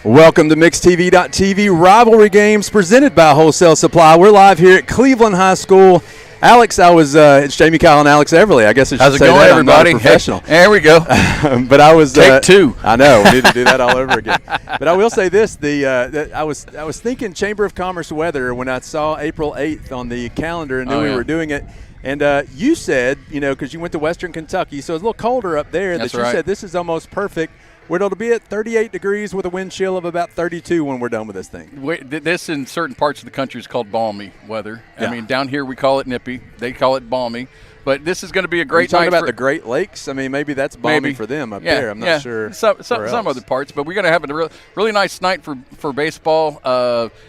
Welcome to MixedTV.tv Rivalry Games presented by Wholesale Supply. We're live here at Cleveland High School. Alex, it's Jamie Kyle and Alex Everly. I guess I should How's it say going, that. everybody? I'm not a professional. Hey, there we go. But I was Take two. I know we need to do that all over again. But I will say this: I was thinking Chamber of Commerce weather when I saw April 8th on the calendar and knew we were doing it. And you said, because you went to Western Kentucky, so it's a little colder up there. That's that you right. said this is almost perfect. Where it'll be at 38 degrees with a wind chill of about 32 when we're done with this thing. This in certain parts of the country is called balmy weather. Yeah. I mean, down here we call it nippy. They call it balmy. But this is going to be a great night. Talking about for the Great Lakes? I mean, maybe that's balmy for them up there. I'm not sure. Some other parts, but we're going to have a really nice night for baseball.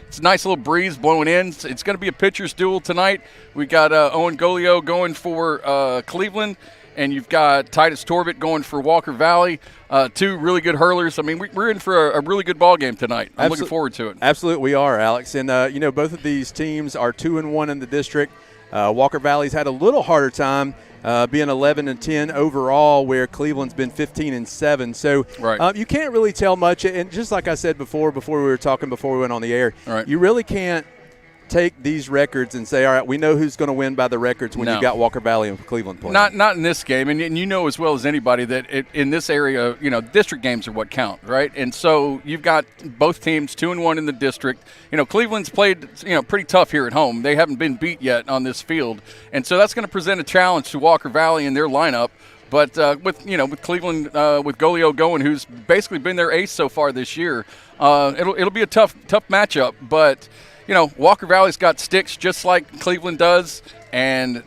It's a nice little breeze blowing in. It's going to be a pitcher's duel tonight. We got Owen Golio going for Cleveland. And you've got Titus Torbett going for Walker Valley, two really good hurlers. I mean, we're in for a really good ball game tonight. I'm looking forward to it. Absolutely, we are, Alex. And, both of these teams are 2-1 in the district. Walker Valley's had a little harder time being 11-10 overall, where Cleveland's been 15-7. So you can't really tell much. And just like I said before we were talking before we went on the air, you really can't take these records and say, all right, we know who's going to win by the records when you've got Walker Valley and Cleveland playing. Not in this game. And you know as well as anybody that in this area, district games are what count, right? And so you've got both teams 2-1 in the district. Cleveland's played, pretty tough here at home. They haven't been beat yet on this field. And so that's going to present a challenge to Walker Valley and their lineup. But with Cleveland, with Golio going, who's basically been their ace so far this year, it'll be a tough matchup. But Walker Valley's got sticks just like Cleveland does. And,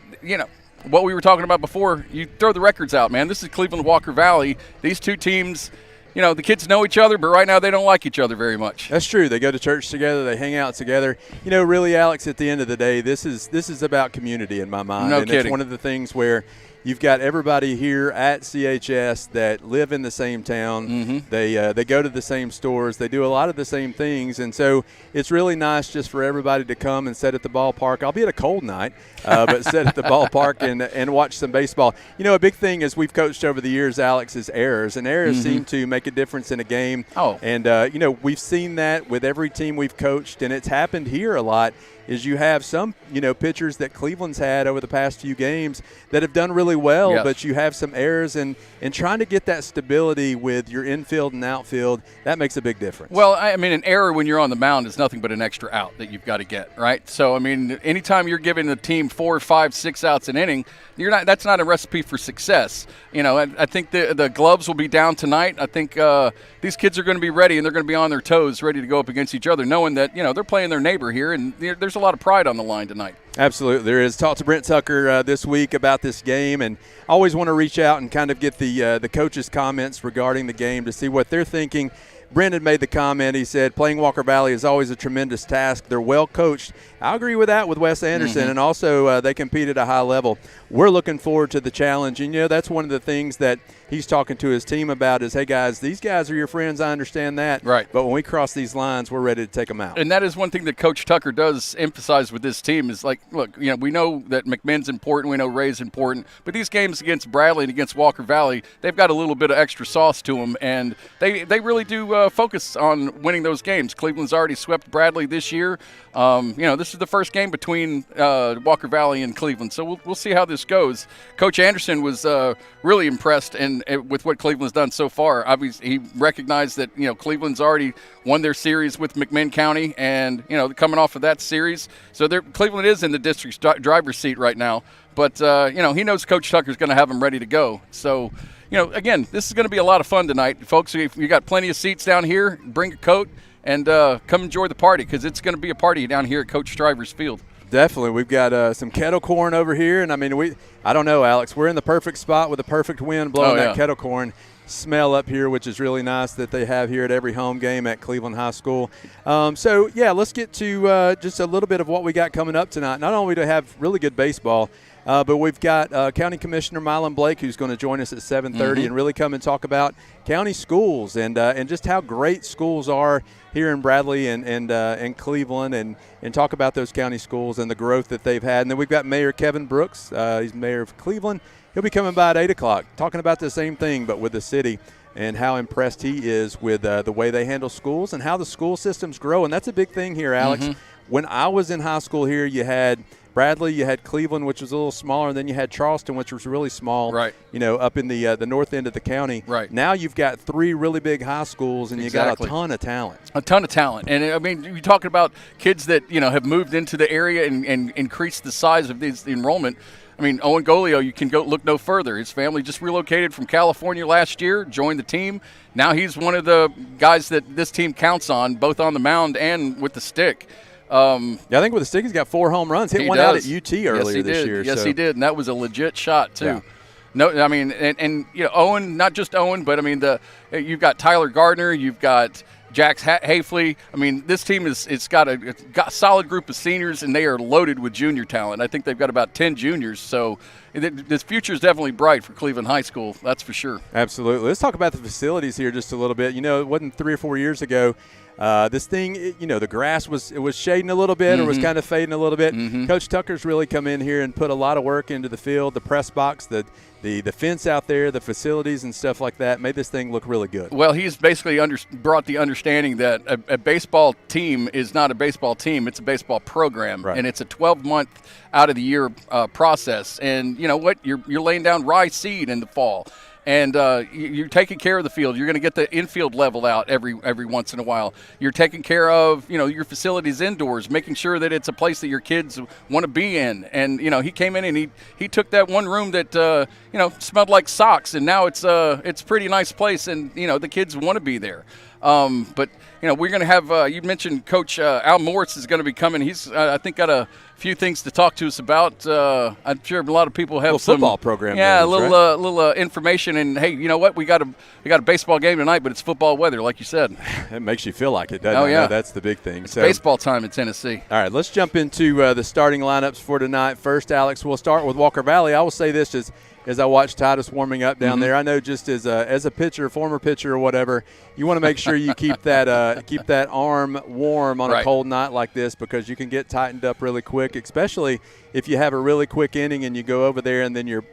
what we were talking about before, you throw the records out, man. This is Cleveland, Walker Valley. These two teams, the kids know each other, but right now they don't like each other very much. That's true. They go to church together. They hang out together. Really, Alex, at the end of the day, this is about community in my mind. No kidding. It's one of the things where you've got everybody here at CHS that live in the same town. Mm-hmm. They go to the same stores. They do a lot of the same things. And so it's really nice just for everybody to come and sit at the ballpark, albeit a cold night, but sit at the ballpark and watch some baseball. A big thing as we've coached over the years, Alex, is errors. And errors seem to make a difference in a game. Oh. And, we've seen that with every team we've coached, and it's happened here a lot. Is you have some, pitchers that Cleveland's had over the past few games that have done really well, but you have some errors, and trying to get that stability with your infield and outfield, that makes a big difference. Well, an error when you're on the mound is nothing but an extra out that you've got to get, right? So, anytime you're giving the team 4, 5, 6 outs an inning, that's not a recipe for success. I think the gloves will be down tonight. I think these kids are going to be ready, and they're going to be on their toes, ready to go up against each other, knowing that, they're playing their neighbor here, and there's a lot of pride on the line tonight. Absolutely, there is. Talked to Brent Tucker this week about this game, and I always want to reach out and kind of get the coaches' comments regarding the game to see what they're thinking. Brendan made the comment. He said, playing Walker Valley is always a tremendous task. They're well coached. I agree with that with Wes Anderson, and also they compete at a high level. We're looking forward to the challenge. And, that's one of the things that he's talking to his team about is, hey, guys, these guys are your friends. I understand that. Right. But when we cross these lines, we're ready to take them out. And that is one thing that Coach Tucker does emphasize with this team is, like, look, we know that McMinn's important. We know Ray's important. But these games against Bradley and against Walker Valley, they've got a little bit of extra sauce to them. And they really do focus on winning those games. Cleveland's already swept Bradley this year. This is the first game between Walker Valley and Cleveland. So we'll see how this goes. Coach Anderson was really impressed with what Cleveland's done so far. Obviously, he recognized that, Cleveland's already won their series with McMinn County, and, coming off of that series. So Cleveland is in the district's driver's seat right now. But, he knows Coach Tucker's going to have them ready to go. So, again, this is going to be a lot of fun tonight. Folks, if you got plenty of seats down here, bring a coat and come enjoy the party, because it's going to be a party down here at Coach Stryver's Field. Definitely. We've got some kettle corn over here, and I don't know, Alex, we're in the perfect spot with the perfect wind blowing that kettle corn smell up here, which is really nice that they have here at every home game at Cleveland High School. Let's get to just a little bit of what we got coming up tonight. Not only do we have really good baseball, but we've got County Commissioner Mylan Blake, who's going to join us at 7:30 and really come and talk about county schools and just how great schools are here in Bradley and Cleveland, and talk about those county schools and the growth that they've had. And then we've got Mayor Kevin Brooks. He's mayor of Cleveland. He'll be coming by at 8 o'clock talking about the same thing but with the city. and how impressed he is with the way they handle schools and how the school systems grow. And that's a big thing here, Alex. Mm-hmm. When I was in high school here, you had Bradley, you had Cleveland, which was a little smaller, and then you had Charleston, which was really small, right? Up in the north end of the county. Right. Now you've got 3 really big high schools, and you got a ton of talent. A ton of talent. And, I mean, you're talking about kids that, have moved into the area and increased the size of the enrollment. I mean, Owen Golio, you can go look no further. His family just relocated from California last year, joined the team. Now he's one of the guys that this team counts on, both on the mound and with the stick. I think with the stick, he's got 4 home runs. Hit one out at UT earlier this year. Yes, he did, and that was a legit shot too. Yeah. No, I mean, and Owen, not just Owen, but I mean you've got Tyler Gardner, you've got Jax Hafley. I mean, this team it's got a solid group of seniors, and they are loaded with junior talent. I think they've got about 10 juniors, so this future is definitely bright for Cleveland High School. That's for sure. Absolutely. Let's talk about the facilities here just a little bit. It wasn't 3 or 4 years ago. This thing, the grass was shading a little bit, or was kind of fading a little bit. Coach Tucker's really come in here and put a lot of work into the field, the press box, the fence out there, the facilities and stuff like that. Made this thing look really good. Well, he's basically brought the understanding that a baseball team is not a baseball team; it's a baseball program, right. And it's a 12-month out of the year process. And you know what? You're laying down rye seed in the fall. And you're taking care of the field. You're going to get the infield leveled out every once in a while. You're taking care of, your facilities indoors, making sure that it's a place that your kids want to be in. And, he came in and he took that one room that, smelled like socks, and now it's a pretty nice place, and, the kids want to be there. But we're going to have, you mentioned Coach Al Morris is going to be coming. He's, I think, got a few things to talk to us about. I'm sure a lot of people have some football program. Yeah, news, little information. And hey, you know what? We got a baseball game tonight, but it's football weather, like you said. It makes you feel like it, doesn't it? Oh yeah, that's the big thing. It's baseball time in Tennessee. All right, let's jump into the starting lineups for tonight. First, Alex, we'll start with Walker Valley. I will say this as I watch Titus warming up down there. I know just as a pitcher, former pitcher or whatever, you want to make sure you keep that arm warm on a cold night like this, because you can get tightened up really quick, especially if you have a really quick inning and you go over there and then your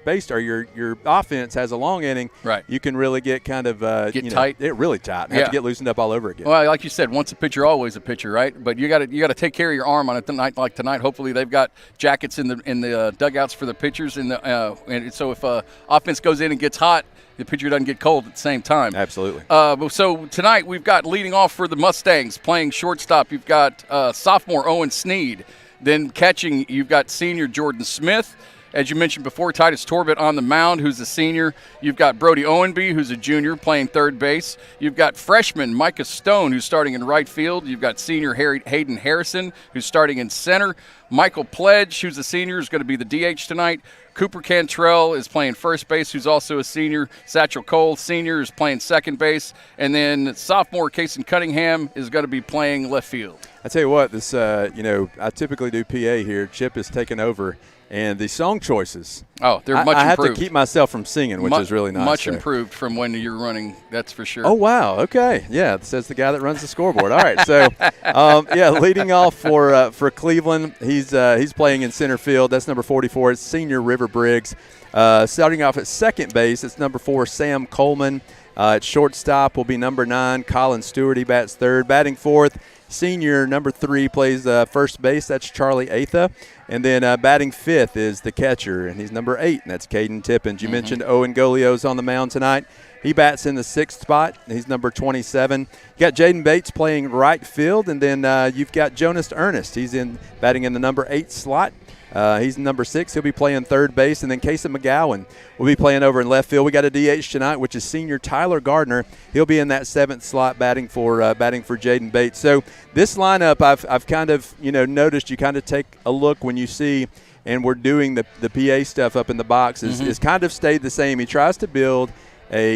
offense has a long inning. Right. You can really get kind of tight. Really tight. Have to get loosened up all over again. Well, like you said, once a pitcher, always a pitcher, right? But you got to take care of your arm on a night like tonight. Hopefully, they've got jackets in the dugouts for the pitchers, and so if offense goes in and gets hot, the pitcher doesn't get cold at the same time. Absolutely. So tonight we've got leading off for the Mustangs, playing shortstop. You've got sophomore Owen Sneed. Then catching, you've got senior Jordan Smith. As you mentioned before, Titus Torbett on the mound, who's a senior. You've got Brody Owenby, who's a junior, playing third base. You've got freshman Micah Stone, who's starting in right field. You've got senior Hayden Harrison, who's starting in center. Michael Pledge, who's a senior, is going to be the DH tonight. Cooper Cantrell is playing first base, who's also a senior. Satchel Cole, senior, is playing second base. And then sophomore Kason Cunningham is going to be playing left field. I tell you what, this I typically do PA here. Chip is taking over. And the song choices. Oh, they're much improved. I have to keep myself from singing, which is really nice. Much improved from when you're running, that's for sure. Oh, wow. Okay. Yeah, says the guy that runs the scoreboard. All right. So, leading off for Cleveland, he's playing in center field. That's number 44. It's senior River Briggs. Starting off at second base, it's number 4, Sam Coleman. At shortstop will be number 9, Colin Stewart. He bats third. Batting fourth, senior number 3 plays first base. That's Charlie Atha. And then batting fifth is the catcher, and he's number 8, and that's Caden Tippins. You mentioned Owen Golio's on the mound tonight. He bats in the 6th spot. He's number 27. You got Jaden Bates playing right field, and then you've got Jonas Ernest. He's batting in the number 8 slot. He's number 6. He'll be playing third base. And then Kason McGowan will be playing over in left field. We got a DH tonight, which is senior Tyler Gardner. He'll be in that 7th slot batting for Jaden Bates. So this lineup, I've kind of noticed. You kind of take a look when you see, and we're doing the PA stuff up in the box is kind of stayed the same. He tries to build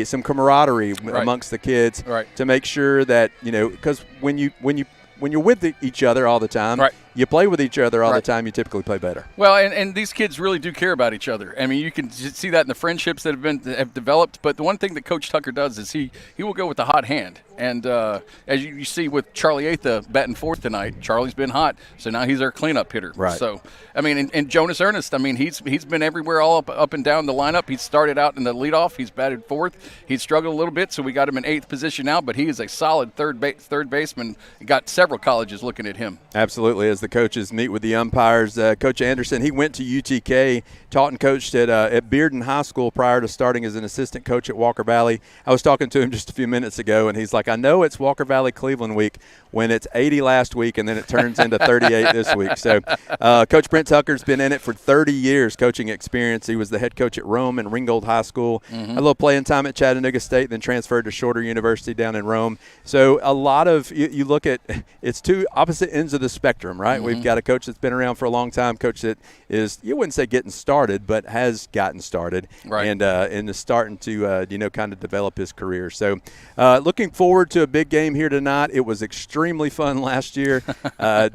some camaraderie amongst the kids to make sure that because when you're with each other all the time, you play with each other all the time, you typically play better. Well, and these kids really do care about each other. I mean, you can see that in the friendships that have developed. But the one thing that Coach Tucker does is he will go with the hot hand. And as you see with Charlie Atha batting fourth tonight, Charlie's been hot, so now he's our cleanup hitter. Right. So, I mean, and Jonas Ernest, I mean, he's been everywhere, all up and down the lineup. He started out in the leadoff. He's batted fourth. He's struggled a little bit, so we got him in 8th position now. But he is a solid third baseman. Got several colleges looking at him. Absolutely. As the coaches meet with the umpires, Coach Anderson, he went to UTK, taught and coached at Bearden High School prior to starting as an assistant coach at Walker Valley. I was talking to him just a few minutes ago, and he's like, I know it's Walker Valley Cleveland week when it's 80 last week and then it turns into 38 this week. So Coach Brent Tucker's been in it for 30 years coaching experience. He was the head coach at Rome and Ringgold High School. A little playing time at Chattanooga State, then transferred to Shorter University down in Rome. So a lot of, you look at, it's two opposite ends of the spectrum, right? We've got a coach that's been around for a long time, coach that is, you wouldn't say getting started, but has gotten started. Right. And is starting to, kind of develop his career. So looking forward to a big game here tonight. It was extremely fun last year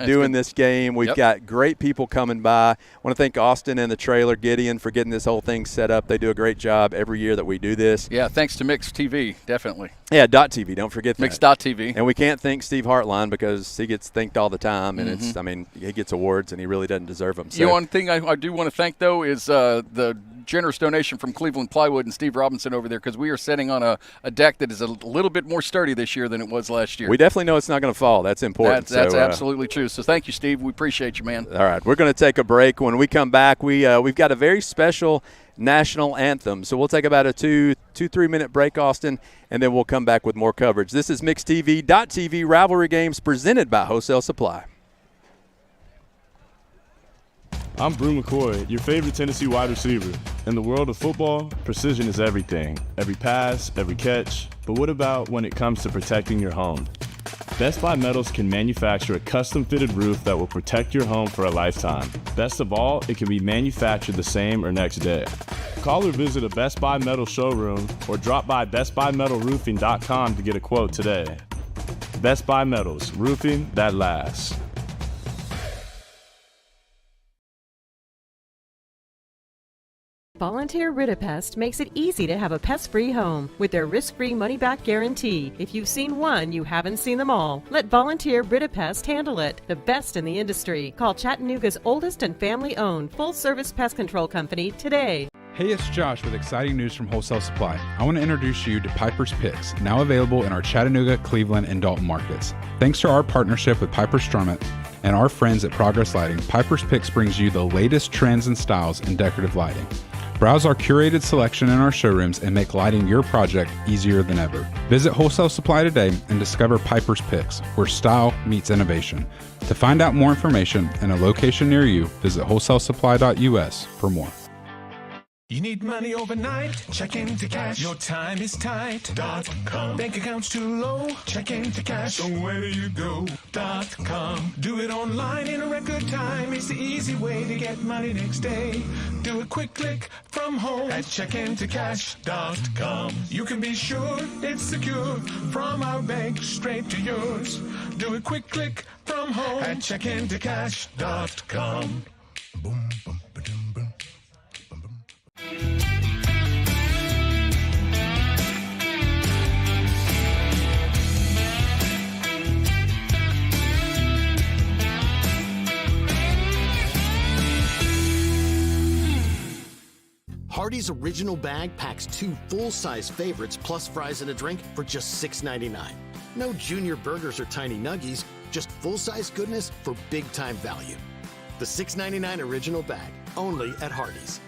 doing this game. We've got great people coming by. I want to thank Austin and the trailer, Gideon, for getting this whole thing set up. They do a great job every year that we do this. Yeah, thanks to Mix TV, definitely. Yeah, .TV, don't forget that. Mix.TV. And we can't thank Steve Hartline because he gets thanked all the time, and it's, I mean, he gets awards and he really doesn't deserve them. So. One thing I do want to thank, though, is the generous donation from Cleveland Plywood and Steve Robinson over there, because we are sitting on a deck that is a little bit more sturdy this year than it was last year. We definitely know it's not going to fall. That's important. That's absolutely true. So thank you, Steve. We appreciate you, man. All right, we're going to take a break. When we come back, we've got a very special national anthem. So we'll take about a 2-3 minute break, Austin, and then we'll come back with more coverage. This is Mix TV Rivalry Games presented by Wholesale Supply. I'm Brew McCoy, your favorite Tennessee wide receiver. In the world of football, precision is everything. Every pass, every catch. But what about when it comes to protecting your home? Best Buy Metals can manufacture a custom-fitted roof that will protect your home for a lifetime. Best of all, it can be manufactured the same or next day. Call or visit a Best Buy Metal showroom or drop by bestbuymetalroofing.com to get a quote today. Best Buy Metals, roofing that lasts. Volunteer Rid-A-Pest makes it easy to have a pest-free home with their risk-free money-back guarantee. If you've seen one, you haven't seen them all. Let Volunteer Rid-A-Pest handle it, the best in the industry. Call Chattanooga's oldest and family-owned full-service pest control company today. Hey, it's Josh with exciting news from Wholesale Supply. I want to introduce you to Piper's Picks, now available in our Chattanooga, Cleveland, and Dalton markets. Thanks to our partnership with Piper Strummett and our friends at Progress Lighting, Piper's Picks brings you the latest trends and styles in decorative lighting. Browse our curated selection in our showrooms and make lighting your project easier than ever. Visit Wholesale Supply today and discover Piper's Picks, where style meets innovation. To find out more information and a location near you, visit wholesalesupply.us for more. You need money overnight? Check into cash. Your time is tight. .com. Bank accounts too low? Check into cash. So where do you go? .com. Do it online in a record time. It's the easy way to get money next day. Do a quick click from home at checkintocash.com. You can be sure it's secure from our bank straight to yours. Do a quick click from home at checkintocash.com. Boom, boom, ba-dum, boom. Hardee's Original Bag packs 2 full-size favorites plus fries and a drink for just $6.99. No junior burgers or tiny nuggies, just full-size goodness for big-time value. The $6.99 Original Bag, only at Hardee's.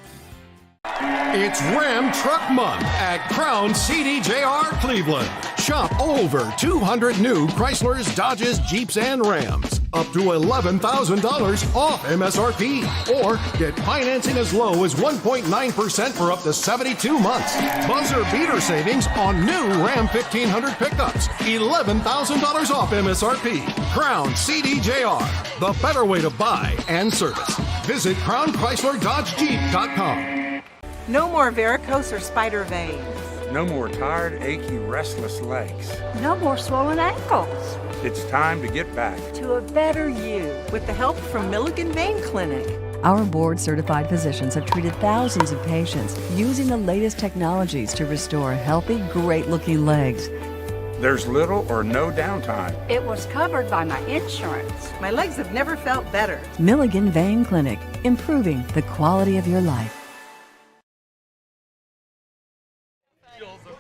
It's Ram Truck Month at Crown CDJR Cleveland. Shop over 200 new Chryslers, Dodges, Jeeps, and Rams. Up to $11,000 off MSRP. Or get financing as low as 1.9% for up to 72 months. Buzzer beater savings on new Ram 1500 pickups. $11,000 off MSRP. Crown CDJR. The better way to buy and service. Visit CrownChryslerDodgeJeep.com. No more varicose or spider veins. No more tired, achy, restless legs. No more swollen ankles. It's time to get back To a better you. With the help from Milligan Vein Clinic. Our board-certified physicians have treated thousands of patients using the latest technologies to restore healthy, great-looking legs. There's little or no downtime. It was covered by my insurance. My legs have never felt better. Milligan Vein Clinic, improving the quality of your life.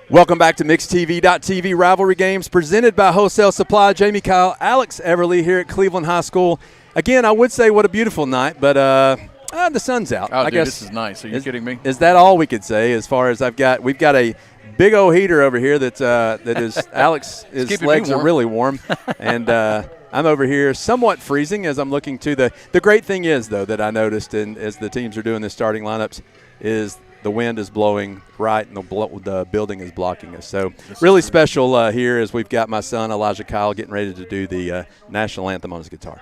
Welcome back to MixedTV.tv Rivalry Games presented by Wholesale Supply. Jamie Kyle, Alex Everly here at Cleveland High School. Again, I would say what a beautiful night, but the sun's out. Oh, I dude, guess this is nice. Are you kidding me? Is that all we could say as far as we've got a big old heater over here that is Alex, his legs are really warm. And I'm over here somewhat freezing as I'm looking to the great thing is, though, that I noticed as the teams are doing the starting lineups is the wind is blowing right and the building is blocking us. So really special here as we've got my son Elijah Kyle getting ready to do the national anthem on his guitar.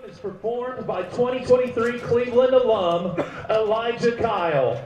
It's performed by 2023 Cleveland alum Elijah Kyle.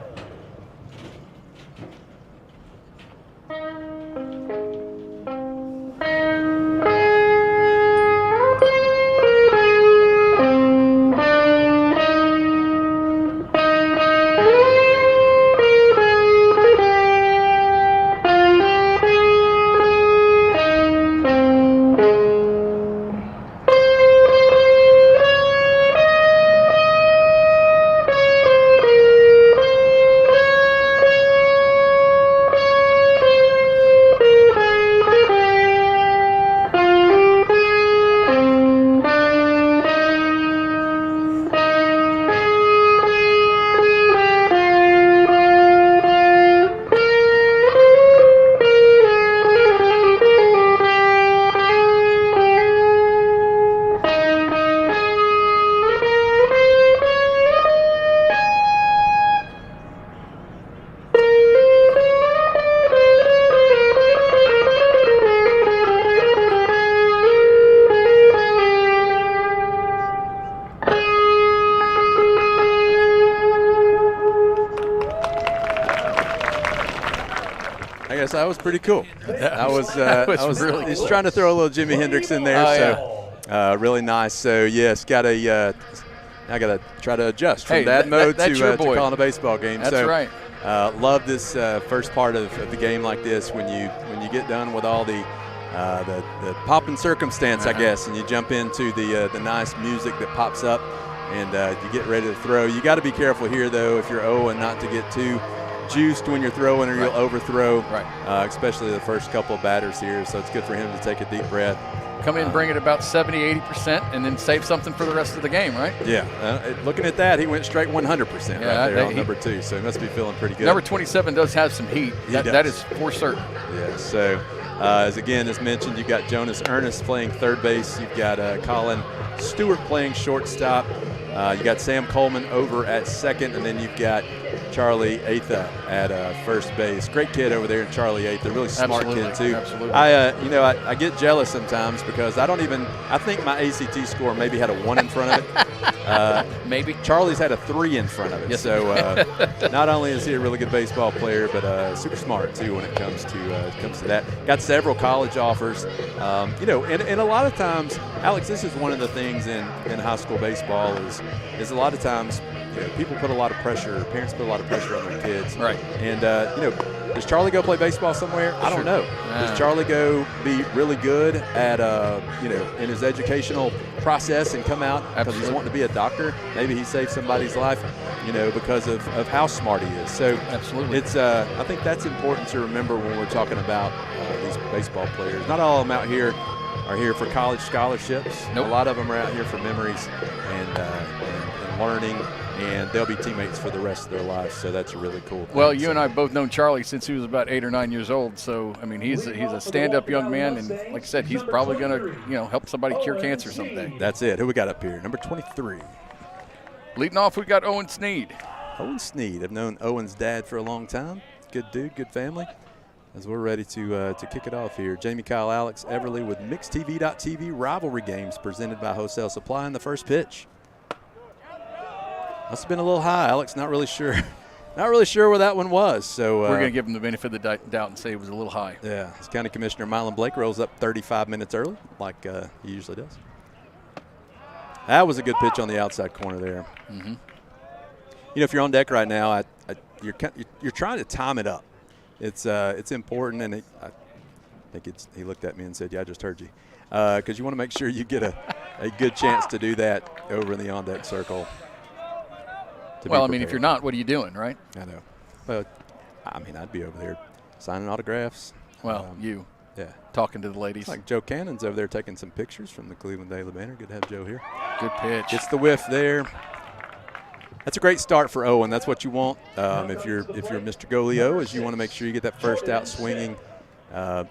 That was pretty cool. I was really he's cool. trying to throw a little Jimi Hendrix in there, really nice. So yes, I gotta try to adjust from dad mode to calling a baseball game. That's right. Love this first part of the game like this when you get done with all the pop and circumstance, I guess, and you jump into the nice music that pops up and you get ready to throw. You got to be careful here though if you're 0 and not to get too juiced when you're throwing or you'll overthrow, especially the first couple of batters here. So it's good for him to take a deep breath. Come in, bring it about 70-80%, and then save something for the rest of the game, right? Yeah. Looking at that, he went straight 100% right there on number 2. So he must be feeling pretty good. Number 27 does have some heat. That is for certain. Yeah. So as mentioned, you've got Jonas Ernest playing third base. You've got Colin Stewart playing shortstop. You got Sam Coleman over at second, and then you've got Charlie Atha at first base. Great kid over there, Charlie Atha. Really smart kid too. Absolutely. I get jealous sometimes because I think my ACT score maybe had a 1 in front of it. Maybe. Charlie's had a 3 in front of it. Yes. So not only is he a really good baseball player, but super smart too when it comes to that. Got several college offers. And a lot of times, Alex, this is one of the things in high school baseball is a lot of times people put a lot of pressure, parents put a lot of pressure on their kids. Right. And, does Charlie go play baseball somewhere? I don't know. Does Charlie go be really good at, in his educational process and come out because he's wanting to be a doctor? Maybe he saved somebody's life, because of how smart he is. So absolutely. It's, I think that's important to remember when we're talking about these baseball players. Not all of them out here are here for college scholarships. Nope. A lot of them are out here for memories and learning, and they'll be teammates for the rest of their lives. So that's a really cool thing. Well, you and I have both known Charlie since he was about 8 or 9 years old. So I mean, he's a stand-up young man, and like I said, he's probably going to help somebody cure cancer someday. That's it. Who we got up here? Number 23. Leading off, we got Owen Sneed. Owen Sneed. I've known Owen's dad for a long time. Good dude, good family. As we're ready to kick it off here, Jamie Kyle, Alex Everly with MixedTV.tv Rivalry Games presented by Wholesale Supply in the first pitch. Must have been a little high, Alex. Not really sure Not really sure where that one was. So we're going to give him the benefit of the doubt and say it was a little high. Yeah, as County Commissioner Mylan Blake rolls up 35 minutes early, like he usually does. That was a good pitch on the outside corner there. Mm-hmm. You know, if you're on deck right now, you're trying to time it up. It's important, and I think he looked at me and said, "Yeah, I just heard you," because you want to make sure you get a good chance to do that over in the on deck circle. Well, I mean, if you're not, what are you doing, right? I know. But I mean, I'd be over there signing autographs. Well, yeah, talking to the ladies. Like Joe Cannon's over there taking some pictures from the Cleveland Daily Banner. Good to have Joe here. Good pitch. Gets the whiff there. That's a great start for Owen. That's what you want. If you're Mr. Golio, is you want to make sure you get that first out swinging,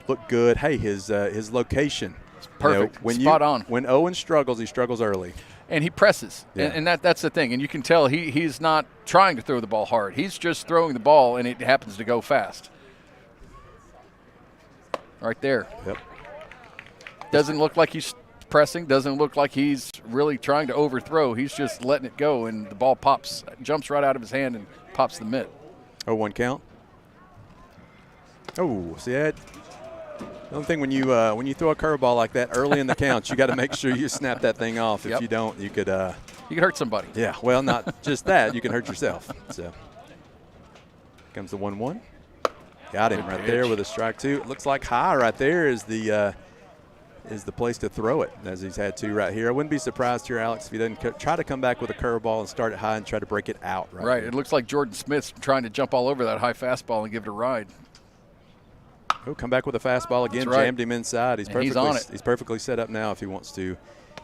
look good. Hey, his location. It's perfect. Spot on. When Owen struggles, he struggles early. And he presses, Yeah. and that's the thing. And you can tell he's not trying to throw the ball hard. He's just throwing the ball, and it happens to go fast. Right there. Yep. Doesn't look like he's pressing. Doesn't look like he's really trying to overthrow. He's just letting it go, and the ball jumps right out of his hand and pops the mitt. 0-1 count. Oh, see that? The only thing when you throw a curveball like that early in the counts, you got to make sure you snap that thing off. If you don't, you could hurt somebody. Yeah, well, not just that. You can hurt yourself. So comes the 1-1. Got him right there with a strike two. It looks like high right there is the place to throw it, as he's had two right here. I wouldn't be surprised here, Alex, if he doesn't try to come back with a curveball and start it high and try to break it out. Right. It looks like Jordan Smith's trying to jump all over that high fastball and give it a ride. Oh, come back with a fastball again. Right. Jammed him inside. He's on it. He's perfectly set up now if he wants to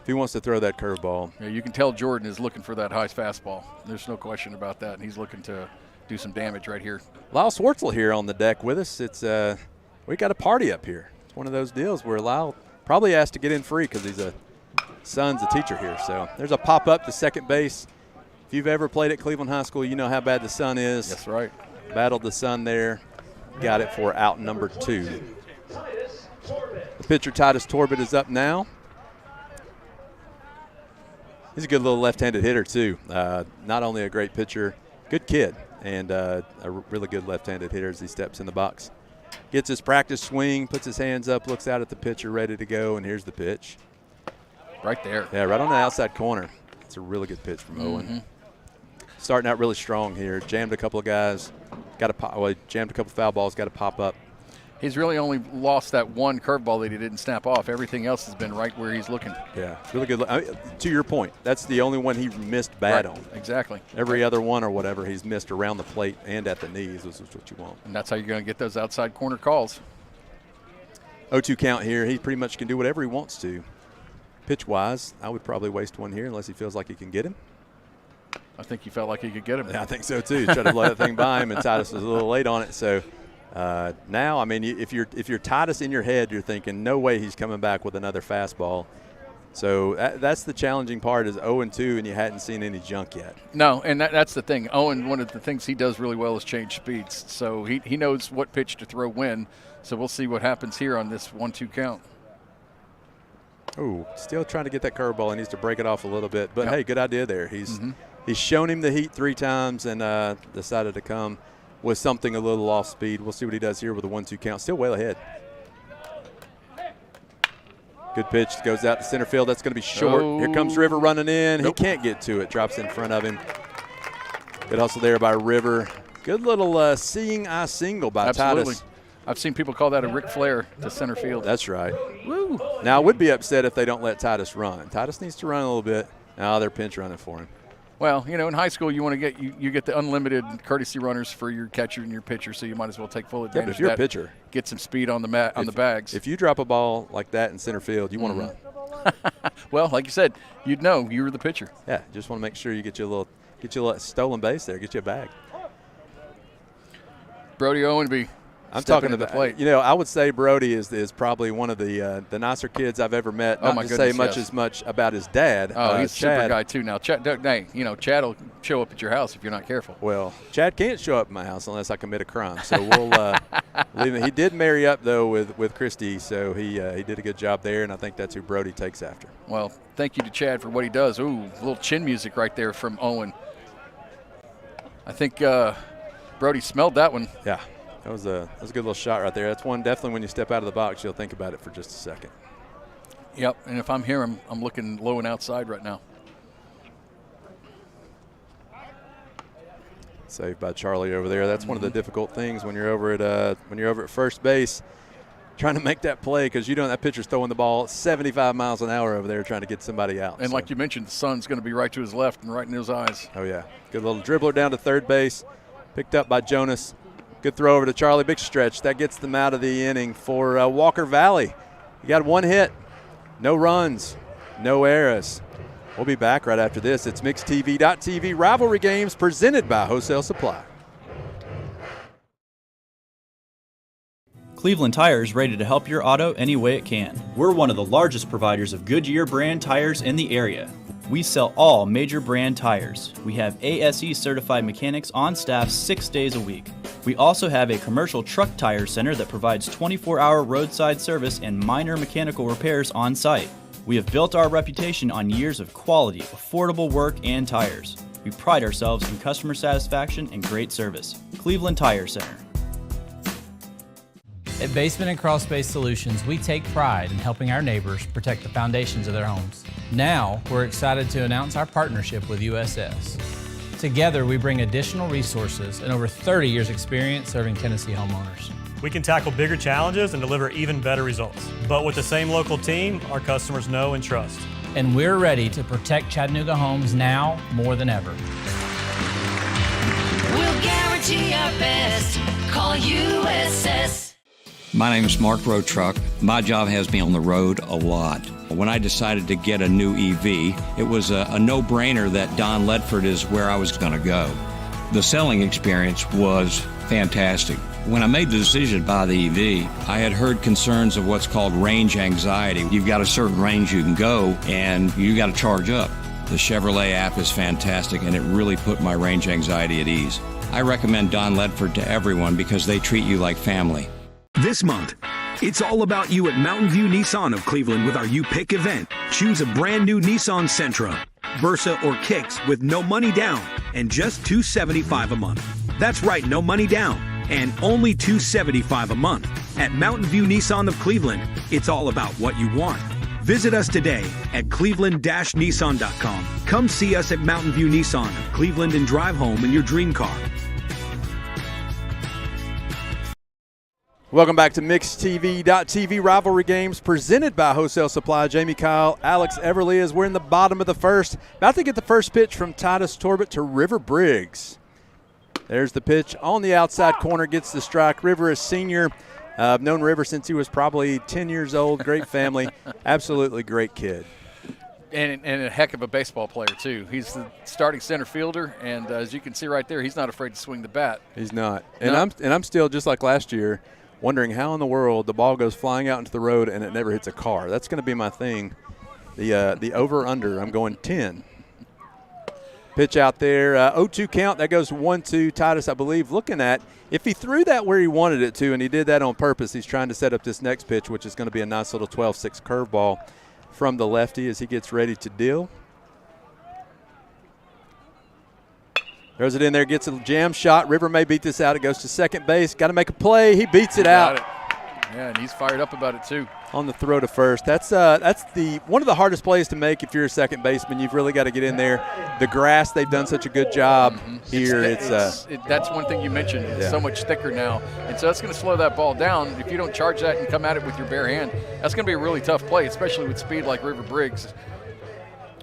throw that curveball. Yeah, you can tell Jordan is looking for that high fastball. There's no question about that, and he's looking to do some damage right here. Lyle Swartzel here on the deck with us. It's we got a party up here. It's one of those deals where Lyle probably asked to get in free because his son's a teacher here. So there's a pop up to second base. If you've ever played at Cleveland High School, you know how bad the sun is. That's right. Battled the sun there. Got it for out number 2. The pitcher Titus Torbett is up now. He's a good little left-handed hitter too. Not only a great pitcher, good kid, and a really good left-handed hitter as he steps in the box. Gets his practice swing, puts his hands up, looks out at the pitcher, ready to go, and here's the pitch. Right there. Yeah, right on the outside corner. It's a really good pitch from Owen. Starting out really strong here. Jammed a couple of guys. Jammed a couple foul balls. Got to pop up. He's really only lost that one curveball that he didn't snap off. Everything else has been right where he's looking. Yeah, really good. To your point, that's the only one he missed bad on. Exactly. Every other one or whatever he's missed around the plate and at the knees, which is what you want. And that's how you're going to get those outside corner calls. 0-2 count here. He pretty much can do whatever he wants to. Pitch-wise, I would probably waste one here unless he feels like he can get him. I think he felt like he could get him. Yeah, I think so too. Try to blow that thing by him, and Titus was a little late on it. So now, I mean, if you're Titus in your head, you're thinking, no way he's coming back with another fastball. So that's the challenging part is 0-2, and you hadn't seen any junk yet. No, and that's the thing. Owen, one of the things he does really well is change speeds. So he knows what pitch to throw when. So we'll see what happens here on this 1-2 count. Oh, still trying to get that curveball. He needs to break it off a little bit. But, hey, good idea there. He's shown him the heat 3 times and decided to come with something a little off speed. We'll see what he does here with a 1-2 count. Still well ahead. Good pitch. Goes out to center field. That's going to be short. Oh. Here comes River running in. He can't get to it. Drops in front of him. Good hustle there by River. Good little seeing eye single by Titus. I've seen people call that a Ric Flair to center field. That's right. Woo. Now, I would be upset if they don't let Titus run. Titus needs to run a little bit. Now they're pinch running for him. Well, you know, in high school, you want to get you get the unlimited courtesy runners for your catcher and your pitcher, so you might as well take full advantage. Yeah, but if you're a pitcher, get some speed on the bags. If you drop a ball like that in center field, you want to run. Well, like you said, you'd know you were the pitcher. Yeah, just want to make sure you get you a little stolen base there, get you a bag. Brody Owenby. I'm talking about the plate. You know, I would say Brody is probably one of the nicer kids I've ever met. Not to say much about his dad. Oh, he's a Chad. super guy too. Now, Chad will show up at your house if you're not careful. Well, Chad can't show up at my house unless I commit a crime. So we'll leave him. He did marry up though with Christy, so he did a good job there, and I think that's who Brody takes after. Well, thank you to Chad for what he does. Ooh, a little chin music right there from Owen. I think Brody smelled that one. Yeah, that was a good little shot right there. That's one definitely when you step out of the box, you'll think about it for just a second. Yep, and if I'm here, I'm looking low and outside right now. Saved by Charlie over there. That's one of the difficult things when you're over at first base, trying to make that play, because that pitcher's throwing the ball 75 miles an hour over there trying to get somebody out. And like you mentioned, the sun's going to be right to his left and right in his eyes. Oh yeah, good little dribbler down to third base, picked up by Jonas. Good throw over to Charlie. Big stretch. That gets them out of the inning for Walker Valley. You got one hit, no runs, no errors. We'll be back right after this. It's MixedTV.tv Rivalry Games presented by Wholesale Supply. Cleveland Tire is ready to help your auto any way it can. We're one of the largest providers of Goodyear brand tires in the area. We sell all major brand tires. We have ASE certified mechanics on staff 6 days a week. We also have a commercial truck tire center that provides 24-hour roadside service and minor mechanical repairs on site. We have built our reputation on years of quality, affordable work, and tires. We pride ourselves in customer satisfaction and great service. Cleveland Tire Center. At Basement and Crawl Space Solutions, we take pride in helping our neighbors protect the foundations of their homes. Now, we're excited to announce our partnership with USS. Together, we bring additional resources and over 30 years experience serving Tennessee homeowners. We can tackle bigger challenges and deliver even better results. But with the same local team, our customers know and trust. And we're ready to protect Chattanooga homes now more than ever. We'll guarantee our best. Call USS. My name is Mark Road Truck. My job has me on the road a lot. When I decided to get a new EV, it was a no-brainer that Don Ledford is where I was going to go. The selling experience was fantastic. When I made the decision to buy the EV, I had heard concerns of what's called range anxiety. You've got a certain range you can go, and you got to charge up. The Chevrolet app is fantastic, and it really put my range anxiety at ease. I recommend Don Ledford to everyone because they treat you like family. This month, it's all about you at Mountain View Nissan of Cleveland with our You Pick event. Choose a brand new Nissan Sentra, Versa, or Kicks with no money down and just $275 a month. That's right, no money down and only $275 a month. At Mountain View Nissan of Cleveland, it's all about what you want. Visit us today at cleveland-nissan.com. Come see us at Mountain View Nissan of Cleveland and drive home in your dream car. Welcome back to MixedTV.tv Rivalry Games presented by Wholesale Supply. Jamie Kyle, Alex Everly as we're in the bottom of the first. About to get the first pitch from Titus Torbett to River Briggs. There's the pitch on the outside corner, gets the strike. River is senior. I've known River since he was probably 10 years old. Great family. Absolutely great kid. And a heck of a baseball player, too. He's the starting center fielder, and as you can see right there, he's not afraid to swing the bat. He's not. And I'm still, just like last year, wondering how in the world the ball goes flying out into the road and it never hits a car. That's going to be my thing. The over-under, I'm going 10. Pitch out there, 0-2 count. That goes 1-2. Titus, I believe, looking at if he threw that where he wanted it to, and he did that on purpose, he's trying to set up this next pitch, which is going to be a nice little 12-6 curveball from the lefty as he gets ready to deal. Throws it in there, gets a jam shot. River may beat this out. It goes to second base. Got to make a play. He beats it out. Yeah, and he's fired up about it too. On the throw to first. That's the one of the hardest plays to make if you're a second baseman. You've really got to get in there. The grass, they've done such a good job here. That's one thing you mentioned. It's so much thicker now, and so that's going to slow that ball down. If you don't charge that and come at it with your bare hand, that's going to be a really tough play, especially with speed like River Briggs.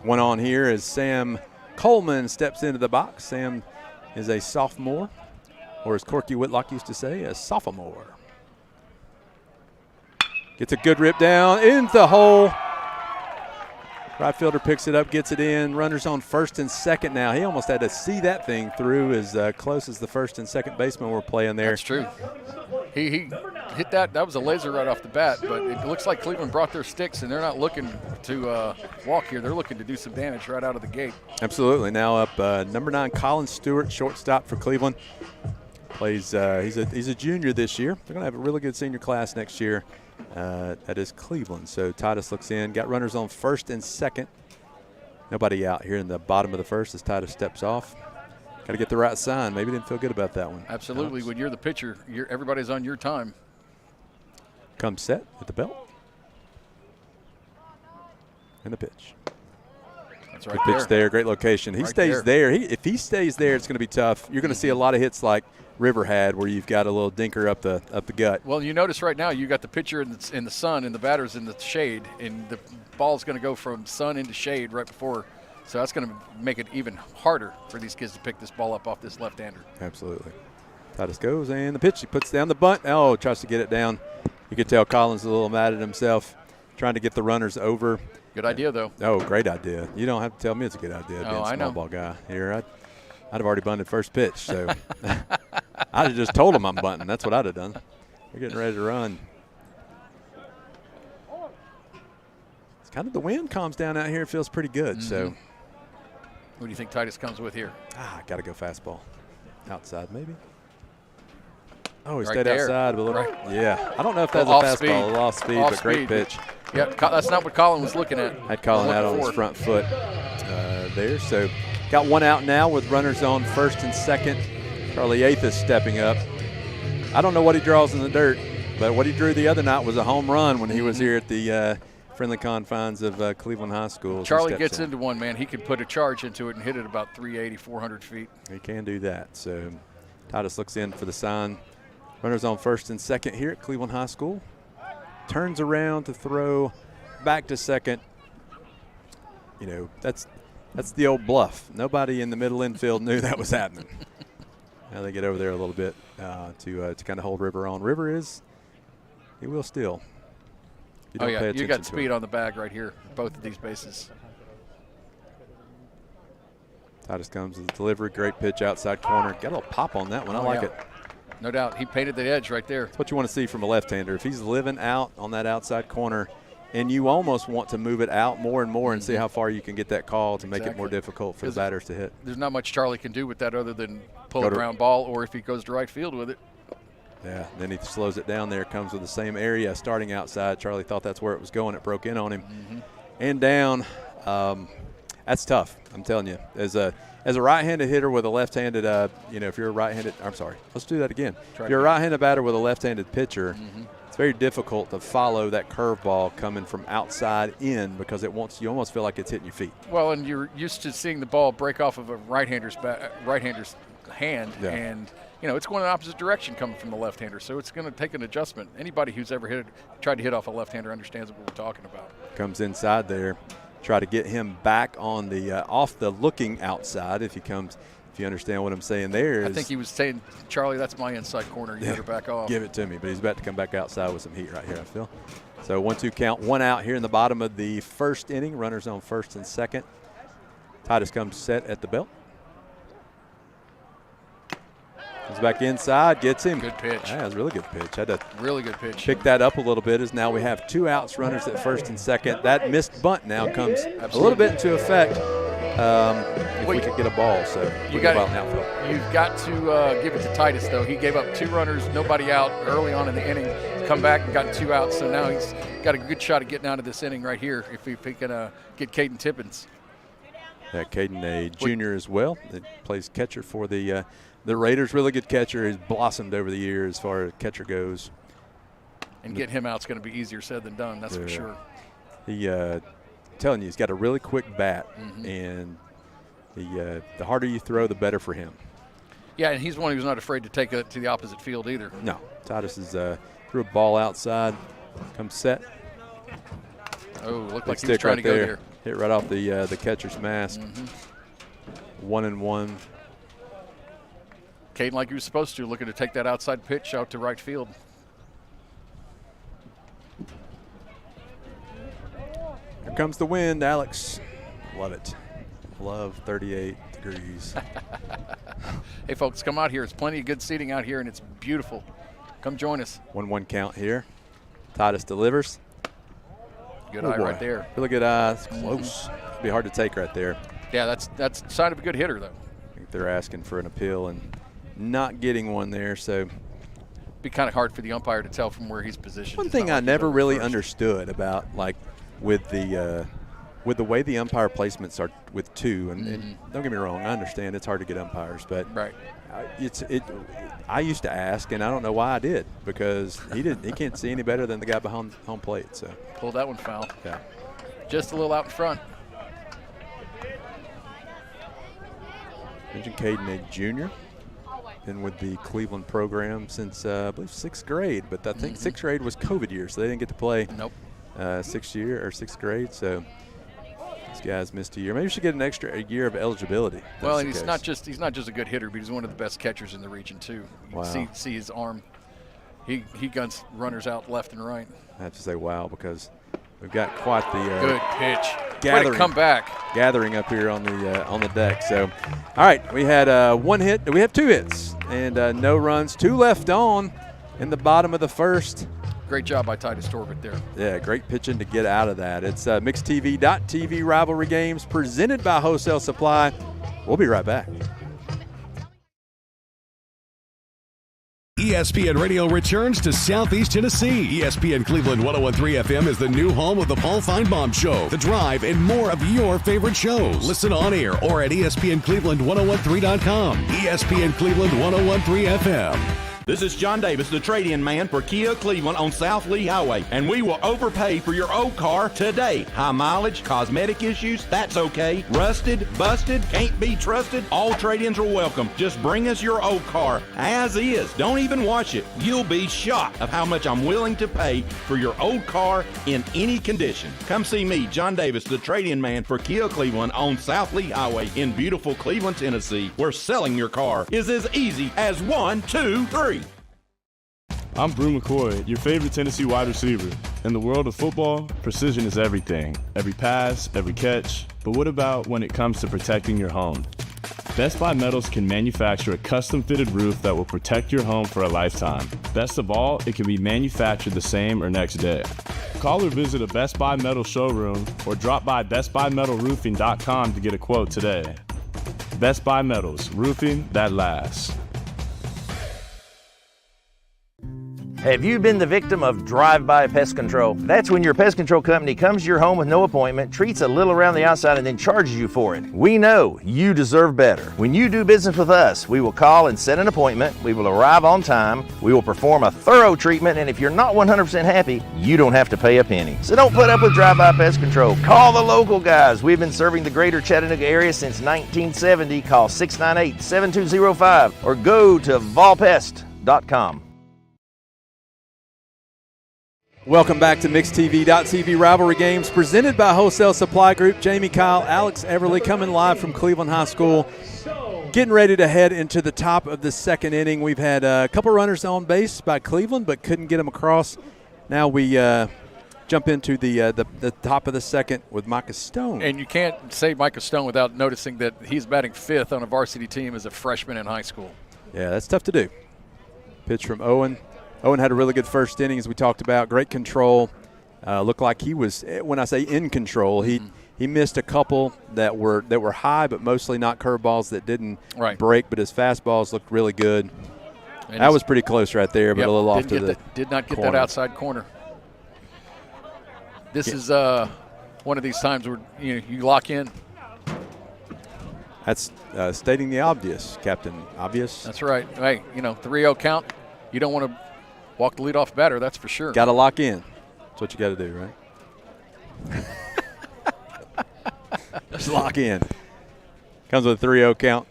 One on here as Sam Coleman steps into the box. Sam is a sophomore, or as Corky Whitlock used to say, a sophomore. Gets a good rip down into the hole. Right fielder picks it up, gets it in. Runners on first and second now. He almost had to see that thing through as close as the first and second baseman were playing there. That's true. He hit that. That was a laser right off the bat, but it looks like Cleveland brought their sticks, and they're not looking to walk here. They're looking to do some damage right out of the gate. Absolutely. Now up number 9, Colin Stewart, shortstop for Cleveland. Plays. He's a junior this year. They're going to have a really good senior class next year. That is Cleveland. So Titus looks in. Got runners on first and second. Nobody out here in the bottom of the first as Titus steps off. Got to get the right sign. Maybe didn't feel good about that one. Absolutely. When you're the pitcher, everybody's on your time. Comes set at the belt. And the pitch. That's right. Good pitch there. Great location. He stays there. If he stays there, it's going to be tough. You're going to see a lot of hits like River had, where you've got a little dinker up the gut. Well, you notice right now you got the pitcher in the sun and the batter's in the shade, and the ball's going to go from sun into shade right before. So that's going to make it even harder for these kids to pick this ball up off this left-hander. Absolutely. Titus goes, and the pitch. He puts down the bunt. Oh, tries to get it down. You could tell Collins is a little mad at himself, trying to get the runners over. Good idea, though. Oh, great idea. You don't have to tell me it's a good idea, being a small ball guy here. I'd have already bunted first pitch, so I'd have just told him I'm bunting. That's what I'd have done. We're getting ready to run. It's kind of the wind calms down out here. It feels pretty good. So, what do you think Titus comes with here? Got to go fastball. Outside, maybe. Oh, he Right stayed there. outside. Yeah. I don't know if that's a Off fastball, speed. a lost speed, Off but great speed. pitch. Yeah, that's not what Colin was looking at. Had Colin out on his front foot there. So got one out now with runners on first and second. Charlie Yates is stepping up. I don't know what he draws in the dirt, but what he drew the other night was a home run when he was here at the friendly confines of Cleveland High School. Charlie gets into one, man. He can put a charge into it and hit it about 380, 400 feet. He can do that. So Titus looks in for the sign. Runners on first and second here at Cleveland High School. Turns around to throw back to second. You know, that's the old bluff. Nobody in the middle infield knew that was happening. Now they get over there a little bit to kind of hold River on. River he will steal. Oh, yeah, you got speed on the bag right here, both of these bases. Titus comes with the delivery. Great pitch outside corner. Got a little pop on that one. I like it. No doubt. He painted the edge right there. That's what you want to see from a left-hander. If he's living out on that outside corner, and you almost want to move it out more and more and see how far you can get that call to make it more difficult for the batters to hit. There's not much Charlie can do with that other than pull a ground ball, or if he goes to right field with it. Yeah, then he slows it down there, comes with the same area starting outside. Charlie thought that's where it was going. It broke in on him. And down. That's tough, I'm telling you. As a right-handed hitter with a left-handed, if you're a right-handed – I'm sorry, let's do that again. If you're a right-handed batter with a left-handed pitcher, it's very difficult to follow that curveball coming from outside in because you almost feel like it's hitting your feet. Well, and you're used to seeing the ball break off of a right-hander's hand, and it's going in the opposite direction coming from the left-hander, so it's going to take an adjustment. Anybody who's ever tried to hit off a left-hander understands what we're talking about. Comes inside there. Try to get him back on the off the looking outside if you understand what I'm saying there. I think he was saying, Charlie, that's my inside corner. You better back off. Give it to me. But he's about to come back outside with some heat right here, I feel. So 1-2 count, one out here in the bottom of the first inning. Runners on first and second. Titus comes set at the belt. Comes back inside, gets him. Good pitch. Yeah, that was a really good pitch. Had to really good pitch. Pick that up a little bit as now we have two outs, runners at first and second. That missed bunt now comes a little bit into effect if we could get a ball. So you've got to give it to Titus, though. He gave up two runners, nobody out early on in the inning. Come back and got two outs, so now he's got a good shot at getting out of this inning right here if he can get Caden Tippins. Yeah, Caden, a junior as well, that plays catcher for the Raiders. Really good catcher. He's blossomed over the years as far as catcher goes. And getting him out is going to be easier said than done, that's for sure. He, telling you, he's got a really quick bat, and the harder you throw, the better for him. Yeah, and he's one who's not afraid to take it to the opposite field either. No, Titus is threw a ball outside, comes set. Oh, looked like he was trying to go there. Hit right off the catcher's mask. 1-1. Caden, like he was supposed to, looking to take that outside pitch out to right field. Here comes the wind, Alex. Love it. Love 38 degrees. Hey, folks, come out here. It's plenty of good seating out here, and it's beautiful. Come join us. 1-1 count here. Titus delivers. Good eye right there. Really good eye. It's close. It'll be hard to take right there. Yeah, that's a sign of a good hitter, though. I think they're asking for an appeal and not getting one there, so. Be kind of hard for the umpire to tell from where he's positioned. One thing I never really understood about, like, with the with the way the umpire placements are with two, and don't get me wrong, I understand it's hard to get umpires, but I used to ask, and I don't know why I did, because he can't see any better than the guy behind home plate. So pulled that one foul. Yeah, just a little out in front. Mentioned Caden, a junior, been with the Cleveland program since I believe 6th grade, but I think 6th grade was COVID year, so they didn't get to play. Nope. 6th grade, so these guys missed a year. Maybe we should get a year of eligibility. Well, and he's not just a good hitter, but he's one of the best catchers in the region too. You can see his arm. He guns runners out left and right. I have to say wow, because we've got quite the good pitch. Gathering, way to come back. Gathering up here on the deck. So, all right, we had one hit. We have 2 hits and no runs. 2 left on in the bottom of the first. Great job by Titus Torbett there. Yeah, great pitching to get out of that. It's MixedTV.tv Rivalry Games presented by Wholesale Supply. We'll be right back. ESPN Radio returns to Southeast Tennessee. ESPN Cleveland 101.3 FM is the new home of the Paul Feinbaum Show, The Drive, and more of your favorite shows. Listen on air or at ESPNCleveland1013.com. ESPN Cleveland 101.3 FM. This is John Davis, the trade-in man for Kia Cleveland on South Lee Highway, and we will overpay for your old car today. High mileage, cosmetic issues, that's okay. Rusted, busted, can't be trusted, all trade-ins are welcome. Just bring us your old car as is. Don't even wash it. You'll be shocked of how much I'm willing to pay for your old car in any condition. Come see me, John Davis, the trade-in man for Kia Cleveland on South Lee Highway in beautiful Cleveland, Tennessee, where selling your car is as easy as 1, 2, 3. I'm Brew McCoy, your favorite Tennessee wide receiver. In the world of football, precision is everything. Every pass, every catch. But what about when it comes to protecting your home? Best Buy Metals can manufacture a custom-fitted roof that will protect your home for a lifetime. Best of all, it can be manufactured the same or next day. Call or visit a Best Buy Metal showroom or drop by bestbuymetalroofing.com to get a quote today. Best Buy Metals, roofing that lasts. Have you been the victim of drive-by pest control? That's when your pest control company comes to your home with no appointment, treats a little around the outside, and then charges you for it. We know you deserve better. When you do business with us, we will call and set an appointment. We will arrive on time. We will perform a thorough treatment, and if you're not 100% happy, you don't have to pay a penny. So don't put up with drive-by pest control. Call the local guys. We've been serving the greater Chattanooga area since 1970. Call 698-7205 or go to volpest.com. Welcome back to MixedTV.tv Rivalry Games presented by Wholesale Supply Group. Jamie Kyle, Alex Everly coming live from Cleveland High School. Getting ready to head into the top of the second inning. We've had a couple runners on base by Cleveland, but couldn't get them across. Now we jump into the top of the second with Micah Stone. And you can't say Micah Stone without noticing that he's batting 5th on a varsity team as a freshman in high school. Yeah, that's tough to do. Pitch from Owen. Owen had a really good first inning, as we talked about. Great control. Looked like he was, when I say in control, he missed a couple that were high, but mostly not curveballs that didn't break. But his fastballs looked really good. And that was pretty close right there, but a little off to the did not get corner. that outside corner. This is one of these times where you lock in. That's stating the obvious, Captain Obvious. That's right. Hey, 3-0 count. You don't want to walk the leadoff batter, that's for sure. Got to lock in. That's what you got to do, right? Just lock in. Comes with a 3-0 count.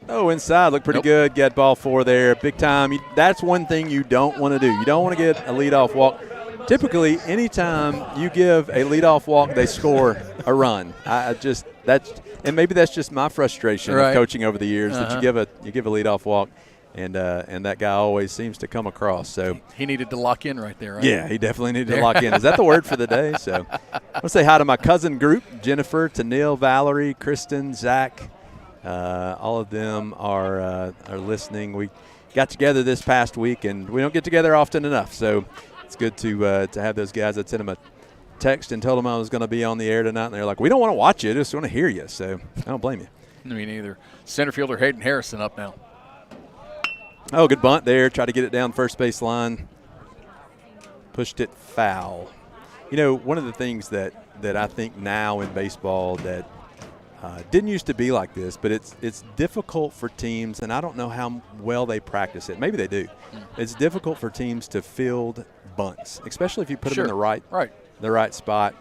Oh, inside. Looked pretty good. Got ball 4 there. Big time. That's one thing you don't want to do. You don't want to get a leadoff walk. Typically, anytime you give a leadoff walk, they score a run. And maybe that's just my frustration of coaching over the years that you give a leadoff walk. And that guy always seems to come across. So he needed to lock in right there, right? Yeah, he definitely needed to lock in. Is that the word for the day? So I want to say hi to my cousin group, Jennifer, Tanil, Valerie, Kristen, Zach. All of them are listening. We got together this past week, and we don't get together often enough. So it's good to have those guys. I sent them a text and told them I was going to be on the air tonight, and they're like, we don't want to watch you, just want to hear you. So I don't blame you. Me neither. Center fielder Hayden Harrison up now. Oh, good bunt there. Try to get it down first base line. Pushed it foul. You know, one of the things that I think now in baseball that didn't used to be like this, but it's difficult for teams, and I don't know how well they practice it. Maybe they do. It's difficult for teams to field bunts, especially if you put them in the right spot.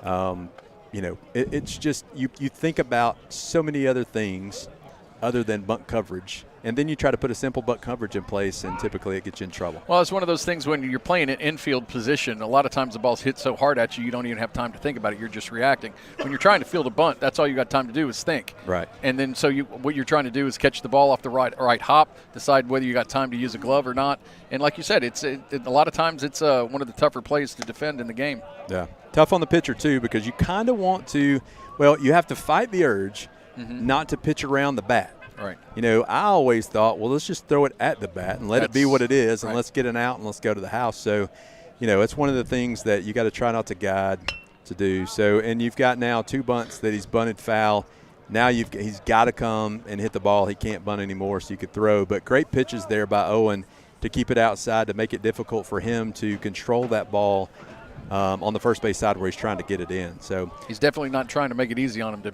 You know, it's just you think about so many other things other than bunt coverage. And then you try to put a simple bunt coverage in place, and typically it gets you in trouble. Well, it's one of those things when you're playing an infield position, a lot of times the ball's hit so hard at you, you don't even have time to think about it. You're just reacting. When you're trying to field a bunt, that's all you got time to do is think. Right. And then so what you're trying to do is catch the ball off the right hop, decide whether you got time to use a glove or not. And like you said, a lot of times it's one of the tougher plays to defend in the game. Yeah. Tough on the pitcher, too, because you kind of want to – well, you have to fight the urge not to pitch around the bat. Right. You know, I always thought, well, let's just throw it at the bat and let it be what it is, and let's get it out and let's go to the house. So, you know, it's one of the things that you got to try not to guide to do. So, and you've got now 2 bunts that he's bunted foul. Now he's got to come and hit the ball. He can't bunt anymore, so you could throw. But great pitches there by Owen to keep it outside to make it difficult for him to control that ball on the first base side where he's trying to get it in. So he's definitely not trying to make it easy on him to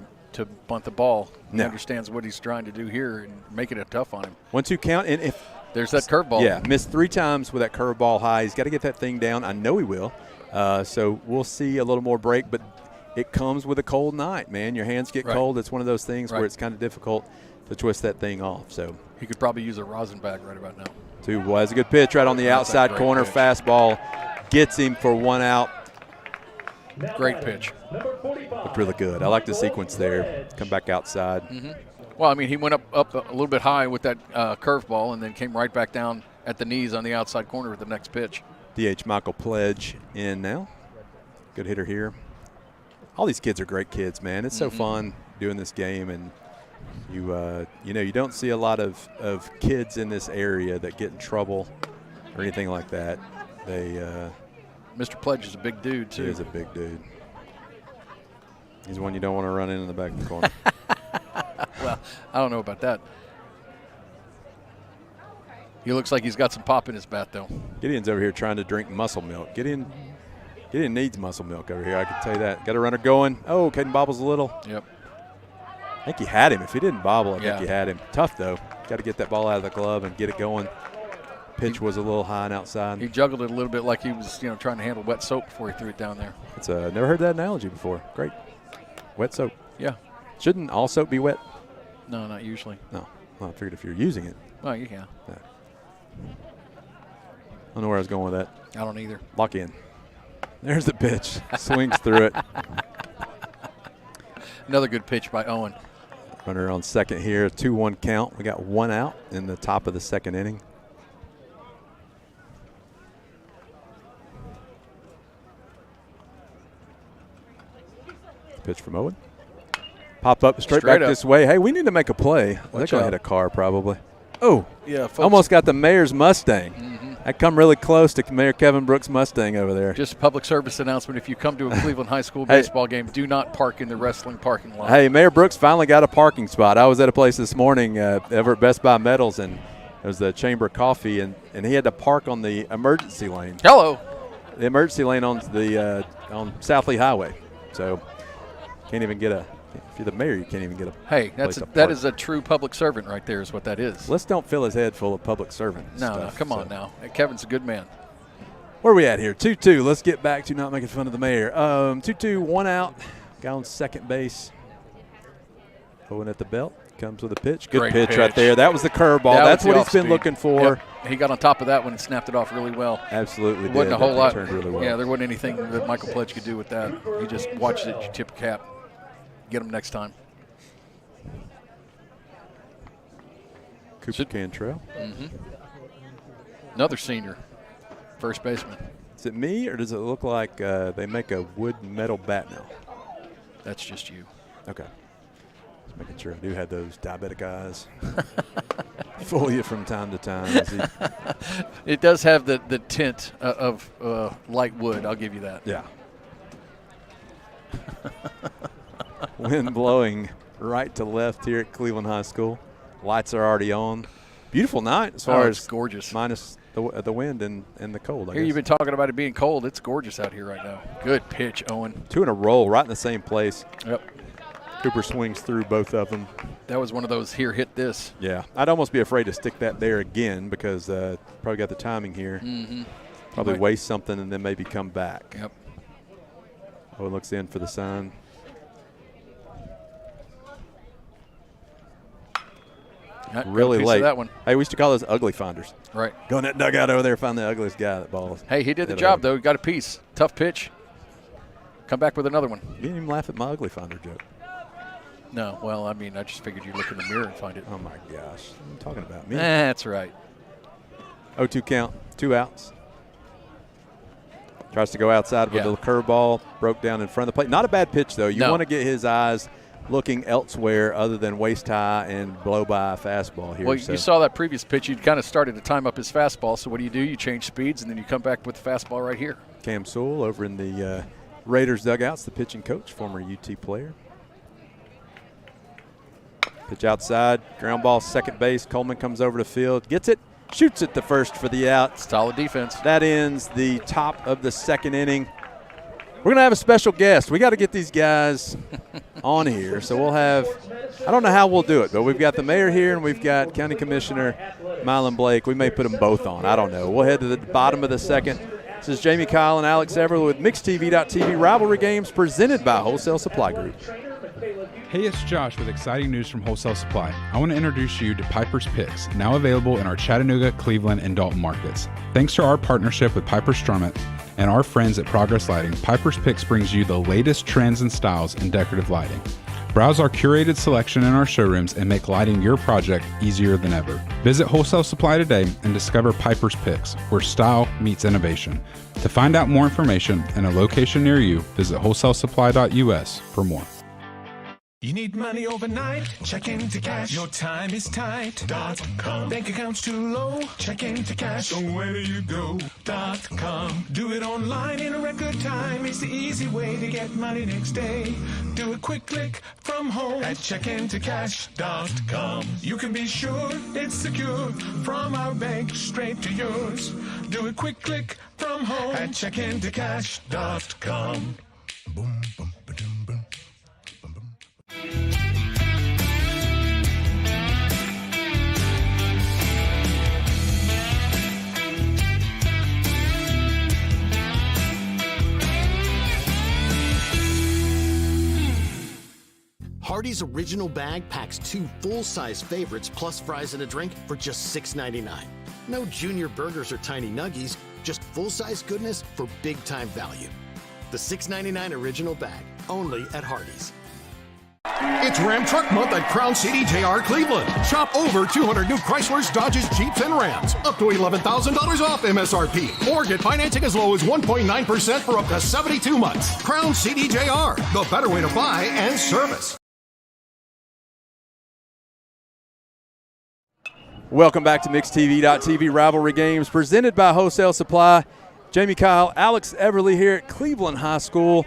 bunt the ball. He No. understands what he's trying to do here and making it tough on him. 1-2 count, and if there's that curveball. Yeah, missed 3 times with that curveball high. He's got to get that thing down. I know he will. So we'll see a little more break, but it comes with a cold night, man. Your hands get cold. It's one of those things where it's kind of difficult to twist that thing off. So he could probably use a rosin bag right about now. 2 was a good pitch right on the outside corner. Pitch. Fastball gets him for 1 out. Great pitch. Looked really good. I like the sequence there. Come back outside. Well, I mean, he went up a little bit high with that curveball and then came right back down at the knees on the outside corner with the next pitch. DH Michael Pledge in now. Good hitter here. All these kids are great kids, man. It's so fun doing this game, and you know, you don't see a lot of kids in this area that get in trouble or anything like that. Mr. Pledge is a big dude, too. He is a big dude. He's one you don't want to run in the back of the corner. Well, I don't know about that. He looks like he's got some pop in his bat, though. Gideon's over here trying to drink muscle milk. Gideon needs muscle milk over here, I can tell you that. Got a runner going. Oh, Caden bobbles a little. Yep. I think he had him. If he didn't bobble, I think he had him. Tough, though. Got to get that ball out of the glove and get it going. Pitch was a little high and outside. He juggled it a little bit like he was, trying to handle wet soap before he threw it down there. It's never heard that analogy before. Great. Wet soap. Yeah. Shouldn't all soap be wet? No, not usually. No. Well, I figured if you're using it. Well, you can. Yeah. I don't know where I was going with that. I don't either. Lock in. There's the pitch. Swings through it. Another good pitch by Owen. Runner on second here. 2-1 count. We got 1 out in the top of the second inning. Pitch from Owen. Pop up straight back this way. Hey, we need to make a play. They're going to hit a car probably. Oh, yeah, folks. Almost got the mayor's Mustang. I come really close to Mayor Kevin Brooks' Mustang over there. Just a public service announcement. If you come to a Cleveland High School baseball game, do not park in the wrestling parking lot. Hey, Mayor Brooks finally got a parking spot. I was at a place this morning over at Best Buy Metals, and it was the Chamber of Coffee, and he had to park on the emergency lane. Hello. The emergency lane on the on South Lee Highway. So can't even get a. If you're the mayor, you can't even get a. Hey, that is a true public servant right there. Is what that is. Let's don't fill his head full of public servant stuff. No, come on now. Kevin's a good man. Where are we at here? 2-2. Let's get back to not making fun of the mayor. 2-2, 1 out. Guy on second base. Owen at the belt. Comes with a pitch. Good pitch right there. That was the curveball. That's what he's been looking for. Yep. He got on top of that one and snapped it off really well. Absolutely. There wasn't a whole lot. Really well. Yeah, there wasn't anything that Michael Pledge could do with that. He just watched it, you tip cap. Get him next time. Cooper Cantrell. Another senior, first baseman. Is it me, or does it look like they make a wood metal bat now? That's just you. Okay. Just making sure I do have those diabetic eyes. Fool you from time to time. It does have the tint of light wood. I'll give you that. Yeah. Wind blowing right to left here at Cleveland High School. Lights are already on. Beautiful night as far as gorgeous. minus the wind and the cold. I Here guess. you've been talking about it being cold. It's gorgeous out here right now. Good pitch, Owen. 2 in a row, right in the same place. Yep. Cooper swings through both of them. That was one of those here, hit this. Yeah, I'd almost be afraid to stick that there again because probably got the timing here. Mm-hmm. Probably waste something and then maybe come back. Yep. Owen looks in for the sign. Really late. That one. Hey, we used to call those ugly finders. Right. Go in that dugout over there, find the ugliest guy that balls. Hey, he did the job, though. He got a piece. Tough pitch. Come back with another one. You didn't even laugh at my ugly finder joke. No, well, I mean, I just figured you'd look in the mirror and find it. Oh, my gosh. What are you talking about? Me? That's right. 0-2 count, 2 outs. Tries to go outside with the curveball, broke down in front of the plate. Not a bad pitch, though. You want to get his eyes looking elsewhere other than waist high and blow by a fastball here. Well, you saw that previous pitch. You kind of started to time up his fastball. So what do? You change speeds, and then you come back with the fastball right here. Cam Sewell over in the Raiders dugouts, the pitching coach, former UT player. Pitch outside, ground ball, second base. Coleman comes over the field, gets it, shoots it to first for the out. Solid defense. That ends the top of the second inning. We're going to have a special guest. We got to get these guys on here. So we'll have, I don't know how we'll do it, but we've got the mayor here and we've got County Commissioner Mylan Blake. We may put them both on. I don't know. We'll head to the bottom of the second. This is Jamie Kyle and Alex Everly with MixedTV.tv Rivalry Games presented by Wholesale Supply Group. Hey, it's Josh with exciting news from Wholesale Supply. I want to introduce you to Piper's Picks, now available in our Chattanooga, Cleveland, and Dalton markets. Thanks to our partnership with Piper Strummett and our friends at Progress Lighting, Piper's Picks brings you the latest trends and styles in decorative lighting. Browse our curated selection in our showrooms and make lighting your project easier than ever. Visit Wholesale Supply today and discover Piper's Picks, where style meets innovation. To find out more information and a location near you, visit wholesalesupply.us for more. You need money overnight? Check into cash. Your time is tight. .com. Bank accounts too low? Check into cash. So where do you go? .com. Do it online in a record time. It's the easy way to get money next day. Do a quick click from home at checkintocash.com. You can be sure it's secure from our bank straight to yours. Do a quick click from home at checkintocash.com. Boom, boom, ba-dum, boom. Hardee's original bag packs 2 full-size favorites plus fries and a drink for just $6.99. No junior burgers or tiny nuggies, just full-size goodness for big-time value. The $6.99 original bag, only at Hardee's. It's Ram Truck Month at Crown City JR Cleveland. Shop over 200 new Chryslers, Dodges, Jeeps, and Rams. Up to $11,000 off MSRP. Or get financing as low as 1.9% for up to 72 months. Crown City JR, the better way to buy and service. Welcome back to MixedTV.tv Rivalry Games presented by Wholesale Supply. Jamie Kyle, Alex Everly here at Cleveland High School.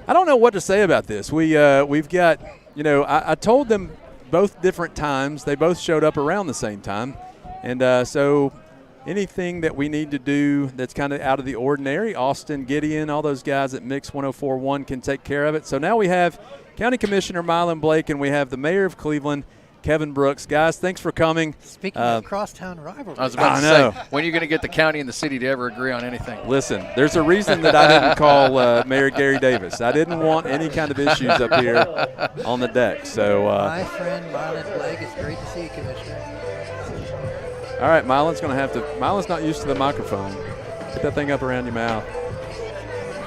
I don't know what to say about this. We've got, I told them both different times. They both showed up around the same time. And so anything that we need to do that's kind of out of the ordinary, Austin, Gideon, all those guys at Mix 104.1 can take care of it. So now we have County Commissioner Mylan Blake and we have the Mayor of Cleveland, Kevin Brooks. Guys, thanks for coming. Speaking of crosstown rivalry. I was about to say, when are you going to get the county and the city to ever agree on anything? Listen, there's a reason that I didn't call Mayor Gary Davis. I didn't want any kind of issues up here on the deck. So, my friend Mylan Blake, it's great to see you, Commissioner. All right, Mylan's going to have to – Mylan's not used to the microphone. Get that thing up around your mouth.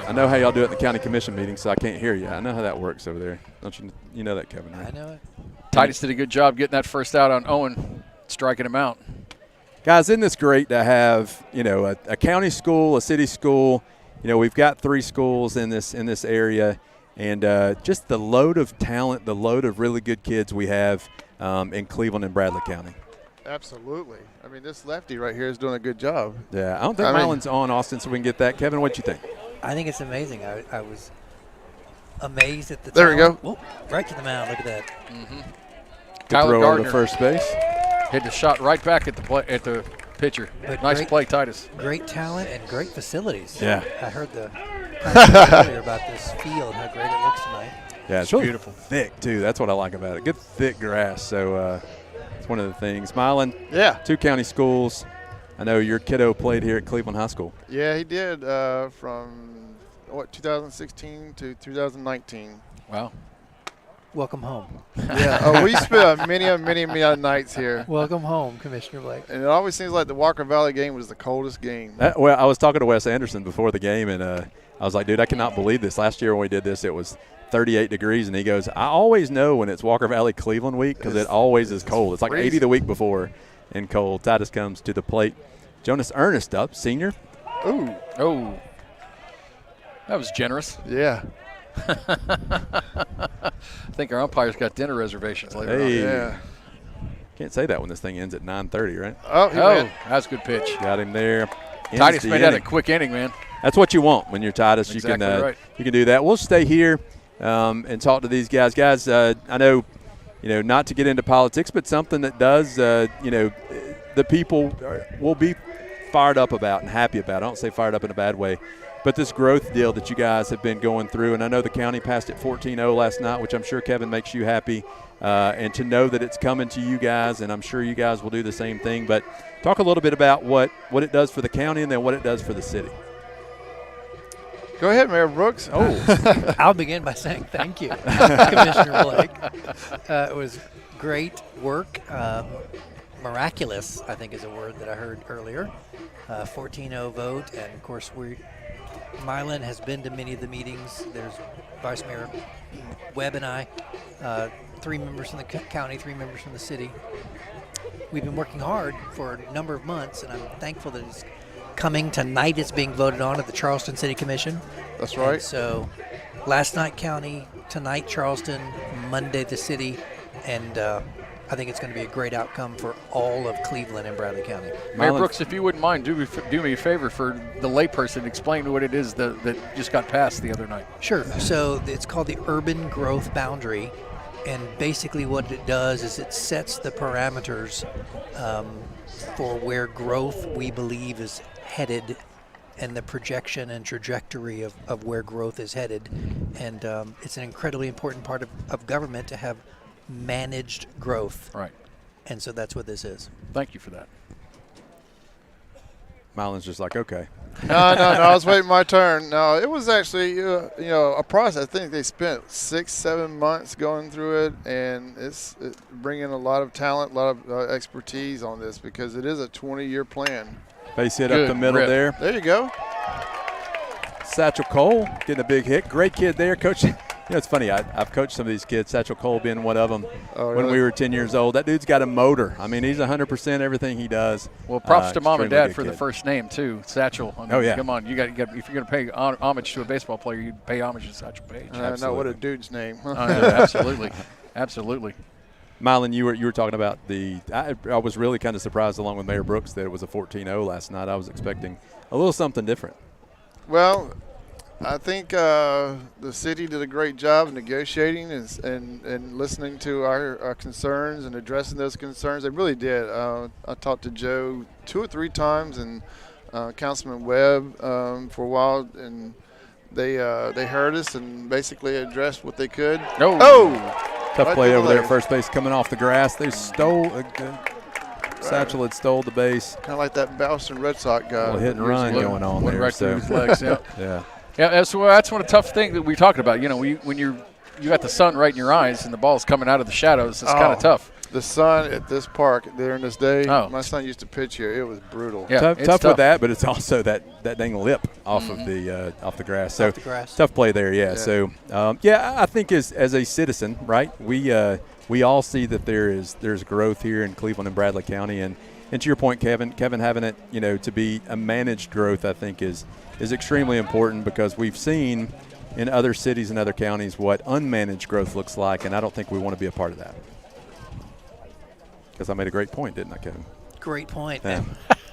I know how y'all do it in the county commission meeting, so I can't hear you. I know how that works over there. Don't you? You know that, Kevin, right? I know it. Titus did a good job getting that first out on Owen, striking him out. Guys, isn't this great to have, a county school, a city school. We've got 3 schools in this area, and just the load of talent, the load of really good kids we have in Cleveland and Bradley County. Absolutely. I mean, this lefty right here is doing a good job. Yeah, I don't think Mylan's on, Austin, so we can get that. Kevin, what you think? I think it's amazing. I was amazed at the There we go. Whoa, right to the mound. Look at that. Mm-hmm. Tyler Gardner to first base. Hit the shot right back at the pitcher. But Nice play, Titus. Great talent and great facilities. Yeah. I heard earlier about this field, how great it looks tonight. Yeah, it's really beautiful. Thick, too. That's what I like about it. Good, thick grass. So it's one of the things. Mylan, yeah, 2 county schools. I know your kiddo played here at Cleveland High School. Yeah, he did from, 2016 to 2019. Wow. Welcome home. Yeah, we spent many nights here. Welcome home, Commissioner Blake. And it always seems like the Walker Valley game was the coldest game. Well, I was talking to Wes Anderson before the game, and I was like, dude, I cannot believe this. Last year when we did this, it was 38 degrees, and he goes, I always know when it's Walker Valley Cleveland week because it always is cold. It's like 80 the week before and cold. Titus comes to the plate. Jonas Ernest up, senior. Ooh. Oh. That was generous. Yeah. I think our umpires got dinner reservations later on. Yeah. Can't say that when this thing ends at 9:30, right? Oh, that was a good pitch. Got him there. Titus made that a quick inning, man. That's what you want when you're Titus. Exactly right. You can do that. We'll stay here and talk to these guys. Guys, I know, not to get into politics, but something that does, the people will be fired up about and happy about. I don't say fired up in a bad way. But this growth deal that you guys have been going through, and I know the county passed it 14-0 last night, which I'm sure, Kevin, makes you happy. And to know that it's coming to you guys, and I'm sure you guys will do the same thing. But talk a little bit about what it does for the county and then what it does for the city. Go ahead, Mayor Brooks. Oh, I'll begin by saying thank you, Commissioner Blake. It was great work. Miraculous, I think, is a word that I heard earlier. 14-0 vote, and of course Mylan has been to many of the meetings. There's Vice Mayor Webb and I, 3 members from the county, 3 members from the city. We've been working hard for a number of months, and I'm thankful that it's coming tonight. It's being voted on at the Charleston City Commission. That's right. And so last night county, tonight Charleston, Monday the city, and I think it's going to be a great outcome for all of Cleveland and Bradley County. Mayor Brooks, if you wouldn't mind, do me a favor for the layperson. Explain what it is that just got passed the other night. Sure. So it's called the Urban Growth Boundary, and basically what it does is it sets the parameters for where growth we believe is headed and the projection and trajectory of where growth is headed. And it's an incredibly important part of government to have managed growth. Right. And so that's what this is. Thank you for that. Mylan's just like, okay. No, I was waiting my turn. No, it was actually, a process. I think they spent 6-7 months going through it, and it's bringing a lot of talent, a lot of expertise on this because it is a 20-year plan. Base hit up the middle there. There you go. Satchel Cole getting a big hit. Great kid there, Coach. It's funny. I've coached some of these kids, Satchel Cole being one of them, when we were 10 years old. That dude's got a motor. I mean, he's 100% everything he does. Well, props to mom and dad for the first name, too, Satchel. I mean, yeah. Come on. You got. If you're going to pay homage to a baseball player, you pay homage to Satchel Paige. No, what a dude's name. Absolutely. Absolutely. Mylan, you were talking about I was really kind of surprised, along with Mayor Brooks, that it was a 14-0 last night. I was expecting a little something different. Well, I think the city did a great job of negotiating and listening to our concerns and addressing those concerns. They really did. I talked to Joe 2 or 3 times and Councilman Webb for a while, and they heard us and basically addressed what they could. Tough right play over there at leg. first base, coming off the grass. They stole Satchel had stole the base. Kind of like that Boston Red Sox guy. A little hit and run going on there. Right through his legs, yeah. Yeah. Yeah, so that's one of the tough things that we talked about. When you got the sun right in your eyes and the ball's coming out of the shadows, it's kind of tough. The sun at this park during this day, my son used to pitch here. It was brutal. Yeah, tough with that, but it's also that dang lip off of the grass. So tough play there, yeah. So I think as a citizen, right, we all see that there's growth here in Cleveland and Bradley County, and to your point, Kevin having it to be a managed growth, I think is extremely important, because we've seen in other cities and other counties what unmanaged growth looks like, and I don't think we want to be a part of that. Because I made a great point, didn't I, Kevin? Great point. Yeah.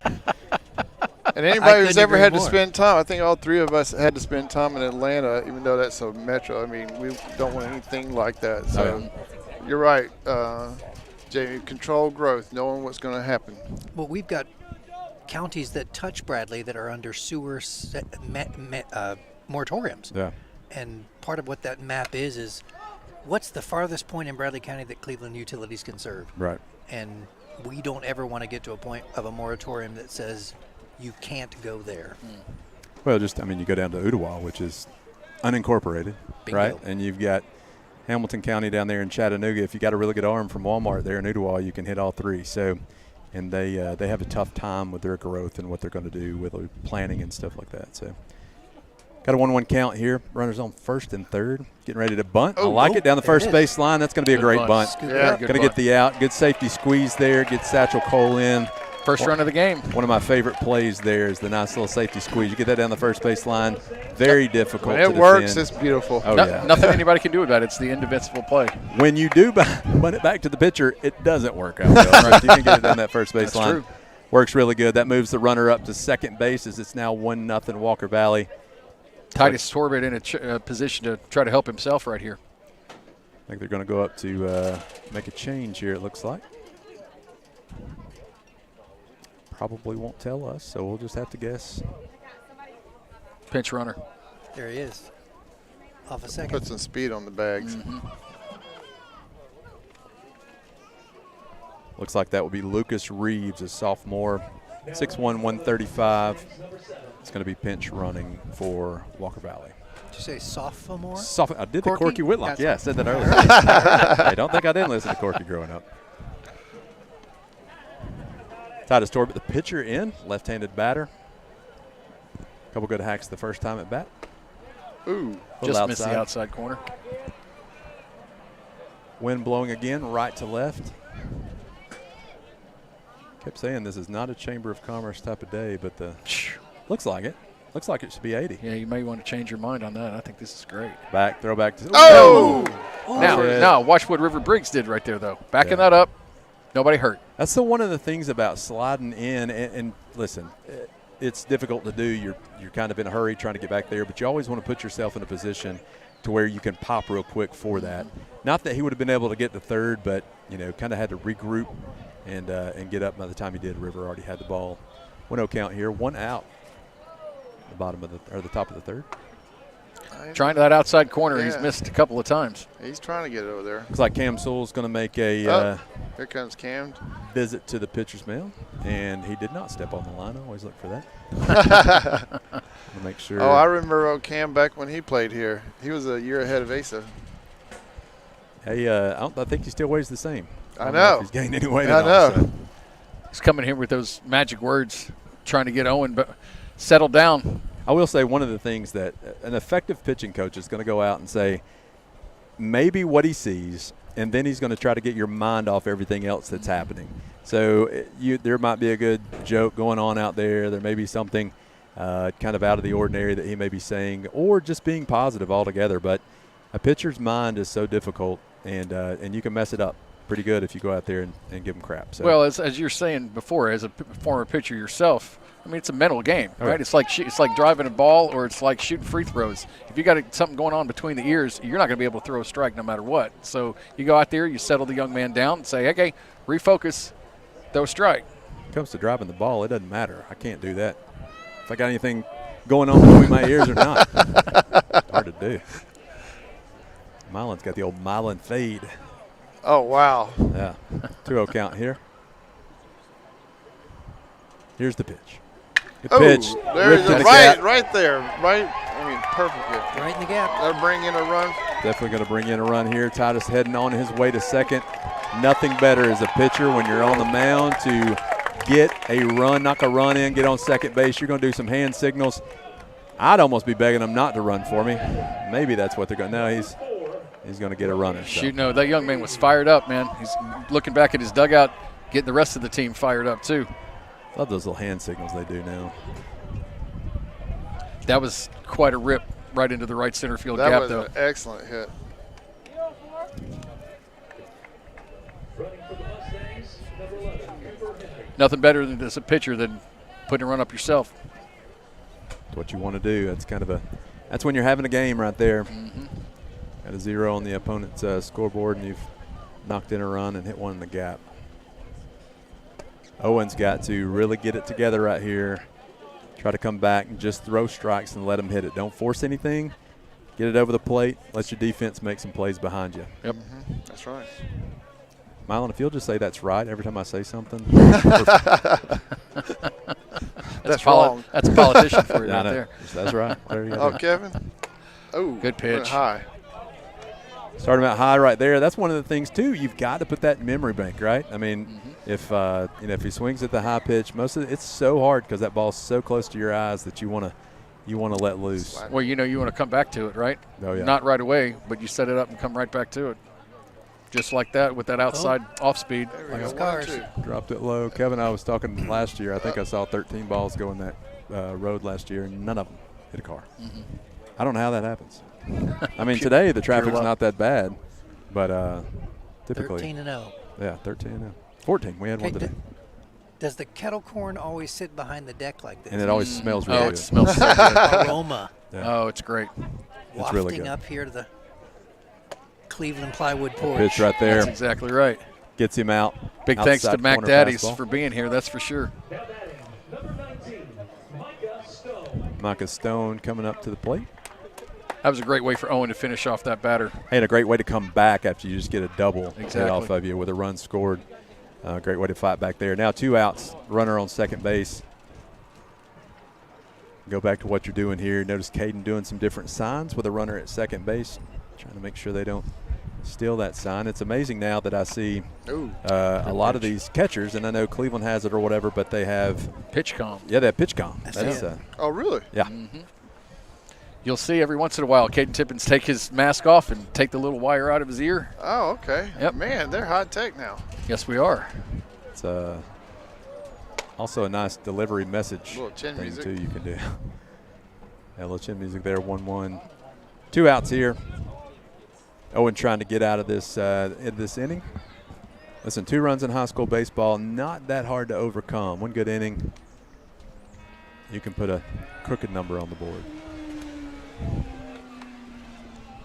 And anybody who's ever had to spend time, I think all 3 of us had to spend time in Atlanta, even though that's a metro. I mean, we don't want anything like that. So you're right, Jamie. Control growth, knowing what's going to happen. Well, we've got counties that touch Bradley that are under sewer moratoriums. Yeah. And part of what that map is what's the farthest point in Bradley County that Cleveland Utilities can serve? Right. And we don't ever want to get to a point of a moratorium that says you can't go there. Well, you go down to Ottawa, which is unincorporated, Bingo. right? And you've got Hamilton County down there in Chattanooga. If you got a really good arm from Walmart there in Ottawa, you can hit all three. So, and they have a tough time with their growth and what they're going to do with planning and stuff like that. So, got a 1-1 count here. Runners on first and third, getting ready to bunt. I like it down the first base line. That's going to be a great bunt. Yeah, going to get the out. Good safety squeeze there. Get Satchel Cole in. First run of the game. One of my favorite plays there is the nice little safety squeeze. You get that down the first base line. Very difficult when to it works, defend. it's beautiful. Oh, yeah. Nothing anybody can do about it. It's the indefensible play. When you do bunt it back to the pitcher, it doesn't work out well. Right? You can get it down that first base line. True. Works really good. That moves the runner up to second base as it's now 1-0 Walker Valley. Titus Torbett in a position to try to help himself right here. I think they're going to go up to make a change here, it looks like. Probably won't tell us, so we'll just have to guess. Pinch runner. There he is. Off a second. Put some speed on the bags. Looks like that will be Lucas Reeves, a sophomore, 6'1", 135. It's going to be pinch running for Walker Valley. Did you say sophomore? I did the Corky Whitlock. That's Yeah, I right. said that earlier. I don't think I didn't listen to Corky growing up. Titus Torbett, the pitcher in, left-handed batter. Couple good hacks the first time at bat. Ooh. Just missed the outside corner. Wind blowing again, right to left. Kept saying this is not a Chamber of Commerce type of day, but looks like it. Looks like it should be 80. Yeah, you may want to change your mind on that. I think this is great. Back, throw back to. Oh! Now, watch what River Briggs did right there, though. Backing that up, nobody hurt. That's one of the things about sliding in. And listen, it's difficult to do. You're kind of in a hurry trying to get back there, but you always want to put yourself in a position to where you can pop real quick for that. Not that he would have been able to get to third, but kind of had to regroup and get up. By the time he did, River already had the ball. 1-0 count here, 1 out. The bottom of the top of the third. Trying to that outside corner, Yeah. he's missed a couple of times. He's trying to get it over there. Looks like Cam Sewell's going to make a here comes Cam. visit to the pitcher's mound, and he did not step on the line. I always look for that. To make sure. Oh, I remember Cam back when he played here. He was a year ahead of Asa. Hey, I think he still weighs the same. I don't know. If he's gained any weight I at all, know. so. He's coming here with those magic words, trying to get Owen, but settle down. I will say one of the things that an effective pitching coach is going to go out and say maybe what he sees, and then he's going to try to get your mind off everything else that's happening. So there might be a good joke going on out there. There may be something kind of out of the ordinary that he may be saying, or just being positive altogether. But a pitcher's mind is so difficult, and you can mess it up pretty good if you go out there and give him crap. So. Well, as you're saying before, as a former pitcher yourself, I mean, it's a mental game, right? Right. It's like driving a ball, or it's like shooting free throws. If you got something going on between the ears, you're not going to be able to throw a strike no matter what. So you go out there, you settle the young man down, and say, "Okay, refocus, throw a strike." When it comes to driving the ball, it doesn't matter. I can't do that. If I got anything going on between my ears or not, hard to do. Milan's got the old Milan fade. Oh, wow. Yeah. 2-0 count here. Here's the pitch. Good pitch. There's Ripped in the right, gap. right there. Right. I mean, perfect hit. Right in the gap. That'll bring in a run. Definitely going to bring in a run here. Titus heading on his way to second. Nothing better as a pitcher when you're on the mound to get a run, knock a run in, get on second base. You're going to do some hand signals. I'd almost be begging him not to run for me. Maybe that's what they're going to. No, he's going to get a runner. So. Shoot, no, that young man was fired up, man. He's looking back at his dugout, getting the rest of the team fired up too. Love those little hand signals they do now. That was quite a rip right into the right center field That gap, was though. an excellent hit. Nothing better than as a pitcher than putting a run up yourself. That's what you want to do. That's kind of that's when you're having a game right there. Mm-hmm. Got a 0 on the opponent's scoreboard, and you've knocked in a run and hit one in the gap. Owen's got to really get it together right here. Try to come back and just throw strikes and let them hit it. Don't force anything. Get it over the plate. Let your defense make some plays behind you. Yep. That's right. Mylon, if you'll just say that's right every time I say something. That's wrong. That's a politician for you right there. That's right. There you go. Kevin. Oh, good pitch. High. Starting out high right there. That's one of the things too. You've got to put that in memory bank, right? I mean, if if he swings at the high pitch, it's so hard because that ball's so close to your eyes that you want to let loose. Well, you want to come back to it, right? Oh yeah. Not right away, but you set it up and come right back to it. Just like that with that outside off speed. Dropped it low. Kevin, I was talking last year. I think I saw 13 balls go in that road last year, and none of them hit a car. I don't know how that happens. I mean, today the traffic's not that bad, but typically 13-0. Yeah, 13-0. 14. We had one today. Does the kettle corn always sit behind the deck like this? And it always smells really good. It smells so good. Aroma. Yeah. Oh, it's great. It's really good. Wafting up here to the Cleveland plywood porch. Pitch right there. That's exactly right. Gets him out. Big thanks to Mac corner Daddies fastball. for being here, that's for sure. Micah Stone coming up to the plate. That was a great way for Owen to finish off that batter. And a great way to come back after you just get a double hit Exactly. off of you with a run scored. Great way to fight back there. Now 2 outs, runner on second base. Go back to what you're doing here. Notice Caden doing some different signs with a runner at second base, trying to make sure they don't steal that sign. It's amazing now that I see a lot of these catchers, and I know Cleveland has it or whatever, but they have pitch comm. Yeah, they have pitch comm. Oh, really? Yeah. You'll see every once in a while Caden Tippins take his mask off and take the little wire out of his ear. Oh, okay. Yep. Man, they're high tech now. Yes, we are. It's also a nice delivery message Little chin thing music. too you can do. Yeah, a little chin music there, 1-1. 2 outs here. Owen trying to get out of this inning. Listen, 2 runs in high school baseball, not that hard to overcome. One good inning, you can put a crooked number on the board.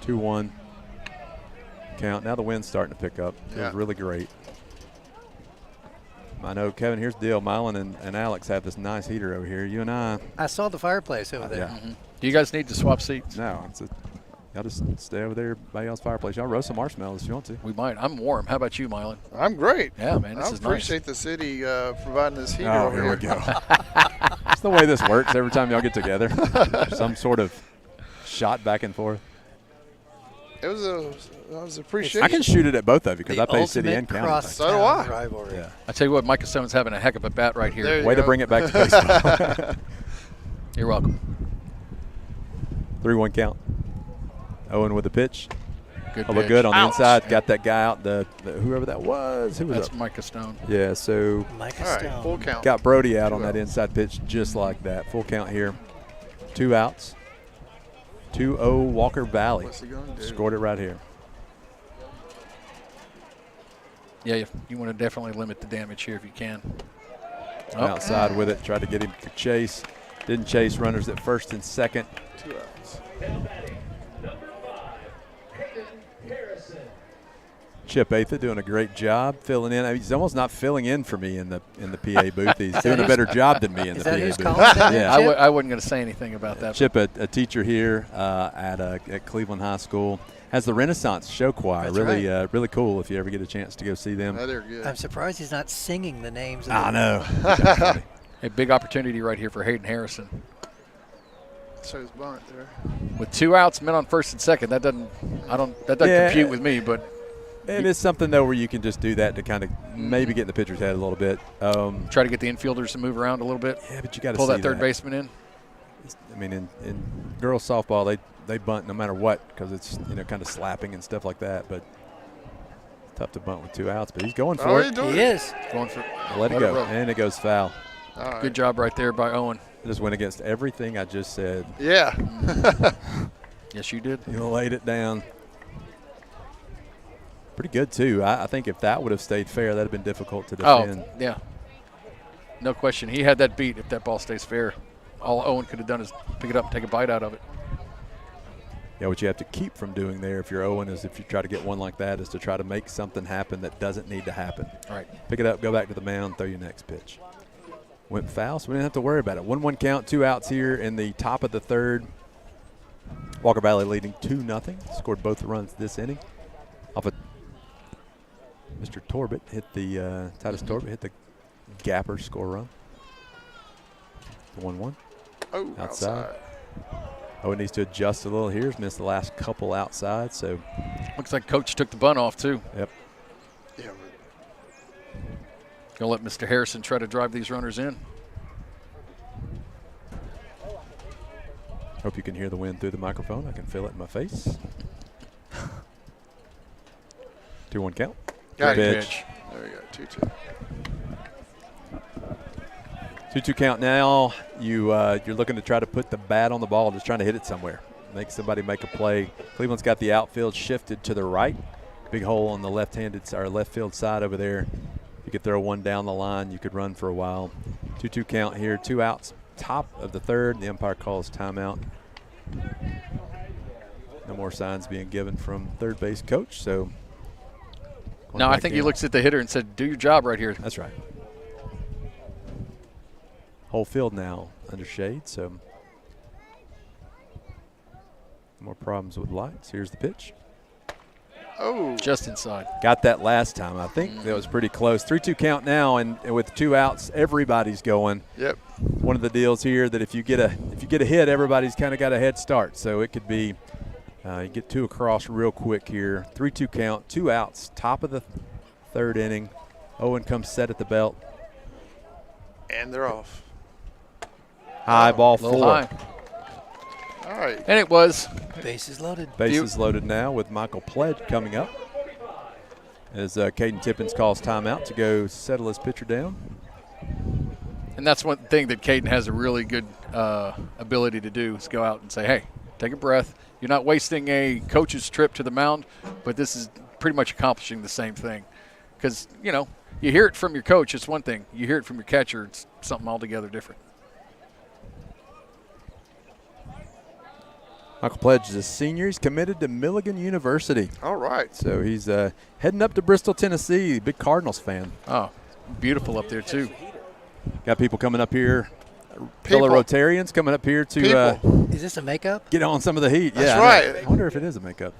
2-1 count. Now the wind's starting to pick up. Feels really great. I know, Kevin, here's the deal. Mylon and Alex have this nice heater over here. You and I saw the fireplace over there. Yeah. Do you guys need to swap seats? No. Y'all just stay over there by y'all's fireplace. Y'all roast some marshmallows if you want to. We might. I'm warm. How about you, Mylon? I'm great. Yeah, man, this is nice. I appreciate the city providing this heater over here. here. We go. That's the way this works every time y'all get together. Some sort of shot back and forth. It was appreciation. I can shoot it at both of you because I play city and county. So do I. Rivalry. Yeah. I tell you what, Micah Stone's having a heck of a bat right here. Way to bring it back to baseball. You're welcome. 3-1 count. Owen with the pitch. Good Look pitch. good on the Ouch. inside. Got that guy out. The whoever that was. Who was That's up? Micah Stone. Yeah. So Micah All Stone. right, full count. got Brody out on that inside pitch just like that. Full count here. 2 outs. 2-0 Walker Valley. What's he gonna do? Scored it right here. Yeah, you want to definitely limit the damage here if you can. Outside with it. Tried to get him to chase. Didn't chase. Runners at first and second. 2 outs. Chip Atha doing a great job filling in. I mean, he's almost not filling in for me in the PA booth. He's doing a better job than me in the PA booth. Yeah, I wasn't going to say anything about that. Chip, a teacher here at Cleveland High School, has the Renaissance Show Choir. That's really, right. Really cool. If you ever get a chance to go see them. Oh, they're good. I'm surprised he's not singing the names. I know. A big opportunity right here for Hayden Harrison. Shows bunt there. With 2 outs, men on first and second. That doesn't compute with me, but it is something though where you can just do that to kind of maybe get in the pitcher's head a little bit. Try to get the infielders to move around a little bit. Yeah, but you got to pull that third baseman in. I mean, in girls softball, they bunt no matter what because it's kind of slapping and stuff like that. But it's tough to bunt with 2 outs. But he's going for it. He is going for it. Let it go, and it goes foul. Right. Good job right there by Owen. I just went against everything I just said. Yeah. Yes, you did. You laid it down. Pretty good, too. I think if that would have stayed fair, that would have been difficult to defend. Oh, yeah. No question. He had that beat if that ball stays fair. All Owen could have done is pick it up and take a bite out of it. what you have to keep from doing there if you're Owen is if you try to get one like that is to try to make something happen that doesn't need to happen. All right. Pick it up, go back to the mound, throw your next pitch. Went foul, so we didn't have to worry about it. 1-1 count, 2 outs here in the top of the third. Walker Valley leading 2-0. Scored both the runs this inning. Off of Mr. Torbett hit the Titus Torbett hit the gapper score run. 1-1. Oh, outside. Owen needs to adjust a little here. He's missed the last couple outside, so. Looks like Coach took the bunt off, too. Yep. Yeah. Gonna let Mr. Harrison try to drive these runners in. Hope you can hear the wind through the microphone. I can feel it in my face. 2-1 count. Got Good it. pitch. There we go, 2-2. 2-2 count now. You're looking to try to put the bat on the ball, just trying to hit it somewhere. Make somebody make a play. Cleveland's got the outfield shifted to the right. Big hole on the left field side over there. You could throw one down the line. You could run for a while. 2-2 count here. 2 outs. Top of the third. The umpire calls timeout. No more signs being given from third base coach. So. No, I think he looks at the hitter and said, "Do your job right here." That's right. Whole field now under shade, so more problems with lights. Here's the pitch. Oh. Just inside. Got that last time. I think that was pretty close. 3-2 count now, and with 2 outs, everybody's going. Yep. One of the deals here that if you get a hit, everybody's kind of got a head start. So it could be you get 2 across real quick here. 3-2 count, 2 outs, top of the third inning. Owen comes set at the belt. And they're off. High ball 4. High. All right. And it was. Bases loaded. Bases loaded now with Michael Pledge coming up. As Caden Tippins calls timeout to go settle his pitcher down. And that's one thing that Caden has a really good ability to do is go out and say, hey, take a breath. You're not wasting a coach's trip to the mound, but this is pretty much accomplishing the same thing. Because, you hear it from your coach, it's one thing. You hear it from your catcher, it's something altogether different. Michael Pledge is a senior. He's committed to Milligan University. All right. So he's heading up to Bristol, Tennessee. Big Cardinals fan. Oh, beautiful up there, too. Got people coming up here. Fellow Rotarians coming up here to is this a makeup? Get on some of the heat. That's right. I wonder if it is a makeup.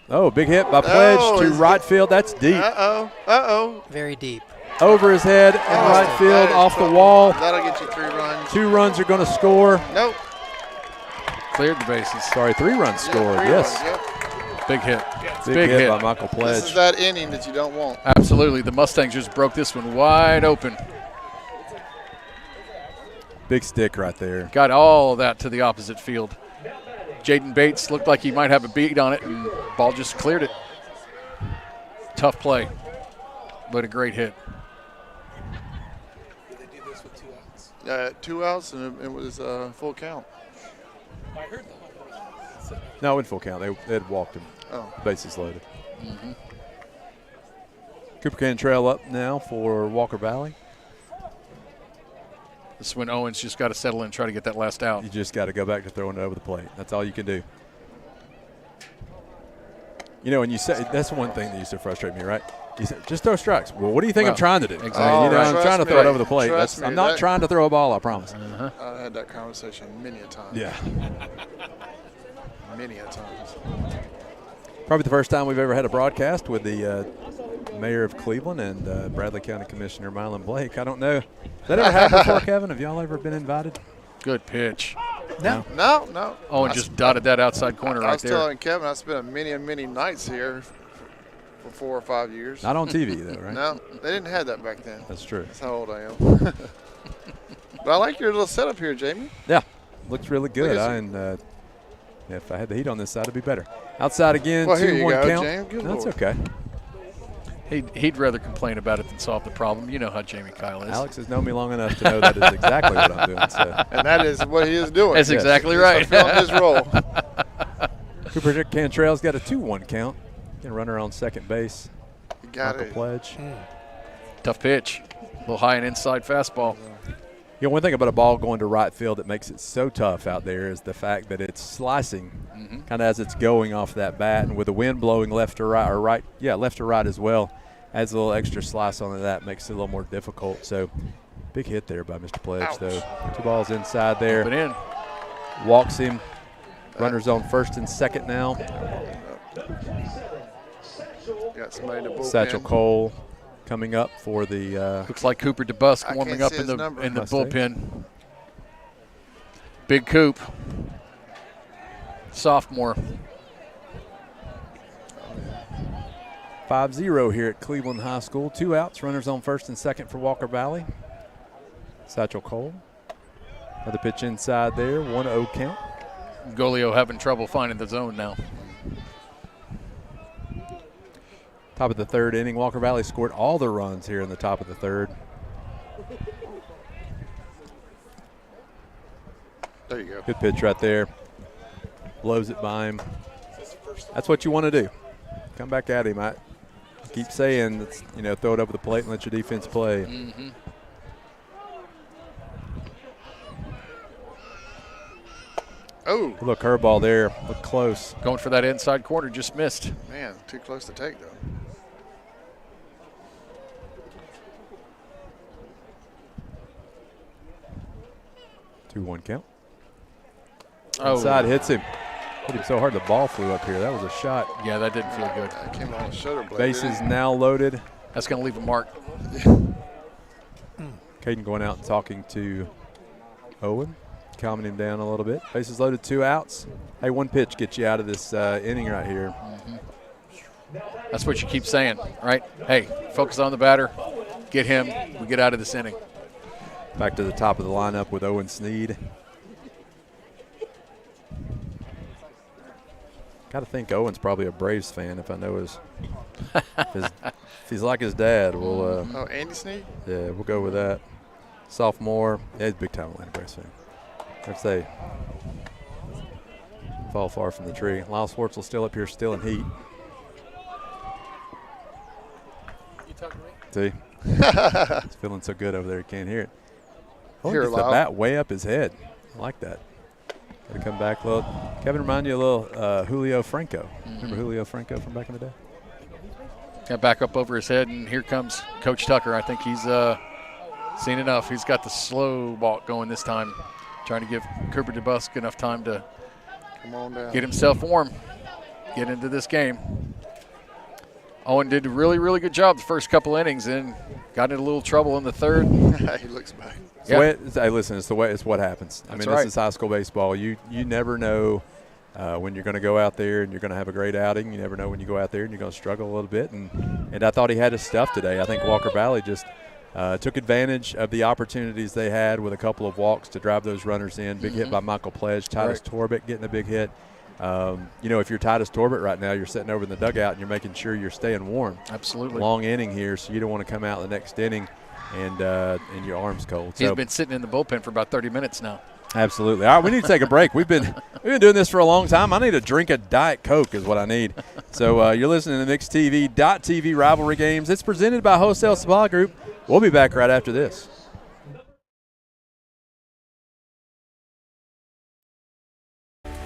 Oh, big hit by Pledge to right field. That's deep. Uh-oh. Very deep. Over his head in right field, off the wall. That'll get you 3 runs. 2 runs are going to score. Nope. Cleared the bases. Sorry, 3 runs scored. Yes. Big hit. Big hit by Michael Pledge. This is that inning that you don't want. Absolutely. The Mustangs just broke this one wide open. Big stick right there. Got all of that to the opposite field. Jaden Bates looked like he might have a beat on it, and ball just cleared it. Tough play, but a great hit. Did they do this with 2 outs? 2 outs, and it was full count. I heard that. No, in full count. They had walked him. Oh. Bases loaded. Cooper Cantrell up now for Walker Valley. This is when Owens just got to settle in and try to get that last out. You just got to go back to throwing it over the plate. That's all you can do. And you say that's one thing that used to frustrate me, right? You said, just throw strikes. Well, what do you think I'm trying to do? Exactly. I'm trying to throw it over the plate. I'm not that, trying to throw a ball, I promise. I had that conversation many a time. Yeah. Many a times. Probably the first time we've ever had a broadcast with the mayor of Cleveland and Bradley County Commissioner Mylon Blake. I don't know. Has that ever happened before, Kevin? Have y'all ever been invited? Good pitch. No. Owen just dotted that outside corner right there. I was telling Kevin I spent many nights here for 4 or 5 years. Not on TV, though, right? No, they didn't have that back then. That's true. That's how old I am. But I like your little setup here, Jamie. Yeah, looks really good. If I had the heat on this side, it'd be better. Outside again, 2-1 count. James. Good That's Lord. okay. He'd rather complain about it than solve the problem. You know how Jamie Kyle is. Alex has known me long enough to know that is exactly what I'm doing. So. And that is what he is doing. That's exactly right. He's fulfilling his role. Cooper Cantrell's got a 2-1 count. Getting a runner on second base. You got Michael it. Pledge. Tough pitch. A little high and inside fastball. one thing about a ball going to right field that makes it so tough out there is the fact that it's slicing kind of as it's going off that bat, and with the wind blowing left to right, left to right as well, adds a little extra slice onto that, makes it a little more difficult. So big hit there by Mr. Pledge, though. 2 balls inside there. Up and in. Walks him. Runners on first and second now. Got somebody to bullpen. Satchel Cole coming up for the looks like Cooper DeBusk warming up in the bullpen. Big Coop, sophomore. 5-0 here at Cleveland High School. 2 outs, runners on first and second for Walker Valley. Satchel Cole. Another pitch inside there, 1-0 count. Golio having trouble finding the zone now. Top of the third inning, Walker Valley scored all the runs here in the top of the third. There you go. Good pitch right there. Blows it by him. That's what you want to do. Come back at him. I keep saying, throw it over the plate and let your defense play. Mm-hmm. Oh. Look, curveball there. Look close. Going for that inside corner, just missed. Man, too close to take, though. 2-1 count. Oh. Inside hits him. Hit him so hard the ball flew up here. That was a shot. Yeah, that didn't feel good. That came on the shoulder blade. Bases now loaded. That's going to leave a mark. Caden going out and talking to Owen, calming him down a little bit. Bases loaded, 2 outs. Hey, 1 pitch gets you out of this inning right here. Mm-hmm. That's what you keep saying, right? Hey, focus on the batter. Get him. We get out of this inning. Back to the top of the lineup with Owen Sneed. Got to think Owen's probably a Braves fan if I know if he's like his dad. We'll Andy Sneed? Yeah, we'll go with that. Sophomore. Yeah, he's a big time Atlanta Braves fan. I'd say fall far from the tree. Lyle Swartzel still up here, still in heat. You talking to me? See? He's feeling so good over there, he can't hear it. Oh, Here, gets the Lyle. bat way up his head. I like that. Got to come back a little. Kevin, remind you a little Julio Franco. Remember Julio Franco from back in the day? Got back up over his head, and here comes Coach Tucker. I think he's seen enough. He's got the slow walk going this time, trying to give Cooper DeBusk enough time to Come on down. get himself warm, get into this game. Owen did a really, really good job the first couple innings and got into a little trouble in the third. He looks back. Hey, listen, it's what happens. That's This is high school baseball. You never know when you're going to go out there and you're going to have a great outing. You never know when you go out there and you're going to struggle a little bit. And I thought he had his stuff today. I think Walker Valley just took advantage of the opportunities they had with a couple of walks to drive those runners in. Big hit by Michael Pledge. Titus Torbett getting a big hit. If you're Titus Torbett right now, you're sitting over in the dugout and you're making sure you're staying warm. Absolutely. Long inning here, so you don't want to come out the next inning and your arm's cold. He's been sitting in the bullpen for about 30 minutes now. Absolutely. All right, we need to take a break. We've been doing this for a long time. I need a drink of Diet Coke is what I need. So you're listening to MixTV.TV Rivalry Games. It's presented by Wholesale Supply Group. We'll be back right after this.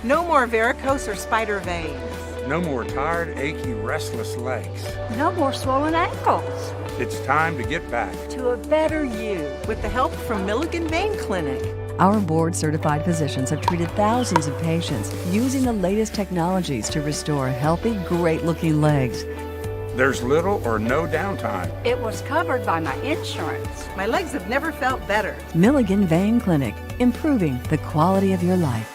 No more varicose or spider veins. No more tired, achy, restless legs. No more swollen ankles. It's time to get back To a better you. With the help from Milligan Vein Clinic. Our board-certified physicians have treated thousands of patients using the latest technologies to restore healthy, great-looking legs. There's little or no downtime. It was covered by my insurance. My legs have never felt better. Milligan Vein Clinic, improving the quality of your life.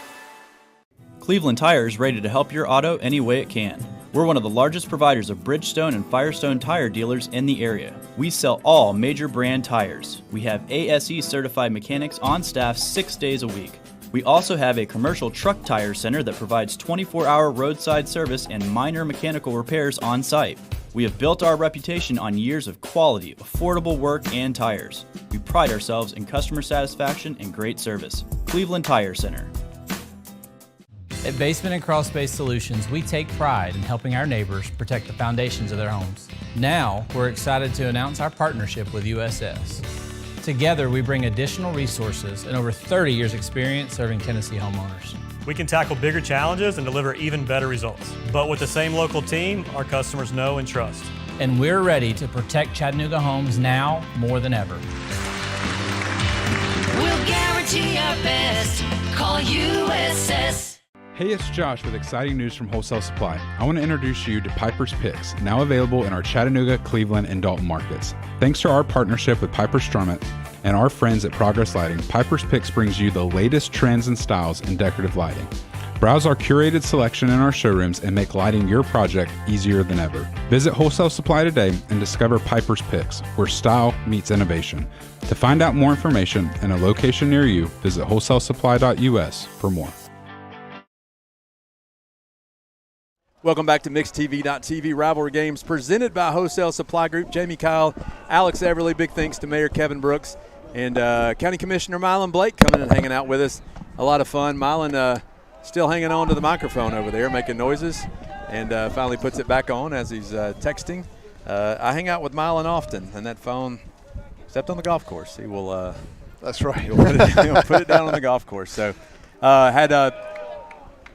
Cleveland Tire is ready to help your auto any way it can. We're one of the largest providers of Bridgestone and Firestone tire dealers in the area. We sell all major brand tires. We have ASE certified mechanics on staff 6 days a week. We also have a commercial truck tire center that provides 24-hour roadside service and minor mechanical repairs on site. We have built our reputation on years of quality, affordable work, and tires. We pride ourselves in customer satisfaction and great service. Cleveland Tire Center. At Basement and Crawl Space Solutions, we take pride in helping our neighbors protect the foundations of their homes. Now, we're excited to announce our partnership with USS. Together, we bring additional resources and over 30 years experience serving Tennessee homeowners. We can tackle bigger challenges and deliver even better results. But with the same local team, our customers know and trust. And we're ready to protect Chattanooga homes now more than ever. We'll guarantee our best. Call USS. Hey, it's Josh with exciting news from Wholesale Supply. I want to introduce you to Piper's Picks, now available in our Chattanooga, Cleveland, and Dalton markets. Thanks to our partnership with Piper Strummett and our friends at Progress Lighting, Piper's Picks brings you the latest trends and styles in decorative lighting. Browse our curated selection in our showrooms and make lighting your project easier than ever. Visit Wholesale Supply today and discover Piper's Picks, where style meets innovation. To find out more information and a location near you, visit wholesalesupply.us for more. Welcome back to MixedTV.tv Rivalry Games presented by Wholesale Supply Group. Jamie Kyle, Alex Everly, big thanks to Mayor Kevin Brooks and County Commissioner Mylan Blake coming and hanging out with us. A lot of fun. Mylan still hanging on to the microphone over there, making noises, and finally puts it back on as he's texting. I hang out with Mylan often, and that phone, except on the golf course, he will. That's right. He'll put it down on the golf course. So had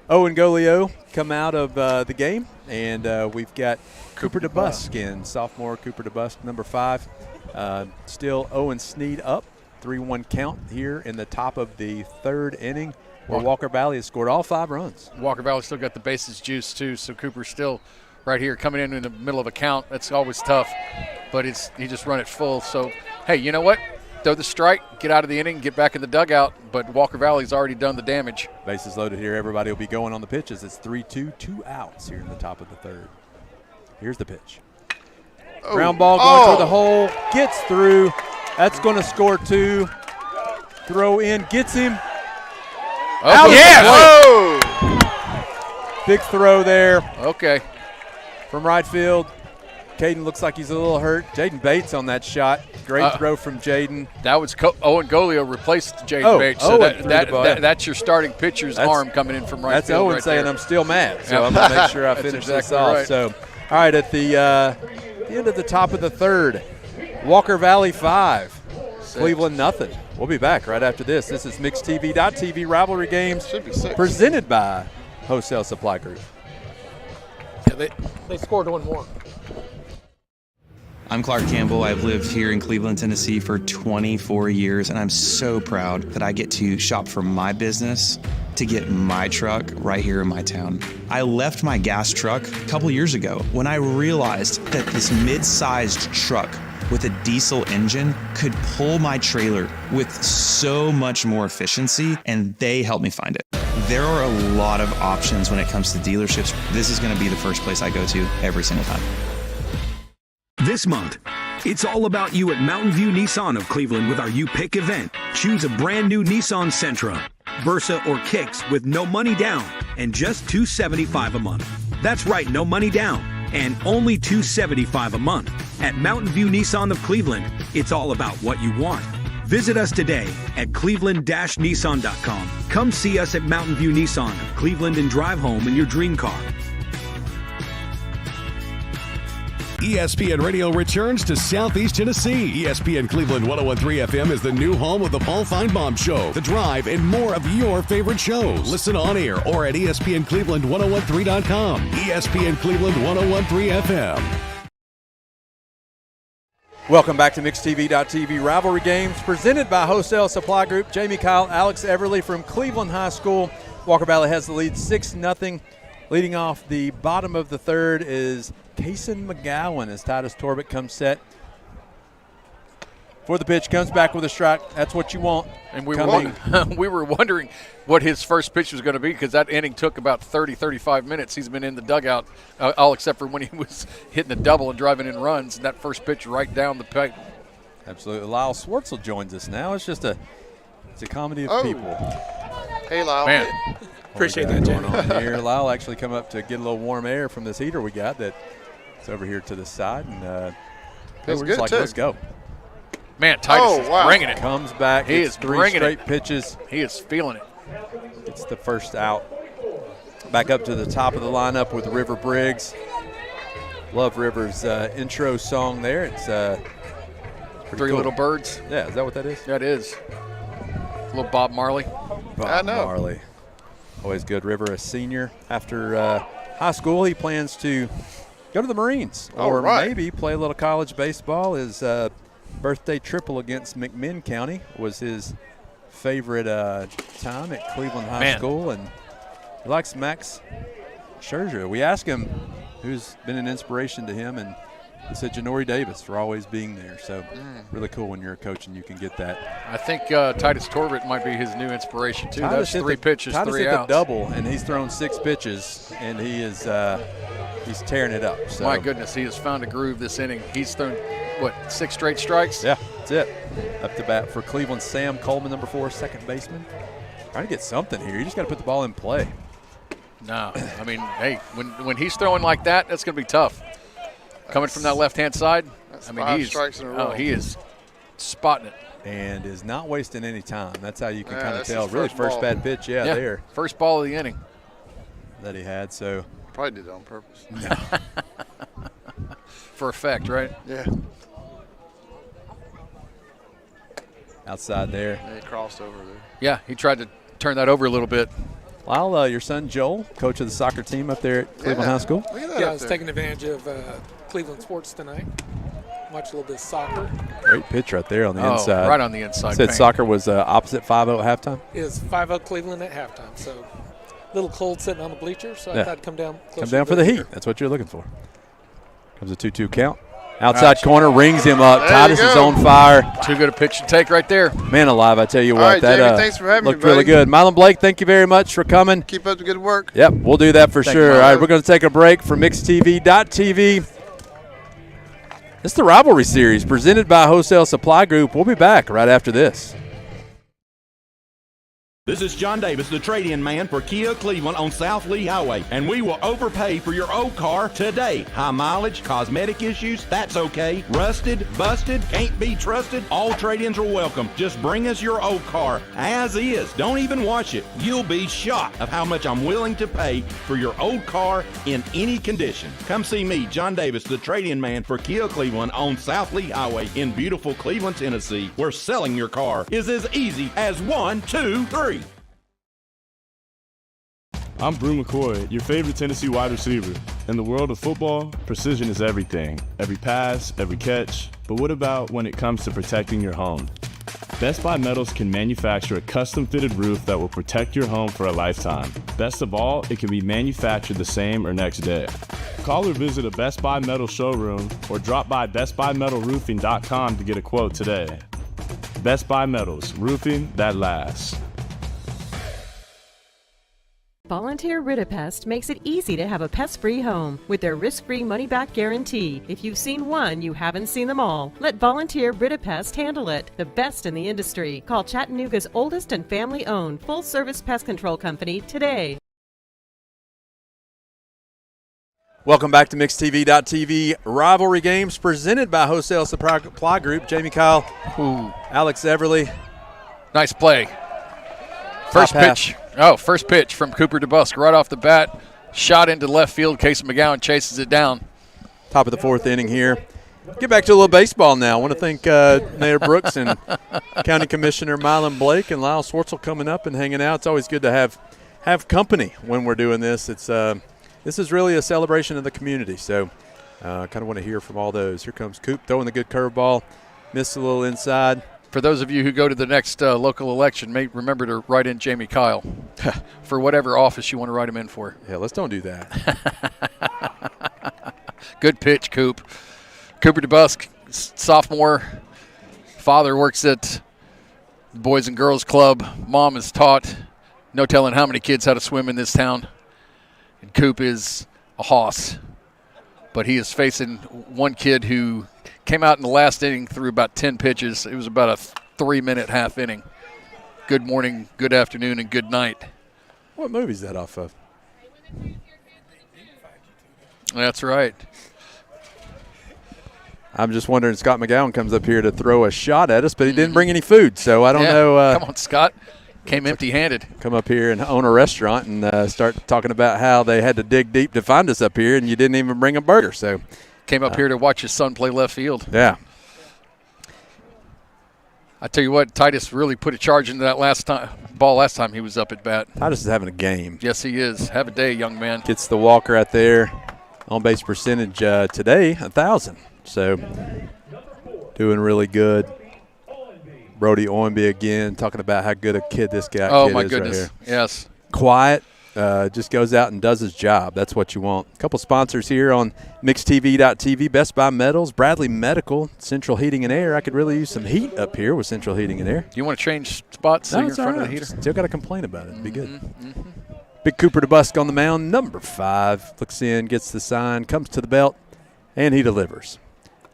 Owen Golio come out of the game, and we've got Cooper DeBusk in, sophomore Cooper DeBusk, number 5. Still Owen Sneed up, 3-1 count here in the top of the 3rd inning, where Walker Valley has scored all 5 runs. Walker Valley still got the bases juice too, so Cooper's still right here coming in the middle of a count. That's always tough, but he just run it full. So, hey, you know what? Throw the strike, get out of the inning, get back in the dugout, but Walker Valley's already done the damage. Bases loaded here. Everybody will be going on the pitches. It's 3-2, 2 outs here in the top of the 3rd. Here's the pitch. Oh. Ground ball going toward the hole, gets through. That's going to score 2. Throw in, gets him. Oh, yes! Whoa! Big throw there. Okay. From right field. Caden looks like he's a little hurt. Jaden Bates on that shot. Great throw from Jaden. That was Owen Golio replaced Jaden Bates. So that's your starting pitcher's arm coming in from right that's field. Owen right saying there. I'm still mad. So I'm going to make sure I finish this off. Right. So, all right, at the end of the top of the 3rd, Walker Valley 5, 6. Cleveland nothing. We'll be back right after this. This is MixedTV.tv Rivalry Games presented by Wholesale Supply Group. Yeah, they scored 1 more. I'm Clark Campbell. I've lived here in Cleveland, Tennessee for 24 years, and I'm so proud that I get to shop for my business to get my truck right here in my town. I left my gas truck a couple years ago when I realized that this mid-sized truck with a diesel engine could pull my trailer with so much more efficiency, and they helped me find it. There are a lot of options when it comes to dealerships. This is going to be the first place I go to every single time. This month, it's all about you at Mountain View Nissan of Cleveland with our You Pick event. Choose a brand new Nissan Sentra, Versa, or Kicks with no money down and just $275 a month. That's right, no money down and only $275 a month. At Mountain View Nissan of Cleveland, it's all about what you want. Visit us today at cleveland-nissan.com. Come see us at Mountain View Nissan of Cleveland and drive home in your dream car. ESPN Radio returns to Southeast Tennessee. ESPN Cleveland 101.3 FM is the new home of the Paul Feinbaum Show, The Drive, and more of your favorite shows. Listen on air or at ESPNCleveland1013.com. ESPN Cleveland 101.3 FM. Welcome back to MixedTV.tv Rivalry Games presented by Wholesale Supply Group. Jamie Kyle, Alex Everly from Cleveland High School. Walker Valley has the lead 6-0. Leading off the bottom of the 3rd is Kaysen McGowan as Titus Torbett comes set for the pitch, comes back with a strike. That's what you want. And we were wondering what his first pitch was going to be because that inning took about 30, 35 minutes. He's been in the dugout, all except for when he was hitting a double and driving in runs, and that first pitch right down the pipe. Absolutely. Lyle Swartzel joins us now. It's a comedy of people. Hey, Lyle. Man. Appreciate that, Jamie. Here, Lyle actually come up to get a little warm air from this heater we got that's over here to the side, and we're just like, let's go. Man, Titus is bringing it. Comes back. He is 3 bringing straight it. pitches. He is feeling it. It's the first out. Back up to the top of the lineup with River Briggs. Love River's intro song there. It's Three cool. little birds. Yeah, is that what that is? That is. Little Bob Marley. Bob Marley. Always good. River, a senior. After high school, he plans to go to the Marines or maybe play a little college baseball. His birthday triple against McMinn County was his favorite time at Cleveland High School, and he likes Max Scherzer. We asked him who's been an inspiration to him, and he said Janori Davis for always being there. So really cool when you're a coach and you can get that. I think Titus Torvett might be his new inspiration too. That's 3 pitches, Titus 3 hit outs. the double, and he's thrown 6 pitches, and he is he's tearing it up. So. My goodness, he has found a groove this inning. He's thrown, 6 straight strikes? Yeah, that's it. Up to bat for Cleveland, Sam Coleman, number 4, second baseman. Trying to get something here. You just got to put the ball in play. No, I mean, hey, when he's throwing like that, that's going to be tough. Coming from that left-hand side, I mean, 5 strikes in a row. he is spotting it. And is not wasting any time. That's how you can kind of that's tell. his Really, first first ball. bad pitch, there. First ball of the inning. That he had, so. Probably did it on purpose. For effect, right? Yeah. Outside there. Yeah, he crossed over there. Yeah, he tried to turn that over a little bit. Lyle, your son Joel, coach of the soccer team up there at Cleveland High School. Look at that Yeah, I up was there. taking advantage of Cleveland sports tonight. Watch a little bit of soccer. Great pitch right there on the inside. Right on the inside. Said paint. soccer was opposite 5-0 at halftime. It was 5-0 Cleveland at halftime, so a little cold sitting on the bleachers, so I thought I'd come down closer. Come down to for the heat. That's what you're looking for. Comes a 2-2 count. Outside corner, rings him up. There Titus you is go. on fire. Too good a pitch and take right there. Man alive, I tell you what. All right, that Jamie, thanks for having me, looked really buddy. good. Mylon Blake, thank you very much for coming. Keep up the good work. Yep, we'll do that for Thank sure. you, All right, Milo. we're going to take a break for MixedTV.tv. It's the Rivalry Series presented by Wholesale Supply Group. We'll be back right after this. This is John Davis, the trade-in man for Kia Cleveland on South Lee Highway, and we will overpay for your old car today. High mileage, cosmetic issues, that's okay. Rusted, busted, can't be trusted, all trade-ins are welcome. Just bring us your old car as is. Don't even wash it. You'll be shocked of how much I'm willing to pay for your old car in any condition. Come see me, John Davis, the trade-in man for Kia Cleveland on South Lee Highway in beautiful Cleveland, Tennessee, where selling your car is as easy as 1, 2, 3. I'm Brew McCoy, your favorite Tennessee wide receiver. In the world of football, precision is everything. Every pass, every catch. But what about when it comes to protecting your home? Best Buy Metals can manufacture a custom-fitted roof that will protect your home for a lifetime. Best of all, it can be manufactured the same or next day. Call or visit a Best Buy Metal showroom or drop by bestbuymetalroofing.com to get a quote today. Best Buy Metals, roofing that lasts. Volunteer Rid-A-Pest makes it easy to have a pest-free home with their risk-free money-back guarantee. If you've seen one, you haven't seen them all. Let Volunteer Rid-A-Pest handle it, the best in the industry. Call Chattanooga's oldest and family-owned full-service pest control company today. Welcome back to MixedTV.tv Rivalry Games presented by Wholesale Supply Group. Jamie Kyle, Alex Everly. Nice play. First pitch. First pitch from Cooper DeBusk right off the bat. Shot into left field. Casey McGowan chases it down. Top of the 4th inning here. Get back to a little baseball now. I want to thank Mayor Brooks and County Commissioner Mylon Blake and Lyle Swartzel coming up and hanging out. It's always good to have company when we're doing this. It's this is really a celebration of the community. So kind of want to hear from all those. Here comes Coop throwing the good curveball. Missed a little inside. For those of you who go to the next local election, remember to write in Jamie Kyle for whatever office you want to write him in for. Yeah, let's don't do that. Good pitch, Coop. Cooper DeBusk, sophomore. Father works at the Boys and Girls Club. Mom is taught no telling how many kids how to swim in this town. And Coop is a hoss. But he is facing one kid who came out in the last inning through about 10 pitches. It was about a 3-minute half inning. Good morning, good afternoon, and good night. What movie is that off of? That's right. I'm just wondering, Scott McGowan comes up here to throw a shot at us, but he didn't bring any food, so I don't know. Come on, Scott. Came empty-handed. Come up here and own a restaurant and start talking about how they had to dig deep to find us up here, and you didn't even bring a burger. So came up here to watch his son play left field. Yeah. I tell you what, Titus really put a charge into that last time he was up at bat. Titus is having a game. Yes, he is. Have a day, young man. Gets the walker out there. On-base percentage today, 1,000. So doing really good. Brody Owenby again, talking about how good a kid this guy Oh, kid my is goodness. right here. Yes. Quiet, just goes out and does his job. That's what you want. A couple sponsors here on MixTV.tv, Best Buy Metals, Bradley Medical, Central Heating and Air. I could really use some heat up here with Central Heating and Air. Do you want to change spots so you're in front of the heater? Still got to complain about it. It'd be good. Big Cooper DeBusk on the mound, number 5. Looks in, gets the sign, comes to the belt, and he delivers.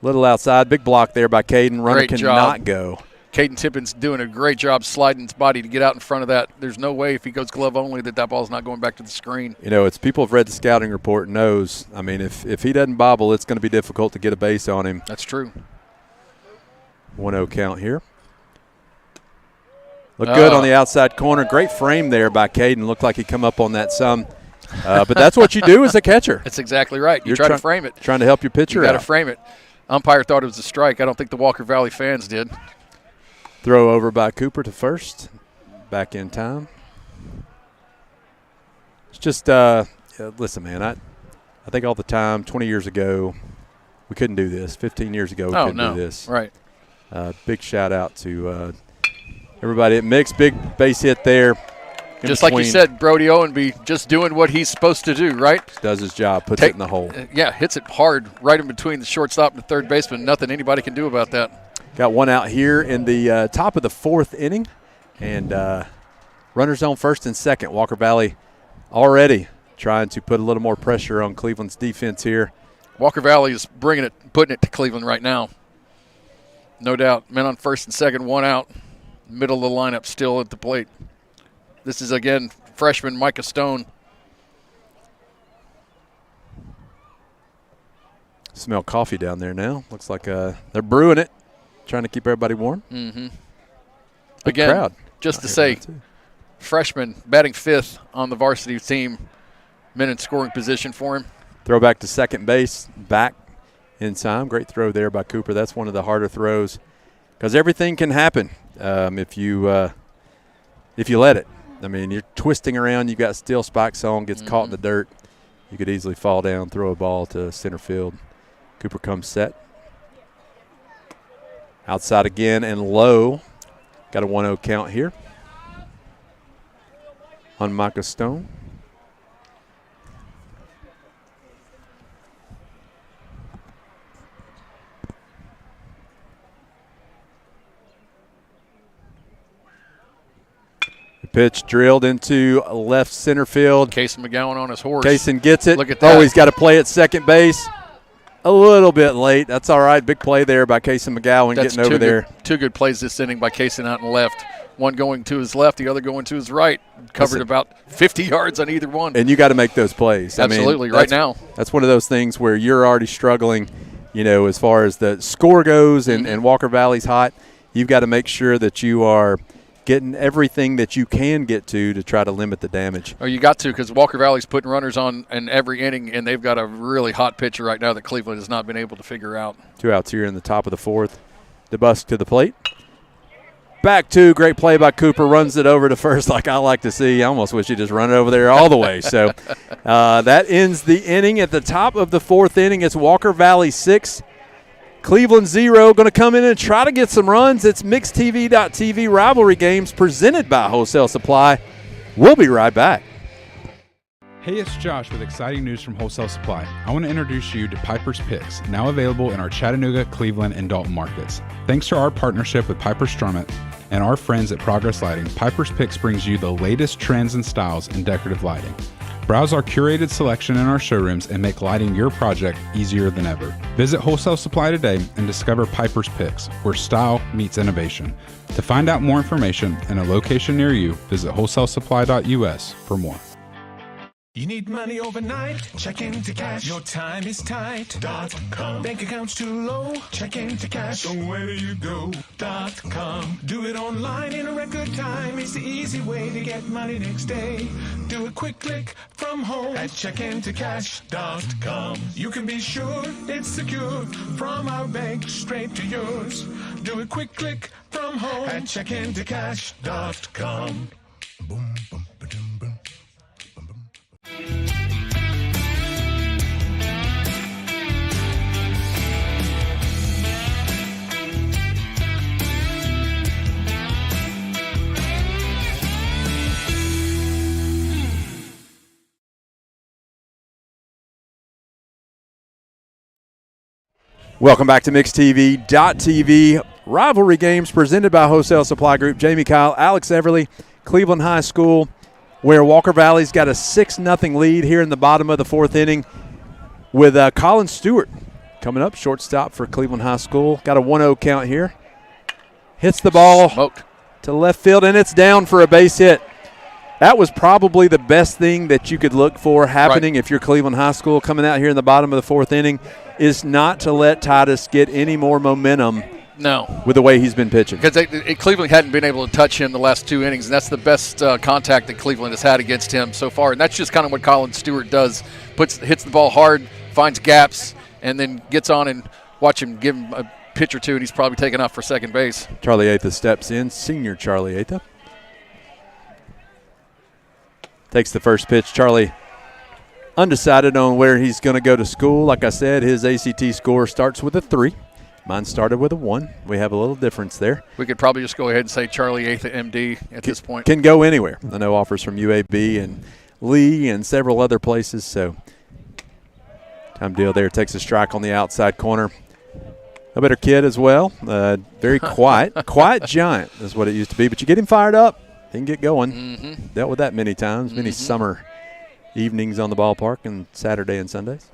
Little outside, big block there by Caden. Runner Great cannot job. go. Caden Tippin's doing a great job sliding his body to get out in front of that. There's no way if he goes glove only that ball's not going back to the screen. You know, it's people have read the scouting report knows. I mean, if he doesn't bobble, it's going to be difficult to get a base on him. That's true. 1-0 count here. Look good on the outside corner. Great frame there by Caden. Looked like he come up on that some. But that's what you do as a catcher. That's exactly right. You You're try to frame it. Trying to help your pitcher You got to out. frame it. Umpire thought it was a strike. I don't think the Walker Valley fans did. Throw over by Cooper to first. Back in time. It's just, listen, man, I think all the time, 20 years ago, we couldn't do this. 15 years ago, we couldn't do this. Right. Big shout out to everybody at Mix. Big base hit there. Just like you said, Brody Owenby just doing what he's supposed to do, right? Does his job, puts it in the hole. Yeah, hits it hard right in between the shortstop and the third baseman. Nothing anybody can do about that. Got one out here in the top of the 4th inning. And runners on first and second. Walker Valley already trying to put a little more pressure on Cleveland's defense here. Walker Valley is putting it to Cleveland right now. No doubt. Men on first and second, one out. Middle of the lineup still at the plate. This is, again, freshman Micah Stone. Smell coffee down there now. Looks like they're brewing it, trying to keep everybody warm. Mm-hmm. Big Again, crowd. just to say, freshman batting 5th on the varsity team. Men in scoring position for him. Throw back to second base, back in time. Great throw there by Cooper. That's one of the harder throws because everything can happen if you let it. I mean, you're twisting around. You've got steel spikes on, gets caught in the dirt. You could easily fall down, throw a ball to center field. Cooper comes set. Outside again and low. Got a 1-0 count here on Micah Stone. Pitch drilled into left center field. Cason McGowan on his horse. Cason gets it. Look at that. Oh, he's got to play at second base. A little bit late. That's all right. Big play there by Cason McGowan getting over there. Two good plays this inning by Cason out and left. One going to his left, the other going to his right. Covered about 50 yards on either one. And you got to make those plays. Absolutely, I mean, right now. That's one of those things where you're already struggling, you know, as far as the score goes and Walker Valley's hot. You've got to make sure that you are getting everything that you can get to try to limit the damage. Oh, you got to, because Walker Valley's putting runners on in every inning, and they've got a really hot pitcher right now that Cleveland has not been able to figure out. 2 outs here in the top of the 4th. DeBusk to the plate. Back 2, great play by Cooper, runs it over to first like I like to see. I almost wish he'd just run it over there all the way. So that ends the inning. At the top of the 4th inning, it's Walker Valley 6, Cleveland 0. Going to come in and try to get some runs. It's MixTV.tv rivalry games presented by Wholesale Supply. We'll be right back. Hey, it's Josh with exciting news from Wholesale Supply. I want to introduce you to Piper's Picks, now available in our Chattanooga, Cleveland, and Dalton markets. Thanks to our partnership with Piper Strummett and our friends at Progress Lighting, Piper's Picks brings you the latest trends and styles in decorative lighting. Browse our curated selection in our showrooms and make lighting your project easier than ever. Visit Wholesale Supply today and discover Piper's Picks, where style meets innovation. To find out more information and a location near you, visit wholesalesupply.us for more. You need money overnight? Check into cash. Your time is tight. .com. Bank account's too low? Check into cash. So where do you go? .com. Do it online in a record time. It's the easy way to get money next day. Do a quick click from home at checkintocash.com. You can be sure it's secure from our bank straight to yours. Do a quick click from home at checkintocash.com. Boom, boom, ba-dum, boom. Welcome back to MixedTV.tv. Rivalry games presented by Wholesale Supply Group. Jamie Kyle, Alex Everly, Cleveland High School, where Walker Valley's got a 6-0 lead here in the bottom of the fourth inning with Colin Stewart coming up, shortstop for Cleveland High School. Got a 1-0 count here. Hits the ball to left field, and it's down for a base hit. That was probably the best thing that you could look for happening if you're Cleveland High School coming out here in the bottom of the fourth inning, is not to let Titus get any more momentum. No. With the way he's been pitching. Because Cleveland hadn't been able to touch him the last 2 innings, and that's the best contact that Cleveland has had against him so far. And that's just kind of what Colin Stewart does. Hits the ball hard, finds gaps, and then gets on and watch him give him a pitch or two, and he's probably taken off for second base. Charlie Atha steps in, senior Charlie Atha. Takes the first pitch. Charlie undecided on where he's going to go to school. Like I said, his ACT score starts with a 3. Mine started with a 1. We have a little difference there. We could probably just go ahead and say Charlie Atha, MD, at this point. Can go anywhere. I know offers from UAB and Lee and several other places. So, time deal there. Takes a strike on the outside corner. A better kid as well. Very quiet. Quiet giant is what it used to be. But you get him fired up, he can get going. Mm-hmm. Dealt with that many times, many summer evenings on the ballpark and Saturday and Sundays.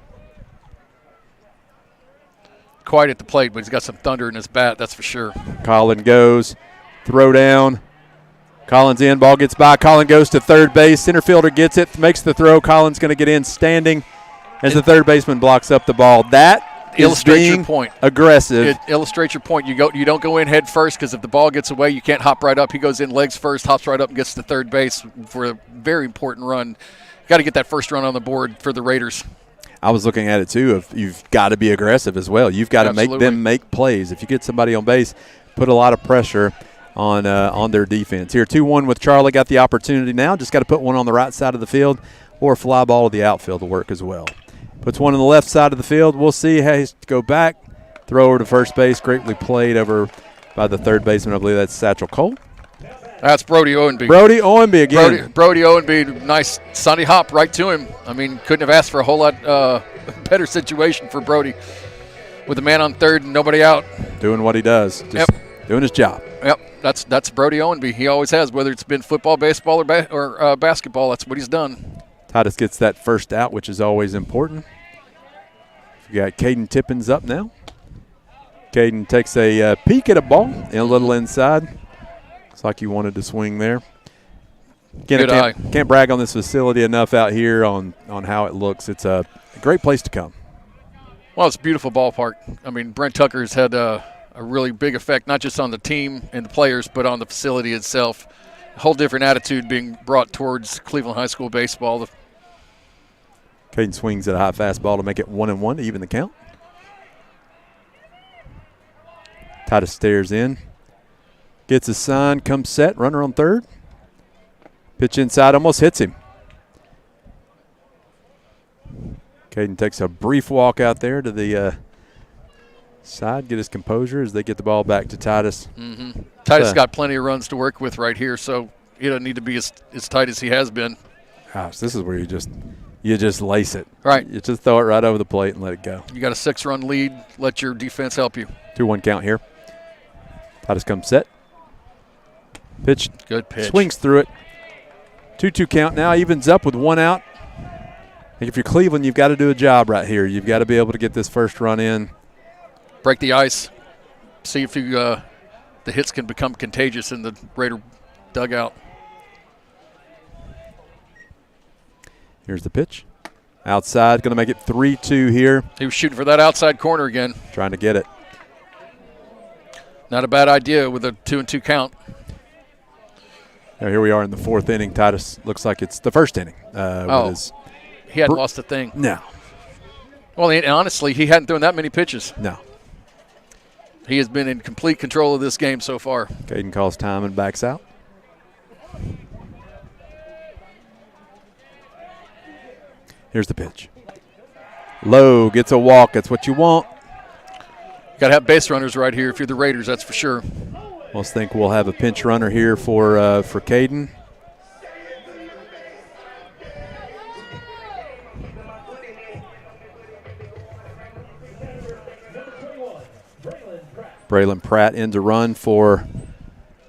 Quiet at the plate, but he's got some thunder in his bat, that's for sure. Colin goes, throw down. Collins in, ball gets by. Colin goes to third base. Center fielder gets it, makes the throw. Colin's going to get in standing as the third baseman blocks up the ball. That illustrates your point. Aggressive. It illustrates your point. You don't go in head first because if the ball gets away, you can't hop right up. He goes in legs first, hops right up and gets to third base for a very important run. Got to get that first run on the board for the Raiders. I was looking at it, too. You've got to be aggressive as well. You've got to make them make plays. If you get somebody on base, put a lot of pressure on their defense. Here, 2-1 with Charlie. Got the opportunity now. Just got to put one on the right side of the field, or a fly ball to the outfield will work as well. Puts one on the left side of the field. We'll see. Has to go back, throw over to first base. Greatly played over by the third baseman. I believe that's Satchel Cole. That's Brody Owenby. Brody Owenby again. Brody Owenby, nice sunny hop right to him. I mean, couldn't have asked for a whole lot better situation for Brody. With a man on third and nobody out. Doing what he does. Just doing his job. Yep, that's Brody Owenby. He always has, whether it's been football, baseball, or basketball. That's what he's done. Titus gets that first out, which is always important. You got Caden Tippins up now. Caden takes a peek at a ball and a little inside. Looks like you wanted to swing there. Again, can't brag on this facility enough out here on how it looks. It's a great place to come. Well, it's a beautiful ballpark. I mean, Brent Tucker's had a really big effect, not just on the team and the players, but on the facility itself. A whole different attitude being brought towards Cleveland High School baseball. Caden swings at a high fastball to make it 1-1 to even the count. Titus stares in. Gets a sign, comes set, runner on third. Pitch inside, almost hits him. Caden takes a brief walk out there to the side, get his composure as they get the ball back to Titus. Mm-hmm. Titus got plenty of runs to work with right here, so he doesn't need to be as tight as he has been. Gosh, this is where you just lace it. Right. You just throw it right over the plate and let it go. You got a 6-run lead. Let your defense help you. 2-1 count here. Titus comes set. Pitch. Good pitch. Swings through it. 2-2 count now. Evens up with 1 out. I think if you're Cleveland, you've got to do a job right here. You've got to be able to get this first run in. Break the ice. See if the hits can become contagious in the Raider dugout. Here's the pitch. Outside, going to make it 3-2 here. He was shooting for that outside corner again. Trying to get it. Not a bad idea with a 2-2 count. Now here we are in the 4th inning. Titus looks like it's the 1st inning. He hadn't lost a thing. No. Well, and honestly, he hadn't thrown that many pitches. No. He has been in complete control of this game so far. Caden calls time and backs out. Here's the pitch. Low gets a walk. That's what you want. Got to have base runners right here if you're the Raiders, that's for sure. Most think we'll have a pinch runner here for Caden. Braylon Pratt in to run for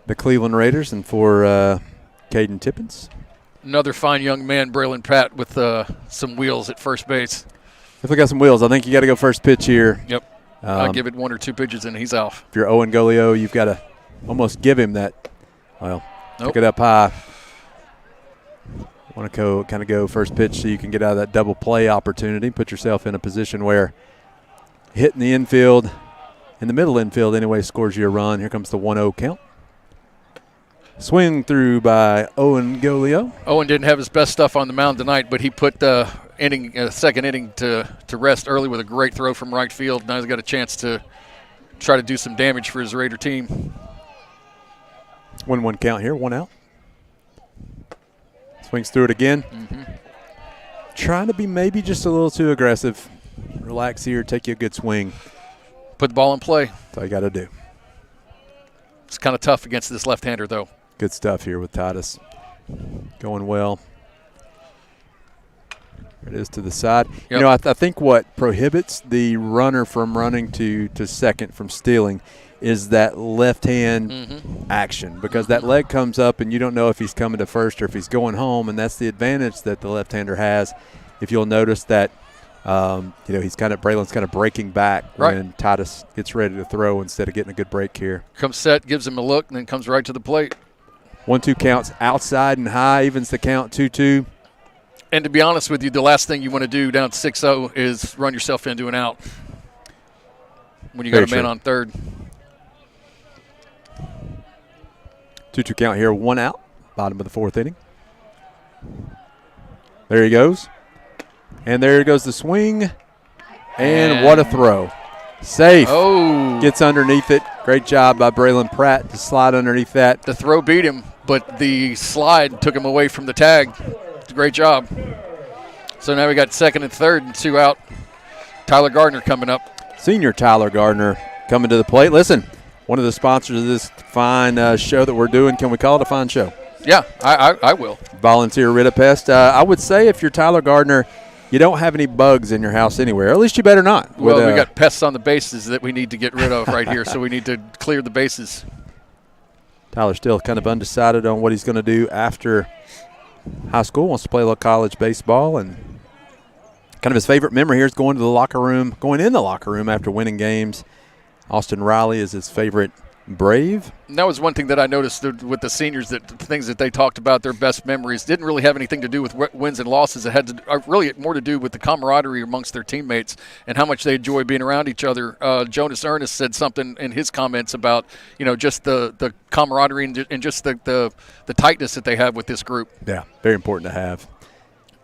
the Cleveland Raiders and for Caden Tippins. Another fine young man, Braylon Pratt, with some wheels at first base. If we got some wheels, I think you got to go first pitch here. Yep. I'll give it 1 or 2 pitches and he's off. If you're Owen Golio, you've got to almost give him that. Well, pick it up high. Want to kind of go first pitch so you can get out of that double play opportunity. Put yourself in a position where hitting the infield, in the middle infield anyway, scores you a run. Here comes the 1-0 count. Swing through by Owen Golio. Owen didn't have his best stuff on the mound tonight, but he put the second inning to rest early with a great throw from right field. Now he's got a chance to try to do some damage for his Raider team. 1-1 count here, 1 out. Swings through it again. Trying to be maybe just a little too aggressive. Relax here, take you a good swing. Put the ball in play. That's all you got to do. It's kind of tough against this left-hander, though. Good stuff here with Titus. Going well. There it is to the side. Yep. You know, I think what prohibits the runner from running to second from stealing is that left-hand action, because that leg comes up and you don't know if he's coming to first or if he's going home, and that's the advantage that the left-hander has. If you'll notice that, Braylon's kind of breaking back when Titus gets ready to throw instead of getting a good break here. Comes set, gives him a look, and then comes right to the plate. 1-2 counts outside and high, evens the count 2-2. And to be honest with you, the last thing you want to do down 6-0 is run yourself into an out when you got a man on third. 2-2 count here, 1 out, bottom of the 4th inning. There he goes. And there goes the swing. And what a throw. Safe. Oh. Gets underneath it. Great job by Braylon Pratt to slide underneath that. The throw beat him, but the slide took him away from the tag. Great job. So now we got second and third and 2 out. Tyler Gardner coming up. Senior Tyler Gardner coming to the plate. Listen, one of the sponsors of this fine show that we're doing, can we call it a fine show? Yeah, I will. Volunteer Rid-A-Pest. I would say if you're Tyler Gardner, you don't have any bugs in your house anywhere. Or at least you better not. Well, we got pests on the bases that we need to get rid of right here, so we need to clear the bases. Tyler's still kind of undecided on what he's going to do after high school. Wants to play a little college baseball, and kind of his favorite memory here is going in the locker room after winning games. Austin Riley is his favorite Brave. And that was one thing that I noticed with the seniors, that things that they talked about, their best memories, didn't really have anything to do with wins and losses. It had really more to do with the camaraderie amongst their teammates and how much they enjoy being around each other. Jonas Ernest said something in his comments about, just the camaraderie and just the tightness that they have with this group. Yeah, very important to have.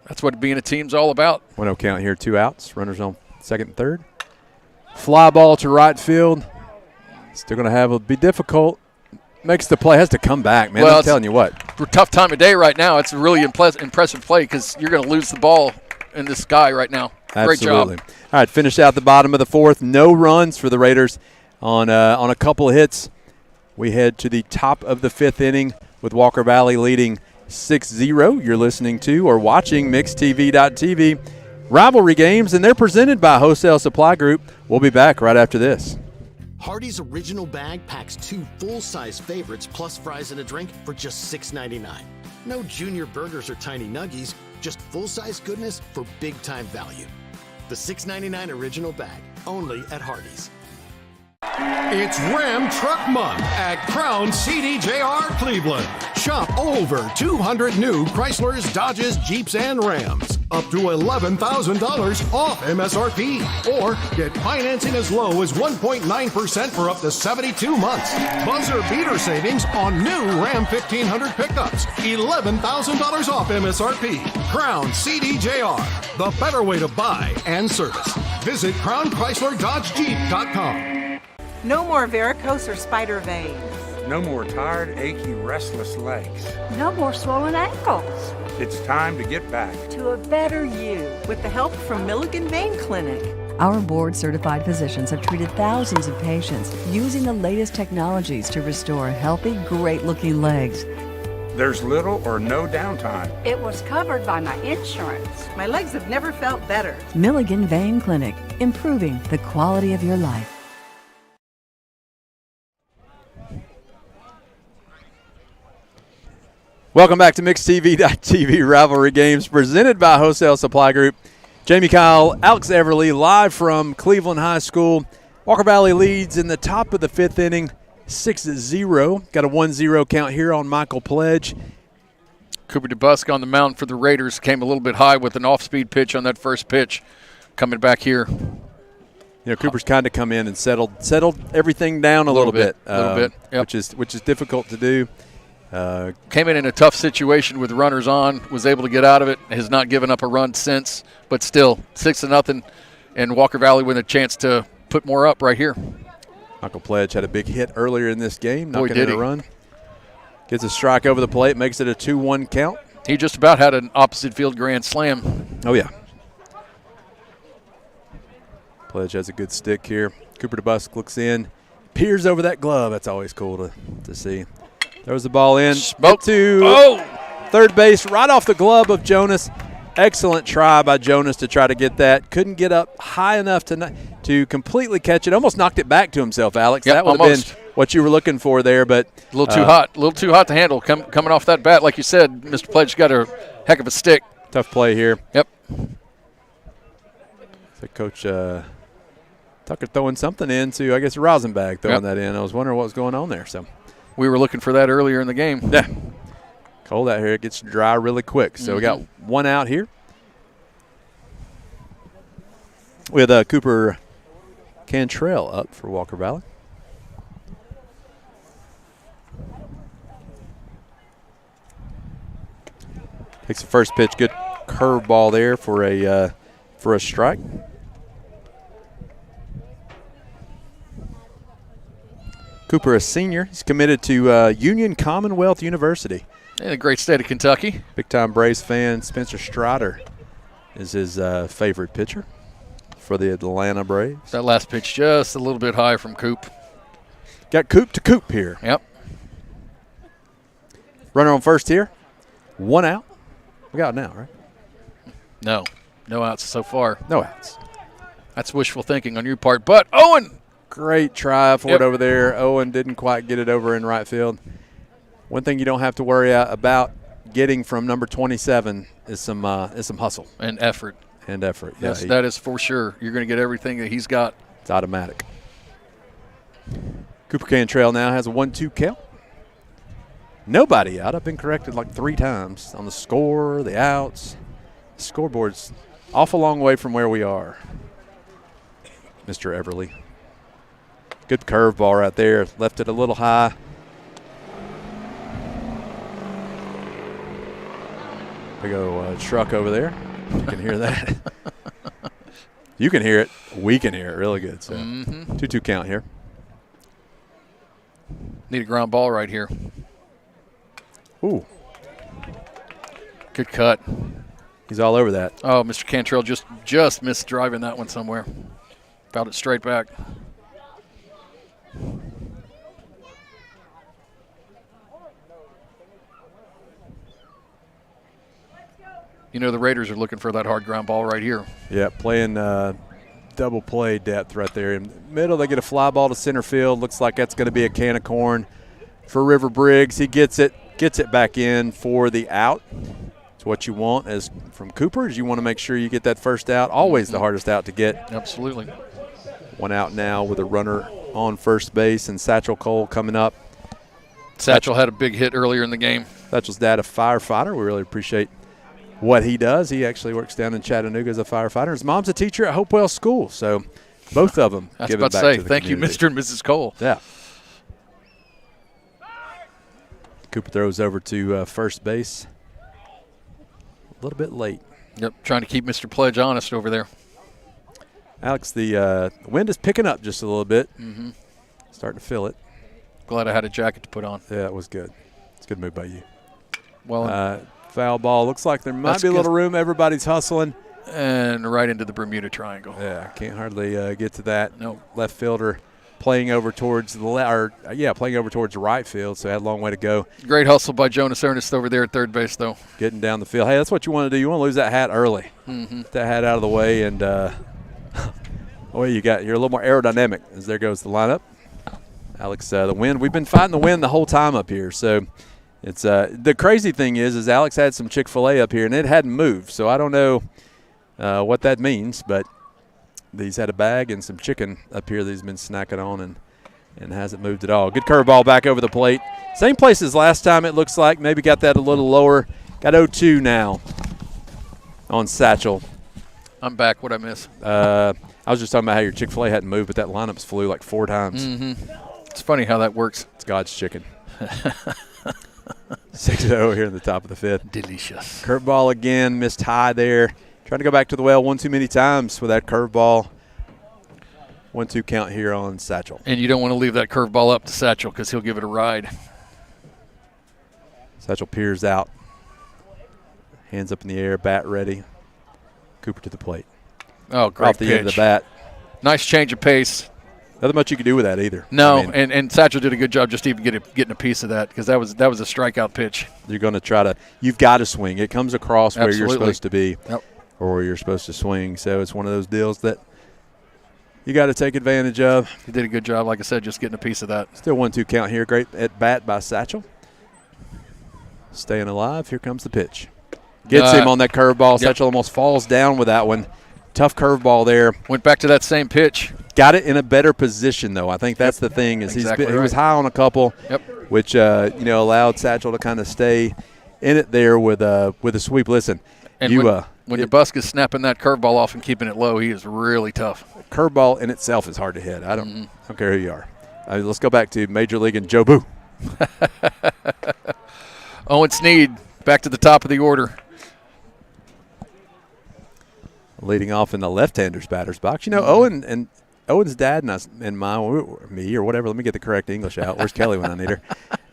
That's what being a team's all about. 1-0 count here, 2 outs. Runners on second and third. Fly ball to right field. Still going to be difficult. Makes the play, has to come back, man. Well, I'm telling you what. For a tough time of day right now, it's a really impressive play because you're going to lose the ball in the sky right now. Absolutely. Great job. All right, finish out the bottom of the 4th. No runs for the Raiders on a couple of hits. We head to the top of the 5th inning with Walker Valley leading 6-0. You're listening to or watching MixedTV.tv Rivalry games, and they're presented by Wholesale Supply Group. We'll be back right after this. Hardee's Original Bag packs 2 full-size favorites plus fries and a drink for just $6.99. No junior burgers or tiny nuggies, just full-size goodness for big-time value. The $6.99 Original Bag, only at Hardee's. It's Ram Truck Month at Crown CDJR Cleveland. Shop over 200 new Chryslers, Dodges, Jeeps, and Rams. Up to $11,000 off MSRP. Or get financing as low as 1.9% for up to 72 months. Buzzer beater savings on new Ram 1500 pickups. $11,000 off MSRP. Crown CDJR. The better way to buy and service. Visit CrownChryslerDodgeJeep.com. No more varicose or spider veins. No more tired, achy, restless legs. No more swollen ankles. It's time to get back To a better you. With the help from Milligan Vein Clinic. Our board-certified physicians have treated thousands of patients using the latest technologies to restore healthy, great-looking legs. There's little or no downtime. It was covered by my insurance. My legs have never felt better. Milligan Vein Clinic, improving the quality of your life. Welcome back to MixedTV.tv Rivalry Games presented by Wholesale Supply Group. Jamie Kyle, Alex Everly, live from Cleveland High School. Walker Valley leads in the top of the 5th inning, 6-0. Got a 1-0 count here on Michael Pledge. Cooper DeBusk on the mound for the Raiders came a little bit high with an off-speed pitch on that first pitch. Coming back here. You know, Cooper's kind of come in and settled everything down a little bit. Yep. which is difficult to do. Came in a tough situation with runners on, was able to get out of it, has not given up a run since, but still 6-0, and Walker Valley with a chance to put more up right here. Michael Pledge had a big hit earlier in this game, knocking in a run. Gets a strike over the plate, makes it a 2-1 count. He just about had an opposite field grand slam. Oh, yeah. Pledge has a good stick here. Cooper DeBusk looks in, peers over that glove. That's always cool to see. Throws the ball in. Smoke to third base, right off the glove of Jonas. Excellent try by Jonas to try to get that. Couldn't get up high enough to completely catch it. Almost knocked it back to himself, Alex. Yep, that would have been what you were looking for there, but a little too hot. A little too hot to handle. Coming off that bat, like you said, Mr. Pledge's got a heck of a stick. Tough play here. Yep. So Coach Tucker throwing something into, I guess, Rosenbag throwing that in. I was wondering what was going on there. So we were looking for that earlier in the game. Yeah. Cold out here. It gets dry really quick. So we got one out here with Cooper Cantrell up for Walker Valley. Takes the first pitch. Good curveball there for a strike. Cooper, a senior. He's committed to Union Commonwealth University. In the great state of Kentucky. Big-time Braves fan. Spencer Strider is his favorite pitcher for the Atlanta Braves. That last pitch just a little bit high from Coop. Got Coop to Coop here. Yep. Runner on first here. One out. We got it now, right? No. No outs so far. No outs. That's wishful thinking on your part. But Owen. Great try for it over there. Owen didn't quite get it over in right field. One thing you don't have to worry about getting from number 27 is some hustle. And effort. Yes, that is for sure. You're going to get everything that he's got. It's automatic. Cooper Cantrell now has a 1-2 count. Nobody out. I've been corrected like 3 times on the score, the outs. The scoreboard's awful long way from where we are. Mr. Everly. Good curveball right there. Left it a little high. Big old truck over there. You can hear that. You can hear it. We can hear it really good. So 2-2 count here. Need a ground ball right here. Ooh. Good cut. He's all over that. Oh, Mr. Cantrell just missed driving that one somewhere. Fouled it straight back. You know the Raiders are looking for that hard ground ball right here. Yeah, playing double play depth right there. In the middle, they get a fly ball to center field. Looks like that's going to be a can of corn for River Briggs. He gets it back in for the out. It's what you want as from Cooper is you want to make sure you get that first out. Always the hardest out to get. Absolutely. One out now with a runner on first base and Satchel Cole coming up Satchel had a big hit earlier in the game. Satchel's dad, a firefighter. We really appreciate what he does. He actually works down in Chattanooga as a firefighter. His mom's a teacher at Hopewell School, so both of them give it back to the thank community. you, Mr. and Mrs. Cole. Yeah. Cooper throws over to first base. A little bit late. Yep, trying to keep Mr. Pledge honest over there. Alex, the wind is picking up just a little bit. Mm-hmm. Starting to feel it. Glad I had a jacket to put on. Yeah, it was good. It's a good move by you. Well, foul ball. Looks like there might be a little room. Everybody's hustling. And right into the Bermuda Triangle. Yeah, can't hardly get to that. No. Left fielder playing over towards the playing over towards the right field, so had a long way to go. Great hustle by Jonas Ernest over there at third base, though. Getting down the field. Hey, that's what you want to do. You want to lose that hat early. Mm-hmm. Get that hat out of the way, and you're a little more aerodynamic as there goes the lineup. Alex, the wind. We've been fighting the wind the whole time up here, so it's the crazy thing is Alex had some Chick-fil-A up here, and it hadn't moved, so I don't know what that means, but he's had a bag and some chicken up here that he's been snacking on and hasn't moved at all. Good curveball back over the plate. Same place as last time, it looks like. Maybe got that a little lower. Got 0-2 now on Satchel. I'm back. What'd I miss? I was just talking about how your Chick-fil-A hadn't moved, but that lineup's flew like 4 times. Mm-hmm. It's funny how that works. It's God's chicken. 6-0 here in the top of the 5th. Delicious. Curveball again, missed high there. Trying to go back to the well one too many times with that curveball. 1-2 count here on Satchel. And you don't want to leave that curveball up to Satchel because he'll give it a ride. Satchel peers out. Hands up in the air, bat ready. Cooper to the plate. Oh, great off the pitch. end of the bat. Nice change of pace. Nothing much you could do with that either. No, I mean, and Satchel did a good job just even getting a piece of that because that was a strikeout pitch. You're going to try to – you've got to swing. It comes across where Absolutely. you're supposed to be. Yep. Or where you're supposed to swing. So it's one of those deals that you got to take advantage of. He did a good job, like I said, just getting a piece of that. Still 1-2 count here. Great at bat by Satchel. Staying alive. Here comes the pitch. Gets him on that curveball. Yep. Satchel almost falls down with that one. Tough curveball there. Went back to that same pitch. Got it in a better position, though. I think that's the thing is Exactly he was high on a couple, which allowed Satchel to kind of stay in it there with a sweep. Listen, and when DeBusque's snapping that curveball off and keeping it low, he is really tough. Curveball in itself is hard to hit. I don't care who you are. Let's go back to Major League and Joe Boo. Owen Snead back to the top of the order. Leading off in the left-hander's batter's box. You know, Owen's dad and me or whatever. Let me get the correct English out. Where's Kelly when I need her?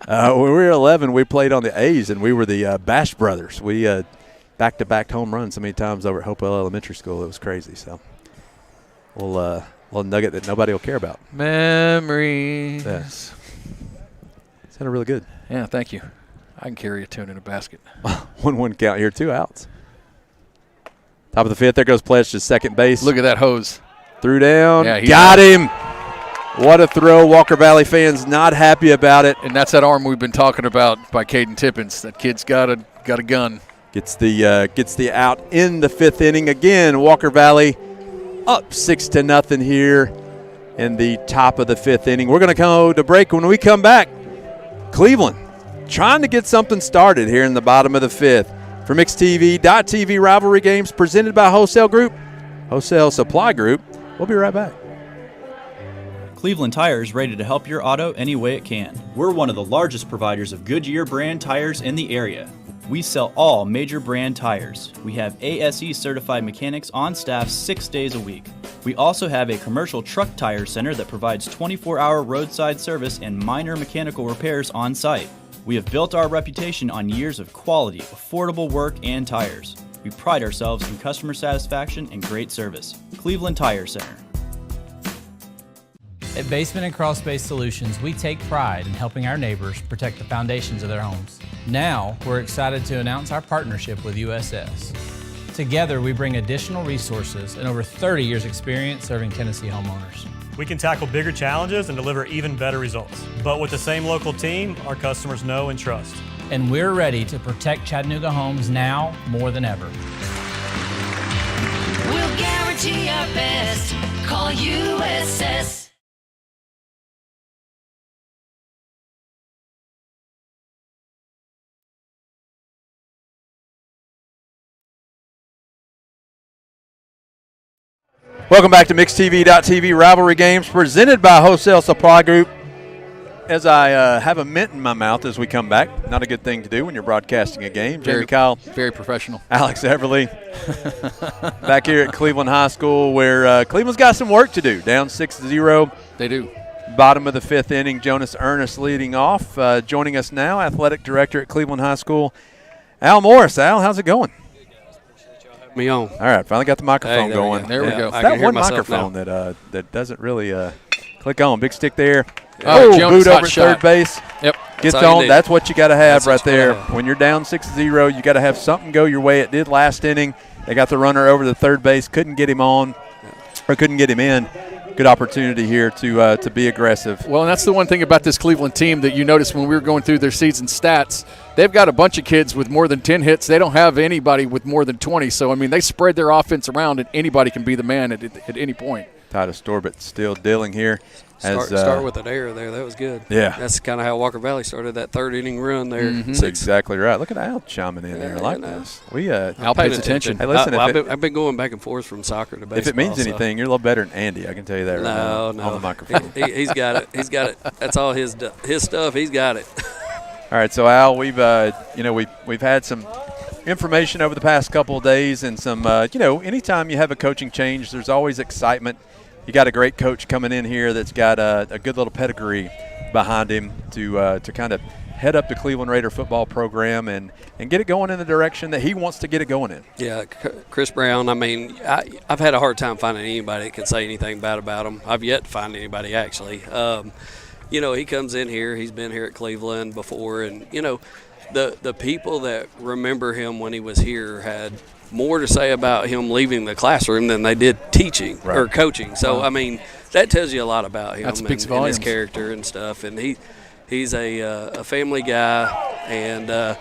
When we were 11, we played on the A's, and we were the Bash Brothers. We back-to-back home runs so many times over at Hopewell Elementary School. It was crazy. So, little nugget that nobody will care about. Memories. Yeah. Sounded really good. Yeah, thank you. I can carry a tune in a basket. 1-1 count here, 2 outs. Top of the 5th, there goes Pledge to second base. Look at that hose. Threw down, yeah, got him. What a throw. Walker Valley fans not happy about it. And that's that arm we've been talking about by Caden Tippins. That kid's got a gun. Gets the out in the 5th inning. Again, Walker Valley up 6-0 here in the top of the 5th inning. We're going to go to break. When we come back, Cleveland trying to get something started here in the bottom of the 5th. For MixTV.TV rivalry games presented by Wholesale Supply Group. We'll be right back. Cleveland Tire is ready to help your auto any way it can. We're one of the largest providers of Goodyear brand tires in the area. We sell all major brand tires. We have ASE certified mechanics on staff 6 days a week. We also have a commercial truck tire center that provides 24-hour roadside service and minor mechanical repairs on site. We have built our reputation on years of quality, affordable work, and tires. We pride ourselves in customer satisfaction and great service. Cleveland Tire Center. At Basement and Crawl Space Solutions, we take pride in helping our neighbors protect the foundations of their homes. Now, we're excited to announce our partnership with USS. Together, we bring additional resources and over 30 years experience serving Tennessee homeowners. We can tackle bigger challenges and deliver even better results. But with the same local team, our customers know and trust. And we're ready to protect Chattanooga homes now more than ever. We'll guarantee our best. Call USS. Welcome back to MixedTV.tv Rivalry Games presented by Wholesale Supply Group. As I have a mint in my mouth as we come back, not a good thing to do when you're broadcasting a game. Jamie Kyle. Very professional. Alex Everly. Back here at Cleveland High School where Cleveland's got some work to do. Down 6-0. They do. Bottom of the 5th inning, Jonas Ernest leading off. Joining us now, Athletic Director at Cleveland High School, Al Morris. Al, how's it going? Me on. All right, finally got the microphone going. There we go. It's that one microphone that doesn't really click on. Big stick there. Jones boot over shot. Third base. Yep. Gets on. That's what you got to have right there. When you're down 6-0, you got to have something go your way. It did last inning. They got the runner over to third base. Couldn't get him on, or couldn't get him in. Good opportunity here to be aggressive. Well, and that's the one thing about this Cleveland team that you noticed when we were going through their season stats. They've got a bunch of kids with more than 10 hits. They don't have anybody with more than 20. So, I mean, they spread their offense around, and anybody can be the man at any point. Titus Torbett still dealing here. Start with an error there. That was good. Yeah. That's kind of how Walker Valley started that third inning run there. That's exactly right. Look at Al chiming in there. I like this. Al pays attention. Hey, listen, I've been going back and forth from soccer to baseball. If it means anything, you're a little better than Andy. I can tell you that no. on the microphone. He's got it. He's got it. That's all his stuff. He's got it. All right, so Al, we've had some information over the past couple of days, and some anytime you have a coaching change, there's always excitement. You got a great coach coming in here that's got a good little pedigree behind him to kind of head up the Cleveland Raider football program and get it going in the direction that he wants to get it going in. Yeah, Chris Brown, I mean, I've had a hard time finding anybody that can say anything bad about him. I've yet to find anybody, actually. He comes in here. He's been here at Cleveland before, and, the people that remember him when he was here had – more to say about him leaving the classroom than they did teaching or coaching. So, I mean, that tells you a lot about him and his character and stuff. And he's a family guy. And,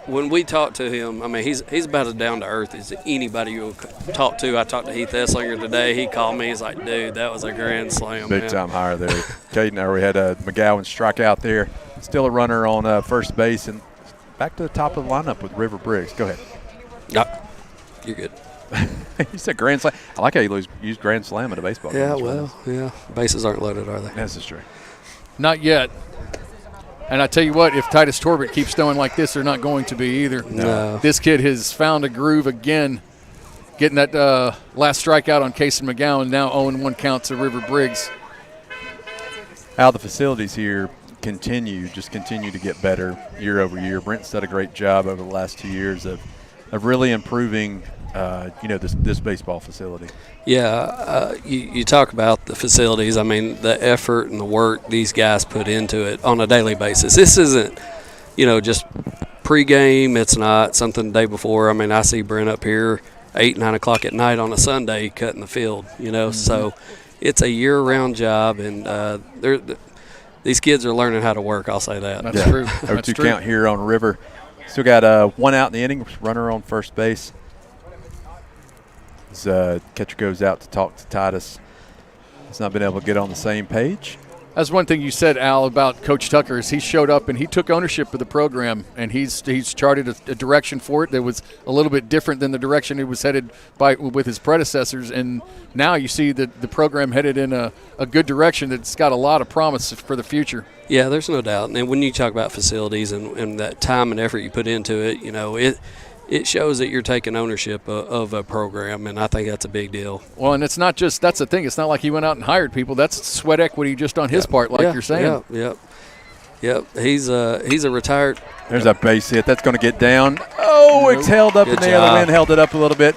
when we talk to him, I mean, he's about as down to earth as anybody you'll talk to. I talked to Heath Esslinger today. He called me. He's like, dude, that was a grand slam. Big time hire there. Caden, we had McGowan strike out there. Still a runner on first base. And back to the top of the lineup with River Briggs. Go ahead. No, you're good. You said grand slam. I like how you use grand slam at a baseball game. Yeah, well, yeah. Bases aren't loaded, are they? This is true. Not yet. And I tell you what, if Titus Torbett keeps throwing like this, they're not going to be either. No. This kid has found a groove again, getting that last strikeout on Casey McGowan, now 0-1 count to River Briggs. How the facilities here continue to get better year over year. Brent's done a great job over the last 2 years of really improving, this baseball facility. Yeah, you talk about the facilities. I mean, the effort and the work these guys put into it on a daily basis. This isn't, just pregame. It's not something the day before. I mean, I see Brent up here 8, 9 o'clock at night on a Sunday cutting the field, So it's a year-round job, and these kids are learning how to work, I'll say that. That's true. Over 2 count here on River. Still got 1 out in the inning, runner on first base. As catcher goes out to talk to Titus. He's not been able to get on the same page. That's one thing you said, Al, about Coach Tucker is he showed up and he took ownership of the program, and he's charted a direction for it that was a little bit different than the direction it was headed with his predecessors. And now you see that the program headed in a good direction that's got a lot of promise for the future. Yeah, there's no doubt. And when you talk about facilities and that time and effort you put into it, it shows that you're taking ownership of a program, and I think that's a big deal. Well, and it's not just – that's the thing. It's not like he went out and hired people. That's sweat equity just on his part, like you're saying. Yep. He's a retired – There's a base hit. That's going to get down. Oh, it's held up in the other wind, held it up a little bit.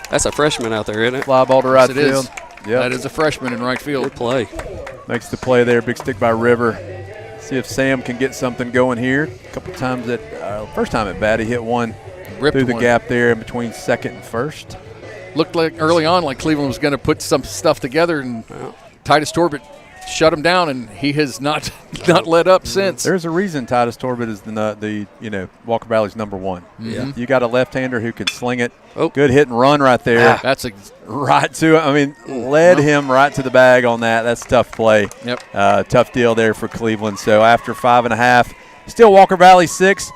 That's a freshman out there, isn't it? Fly ball to right field. Yep. That is a freshman in right field. Good play. Makes the play there. Big stick by River. See if Sam can get something going here. A couple times first time at bat, he hit one. Through the gap there in between second and first. Looked like early on like Cleveland was going to put some stuff together, and Titus Torbett shut him down, and he has not let up since. There's a reason Titus Torbett is the Walker Valley's number 1. Yeah. You got a left-hander who can sling it. Oh. Good hit and run right there. That's right to it. I mean, led him right to the bag on that. That's a tough play. Yep. Tough deal there for Cleveland. So after 5.5, still Walker Valley 6.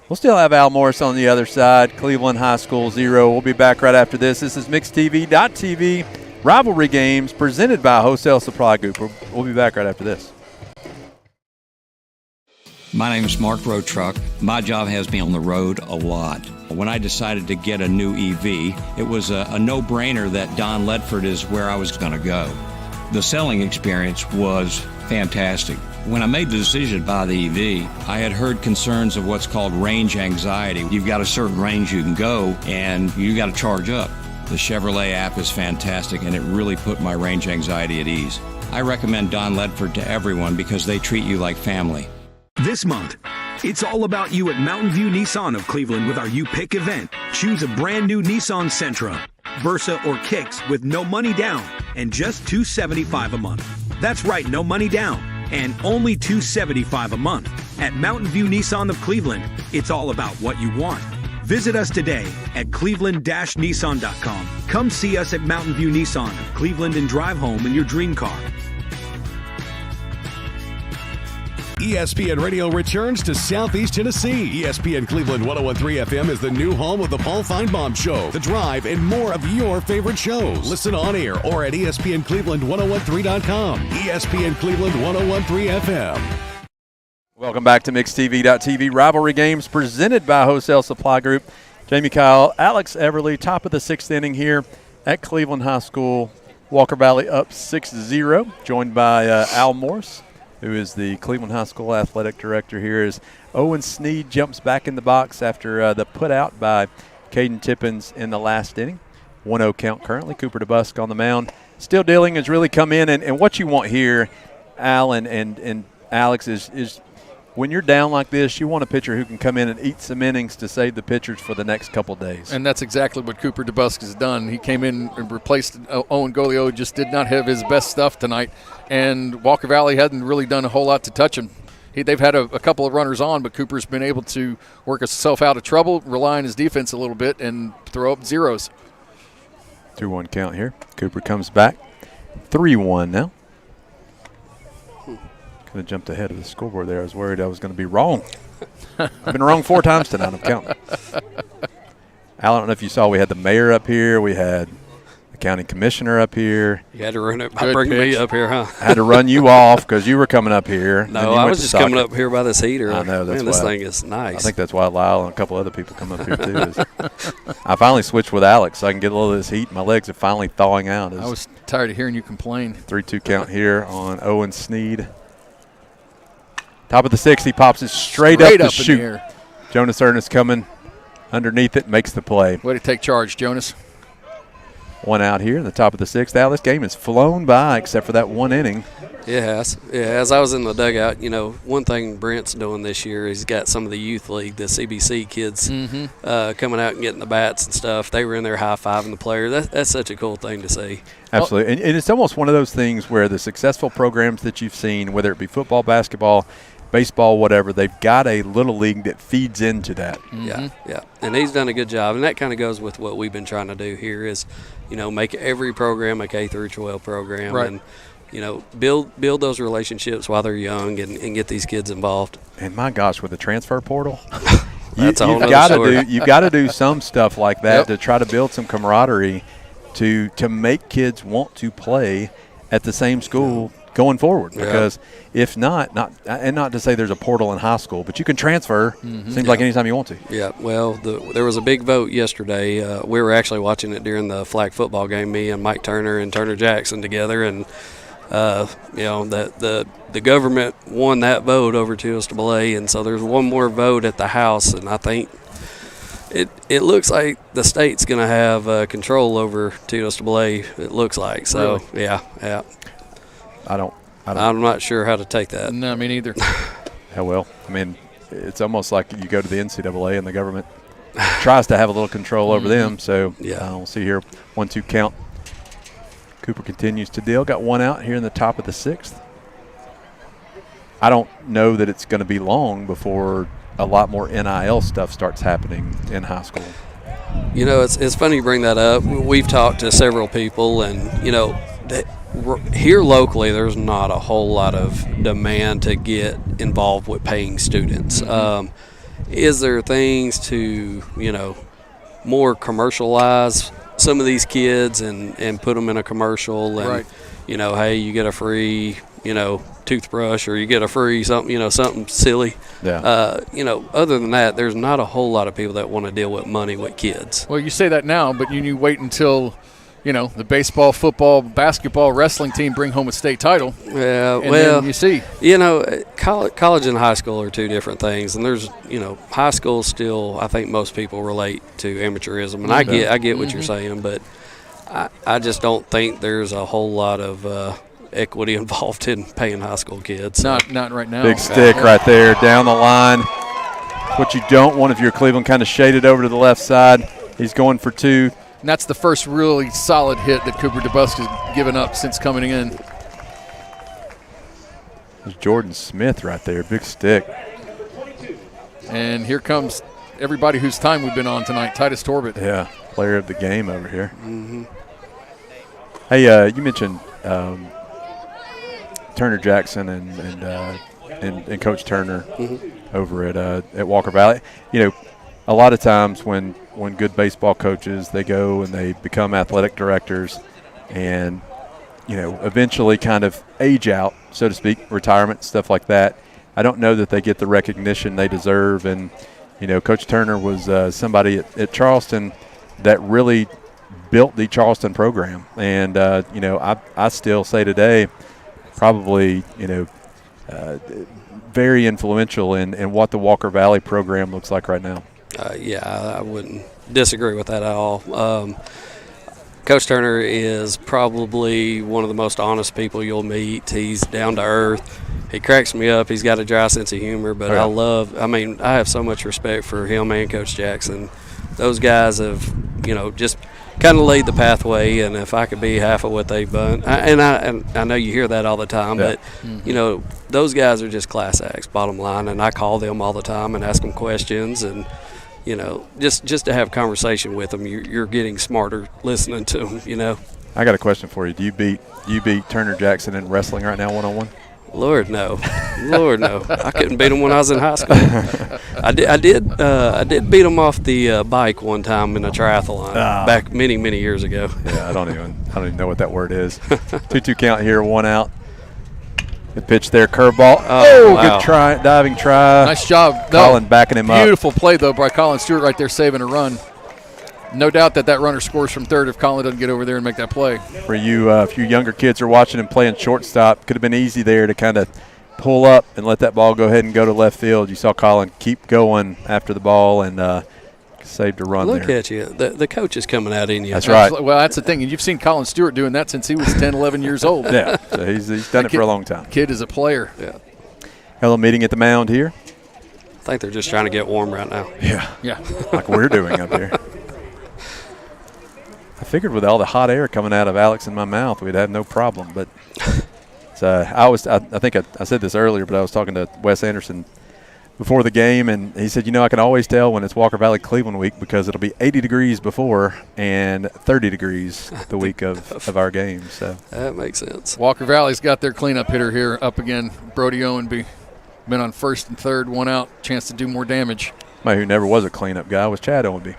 We'll still have Al Morris on the other side. Cleveland High School 0. We'll be back right after this. This is MixedTV.tv Rivalry games presented by Wholesale Supply Group. We'll be back right after this. My name is Mark Road Truck. My job has me on the road a lot. When I decided to get a new EV, it was a no-brainer that Don Ledford is where I was going to go. The selling experience was fantastic. When I made the decision to buy the EV, I had heard concerns of what's called range anxiety. You've got a certain range you can go, and you got to charge up. The Chevrolet app is fantastic, and it really put my range anxiety at ease. I recommend Don Ledford to everyone because they treat you like family. This month, it's all about you at Mountain View Nissan of Cleveland with our You Pick event. Choose a brand new Nissan Sentra, Versa, or Kicks with no money down and just $275 a month. That's right, no money down and only $275 a month. At Mountain View Nissan of Cleveland, it's all about what you want. Visit us today at cleveland-nissan.com. Come see us at Mountain View Nissan of Cleveland and drive home in your dream car. ESPN Radio returns to Southeast Tennessee. ESPN Cleveland 101.3 FM is the new home of the Paul Feinbaum Show, The Drive, and more of your favorite shows. Listen on air or at ESPNCleveland1013.com. ESPN Cleveland 101.3 FM. Welcome back to MixedTV.tv. Rivalry games presented by Wholesale Supply Group. Jamie Kyle, Alex Everly, top of the 6th inning here at Cleveland High School. Walker Valley up 6-0, joined by Al Morse, who is the Cleveland High School athletic director here, as Owen Sneed jumps back in the box after the put out by Caden Tippins in the last inning. 1-0 count currently. Cooper DeBusk on the mound. Still dealing has really come in, and what you want here, Al and Alex, is when you're down like this, you want a pitcher who can come in and eat some innings to save the pitchers for the next couple days. And that's exactly what Cooper DeBusk has done. He came in and replaced Owen Golio, just did not have his best stuff tonight. And Walker Valley hadn't really done a whole lot to touch him. They've had a couple of runners on, but Cooper's been able to work himself out of trouble, rely on his defense a little bit, and throw up zeros. 2-1 count here. Cooper comes back. 3-1 now. Could have jumped ahead of the scoreboard there. I was worried I was going to be wrong. I've been wrong 4 times tonight. I'm counting. Al, I don't know if you saw, we had the mayor up here. We had the county commissioner up here. You had to run it by bringing me up here, huh? I had to run you off because you were coming up here. No, I was just coming up here by this heater. I know. That's Man, this thing is nice. I think that's why Lyle and a couple other people come up here, too. I finally switched with Alex so I can get a little of this heat. My legs are finally thawing out. I was tired of hearing you complain. 3-2 count here on Owen Sneed. Top of the 6th, he pops it straight up the chute. Jonas Ernest coming underneath it, makes the play. Way to take charge, Jonas. 1 out here in the top of the 6th. Al, this game has flown by except for that 1 inning. Yes. Yeah, as I was in the dugout, one thing Brent's doing this year, he's got some of the youth league, the CBC kids, coming out and getting the bats and stuff. They were in there high-fiving the player. That's such a cool thing to see. Absolutely. And it's almost one of those things where the successful programs that you've seen, whether it be football, basketball, baseball, whatever, they've got a little league that feeds into that. Yeah. And he's done a good job. And that kind of goes with what we've been trying to do here is, make every program a K through 12 program. Right. And, build those relationships while they're young and get these kids involved. And my gosh, with the transfer portal, you've got to do some stuff like that to try to build some camaraderie to make kids want to play at the same school going forward, because if not to say there's a portal in high school, but you can transfer, seems like anytime you want to. Yeah, well, there was a big vote yesterday. We were actually watching it during the flag football game, me and Mike Turner and Turner Jackson together, and the government won that vote over TSAA, and so there's one more vote at the House, and I think it looks like the state's going to have control over TSAA, it looks like. So, really? Yeah. I'm not sure how to take that. No, me neither. Yeah, well, I mean, it's almost like you go to the NCAA and the government tries to have a little control over them. So we'll see here. 1-2 count. Cooper continues to deal. Got 1 out here in the top of the 6th. I don't know that it's going to be long before a lot more NIL stuff starts happening in high school. It's funny you bring that up. We've talked to several people, and here locally, there's not a whole lot of demand to get involved with paying students. Is there things to, more commercialize some of these kids and put them in a commercial and, right. Hey, you get a free, toothbrush or you get a free something, something silly. Yeah. Other than that, there's not a whole lot of people that want to deal with money with kids. Well, you say that now, but you wait until, the baseball, football, basketball, wrestling team bring home a state title. Yeah, and then you see. College and high school are two different things. And there's, high school still, I think most people relate to amateurism. And I get what you're saying, but I just don't think there's a whole lot of equity involved in paying high school kids. Not right now. Big stick right there down the line. What you don't want if you're Cleveland, kind of shaded over to the left side. He's going for 2. And that's the first really solid hit that Cooper DeBusk has given up since coming in. There's Jordan Smith right there, big stick. And here comes everybody whose time we've been on tonight, Titus Torbett. Yeah, player of the game over here. Mm-hmm. Hey, you mentioned Turner Jackson and Coach Turner over at Walker Valley. A lot of times when good baseball coaches, they go and they become athletic directors and, eventually kind of age out, so to speak, retirement, stuff like that. I don't know that they get the recognition they deserve. And, Coach Turner was somebody at Charleston that really built the Charleston program. And, I still say today probably, very influential in what the Walker Valley program looks like right now. I wouldn't disagree with that at all. Coach Turner is probably one of the most honest people you'll meet. He's down to earth. He cracks me up. He's got a dry sense of humor, but I have so much respect for him and Coach Jackson. Those guys have, just kind of laid the pathway, and if I could be half of what they've done, and I know you hear that all the time, but, those guys are just class acts, bottom line, and I call them all the time and ask them questions, and, just to have conversation with them, you're getting smarter listening to them, I got a question for you. Do you beat Turner Jackson in wrestling right now one-on-one? Lord, no. Lord, no. I couldn't beat him when I was in high school. I did beat him off the bike one time in a triathlon back many, many years ago. Yeah, I don't even know what that word is. 2-2 count here, 1 out. Good pitch there, curveball. Oh, wow. Good try, diving try. Nice job. Colin backing him up. Beautiful play, though, by Colin Stewart right there saving a run. No doubt that runner scores from third if Colin doesn't get over there and make that play. For you, if you younger kids are watching and playing shortstop, could have been easy there to kind of pull up and let that ball go ahead and go to left field. You saw Colin keep going after the ball and saved a run there. Look at you. The coach is coming out in you. That's right. Well, that's the thing. And you've seen Colin Stewart doing that since he was 10, 11 years old. Yeah, so he's done it for a long time. Kid is a player. Yeah. Hello, meeting at the mound here. I think they're just trying to get warm right now. Yeah. Like we're doing up here. I figured with all the hot air coming out of Alex in my mouth, we'd have no problem. But I think I said this earlier, but I was talking to Wes Anderson before the game, and he said, I can always tell when it's Walker Valley Cleveland week because it'll be 80 degrees before and 30 degrees the week of our game. So that makes sense. Walker Valley's got their cleanup hitter here up again. Brody Owenby been on first and third, 1 out, chance to do more damage. Somebody who never was a cleanup guy was Chad Owenby.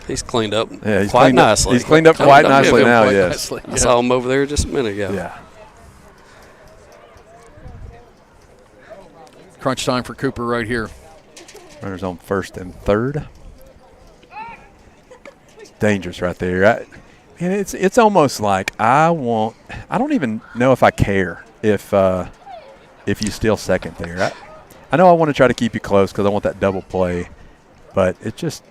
He's cleaned up he's quite nicely. He's cleaned up quite nicely now, yes. I saw him over there just a minute ago. Yeah. Crunch time for Cooper right here. Runners on first and third. It's dangerous right there. It's almost like I don't even know if I care if you steal second there. I know I want to try to keep you close because I want that double play, but it's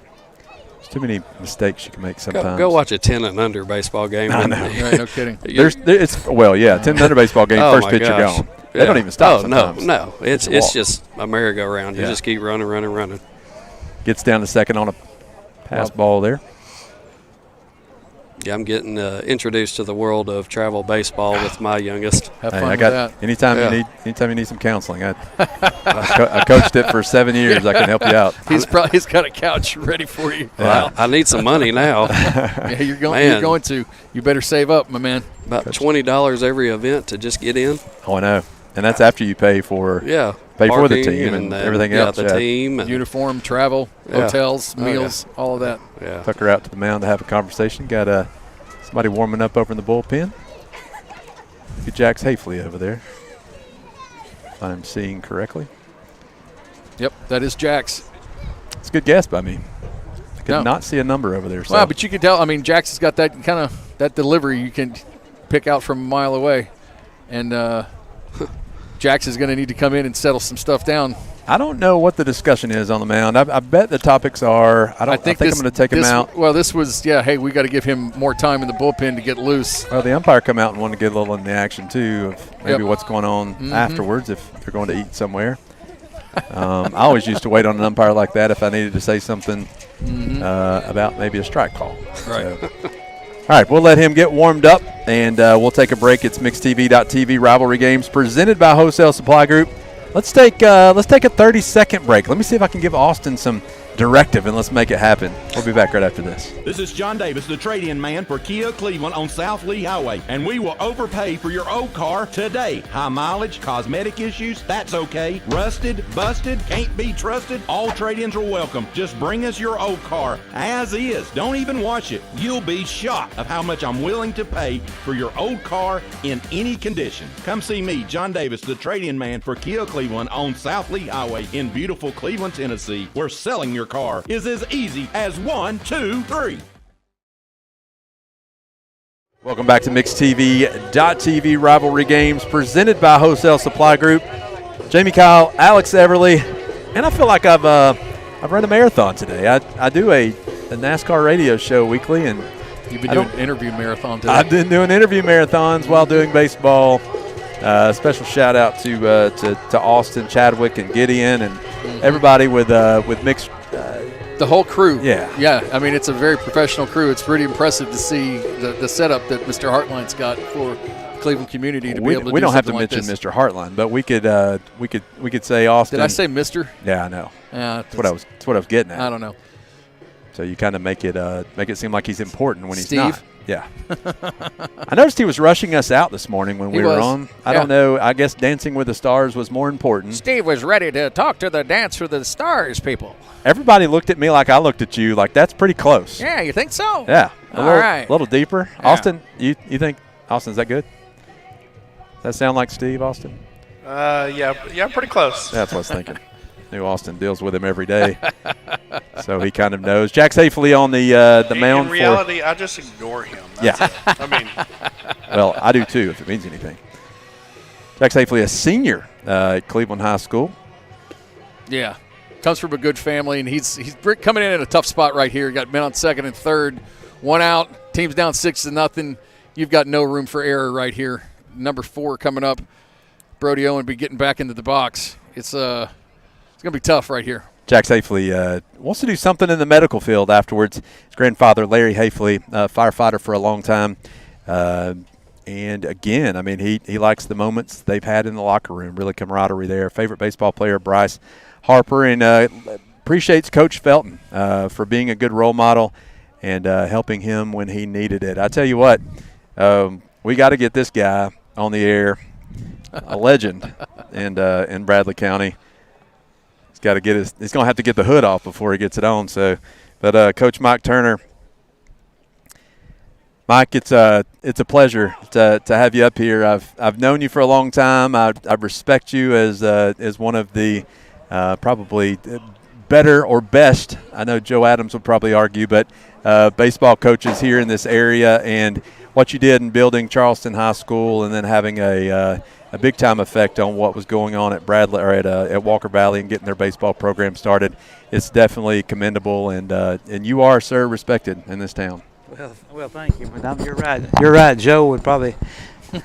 too many mistakes you can make sometimes. Go watch a 10 and under baseball game. I know. Right, no kidding. 10 and under baseball game, first pitch you're gone. They don't even stop sometimes. No. It's just a merry-go-round. You just keep running. Gets down to second on a pass ball there. Yeah, I'm getting introduced to the world of travel baseball with my youngest. Have fun with that. Anytime you need some counseling, I coached it for 7 years. I can help you out. He's got a couch ready for you. Well, I need some money now. Yeah, you're going to. You better save up, my man. About $20 every event to just get in. Oh, I know. And that's after you pay for pay for the team and everything else. The team. And uniform, travel, hotels, meals, all of that. Yeah. Took her out to the mound to have a conversation. Got somebody warming up over in the bullpen. Look at Jax Hafley over there. If I'm seeing correctly. Yep, that is Jax. It's a good guess by me. I could not see a number over there. So. Well, but you can tell. I mean, Jax has got that kind of that delivery you can pick out from a mile away. And Jax is going to need to come in and settle some stuff down. I don't know what the discussion is on the mound. I bet the topics are. I think I'm going to take him out. Well, this was hey, we got to give him more time in the bullpen to get loose. Well, the umpire come out and wanted to get a little in the action too of maybe what's going on afterwards if they're going to eat somewhere. I always used to wait on an umpire like that if I needed to say something about maybe a strike call. Right. So. All right, we'll let him get warmed up, and we'll take a break. It's MixTV.tv Rivalry Games presented by Wholesale Supply Group. Let's take a 30-second break. Let me see if I can give Austin some directive, and let's make it happen. We'll be back right after this. This is John Davis, the trade-in man for Kia Cleveland on South Lee Highway, and we will overpay for your old car today. High mileage, cosmetic issues, that's okay. Rusted, busted, can't be trusted, all trade-ins are welcome. Just bring us your old car as is. Don't even wash it. You'll be shocked of how much I'm willing to pay for your old car in any condition. Come see me, John Davis, the trade-in man for Kia Cleveland on South Lee Highway in beautiful Cleveland, Tennessee, where selling your car is as easy as 1, 2, 3. Welcome back to MixTV.tv Rivalry Games presented by Wholesale Supply Group. Jamie Kyle, Alex Everly, and I feel like I've run a marathon today. I do a NASCAR radio show weekly, and you've been doing interview marathon today. I've been doing interview marathons while doing baseball. Special shout out to Austin, Chadwick, and Gideon, and everybody with mixed. The whole crew. Yeah. I mean, it's a very professional crew. It's pretty impressive to see the setup that Mr. Hartline's got for Cleveland community to be able to do something like this. We don't have to mention Mr. Hartline, but we could say Austin. Did I say Mr.? Yeah, I know. That's what I was getting at. I don't know. So you kind of make it seem like he's important when he's Steve? not. Yeah. I noticed he was rushing us out this morning when we were on. I don't know. I guess Dancing with the Stars was more important. Steve was ready to talk to the Dance with the Stars people. Everybody looked at me like I looked at you, like that's pretty close. Yeah, you think so? Yeah. All right. A little deeper. Yeah. Austin, you think, Austin, is that good? Does that sound like Steve, Austin? Yeah, pretty close. That's what I was thinking. Knew Austin deals with him every day, so he kind of knows. Jax Hafley on the mound. In reality, I just ignore him. That's it. I mean, well, I do too if it means anything. Jax Hafley, a senior at Cleveland High School. Yeah, comes from a good family, and he's coming in a tough spot right here. Got men on second and third, one out. Team's down 6-0. You've got no room for error right here. Number 4 coming up. Brody Owen be getting back into the box. It's going to be tough right here. Jax Hafley wants to do something in the medical field afterwards. His grandfather, Larry Hafley, firefighter for a long time. And, again, I mean, he likes the moments they've had in the locker room, really camaraderie there. Favorite baseball player, Bryce Harper, and appreciates Coach Felton for being a good role model and helping him when he needed it. I tell you what, we got to get this guy on the air, a legend in Bradley County. He's got to get he's going to have to get the hood off before he gets it on. So, but Coach Mike Turner, Mike, it's a pleasure to have you up here. I've known you for a long time. I respect you as one of the probably better or best. I know Joe Adams would probably argue, but baseball coaches here in this area, and what you did in building Charleston High School, and then having a big time effect on what was going on at Bradley or at Walker Valley and getting their baseball program started. It's definitely commendable, and you are, sir, respected in this town. Well, thank you. You're right. You're right. Joe would probably,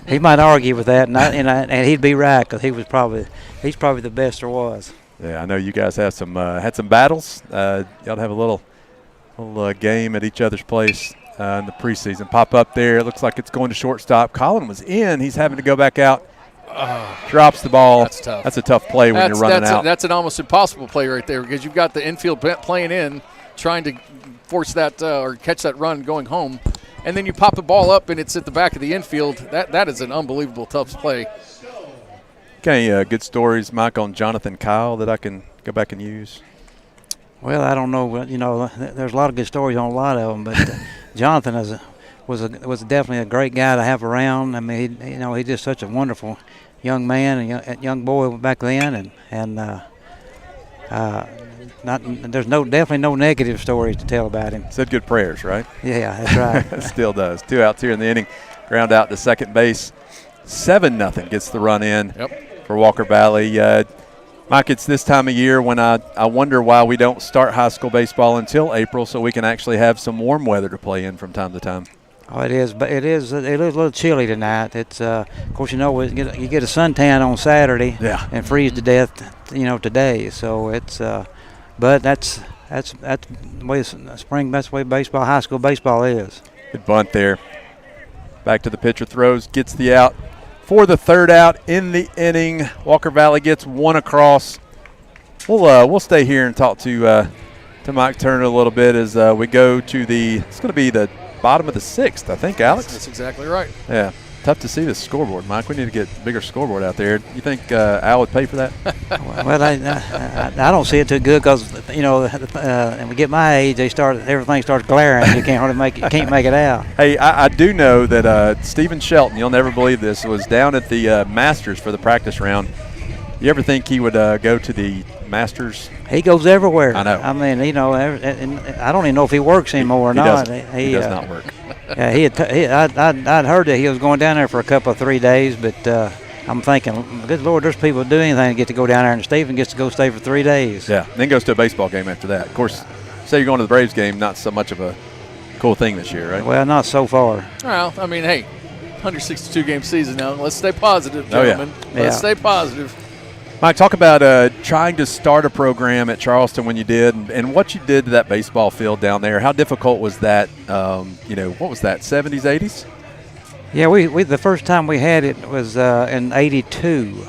he might argue with that, and he'd be right because he's probably the best there was. Yeah, I know you guys have had some battles. Y'all have a little game at each other's place in the preseason. Pop up there. It looks like it's going to shortstop. Colin was in. He's having to go back out. Drops the ball. That's tough. That's a tough play when you're running out. That's an almost impossible play right there because you've got the infield playing in, trying to force that or catch that run going home, and then you pop the ball up and it's at the back of the infield. That is an unbelievable tough play. Okay, good stories, Mike, on Jonathan Kyle that I can go back and use? Well, I don't know. You know, there's a lot of good stories on a lot of them, but Jonathan was definitely a great guy to have around. I mean, he's just such a wonderful young man and young boy back then, and there's definitely no negative stories to tell about him. Said good prayers, right? Yeah, that's right. Still does. 2 outs here in the inning. Ground out to second base. 7-0 gets the run in for Walker Valley. Mike, it's this time of year when I wonder why we don't start high school baseball until April so we can actually have some warm weather to play in from time to time. Oh, it is, but it is a little chilly tonight. It's of course, you get a suntan on Saturday and freeze to death, today. So it's but that's the way spring. That's the way baseball, high school baseball is. Good bunt there. Back to the pitcher, throws, gets the out. For the third out in the inning, Walker Valley gets one across. We'll stay here and talk to Mike Turner a little bit as we go to it's going to be the bottom of the 6th, I think, Alex. That's exactly right. Yeah, tough to see the scoreboard, Mike. We need to get a bigger scoreboard out there. You think Al would pay for that? Well, I don't see it too good because when we get my age, everything starts glaring. You can't make it out. Hey, I do know that Stephen Shelton, you'll never believe this, was down at the Masters for the practice round. You ever think he would go to the Masters? He goes everywhere. I know. I mean, I don't even know if he works anymore or not. He does not work. Yeah, I'd heard that he was going down there for a couple of 3 days, but I'm thinking, good Lord, there's people that do anything to get to go down there, and Stephen gets to go stay for 3 days. Yeah, then goes to a baseball game after that. Of course, say you're going to the Braves game, not so much of a cool thing this year, right? Well, not so far. Well, I mean, hey, 162-game season now. Let's stay positive, gentlemen. Let's stay positive. Mike, talk about trying to start a program at Charleston when you did, and what you did to that baseball field down there. How difficult was that? What was that, 70s, 80s? Yeah, we the first time we had it was in '82,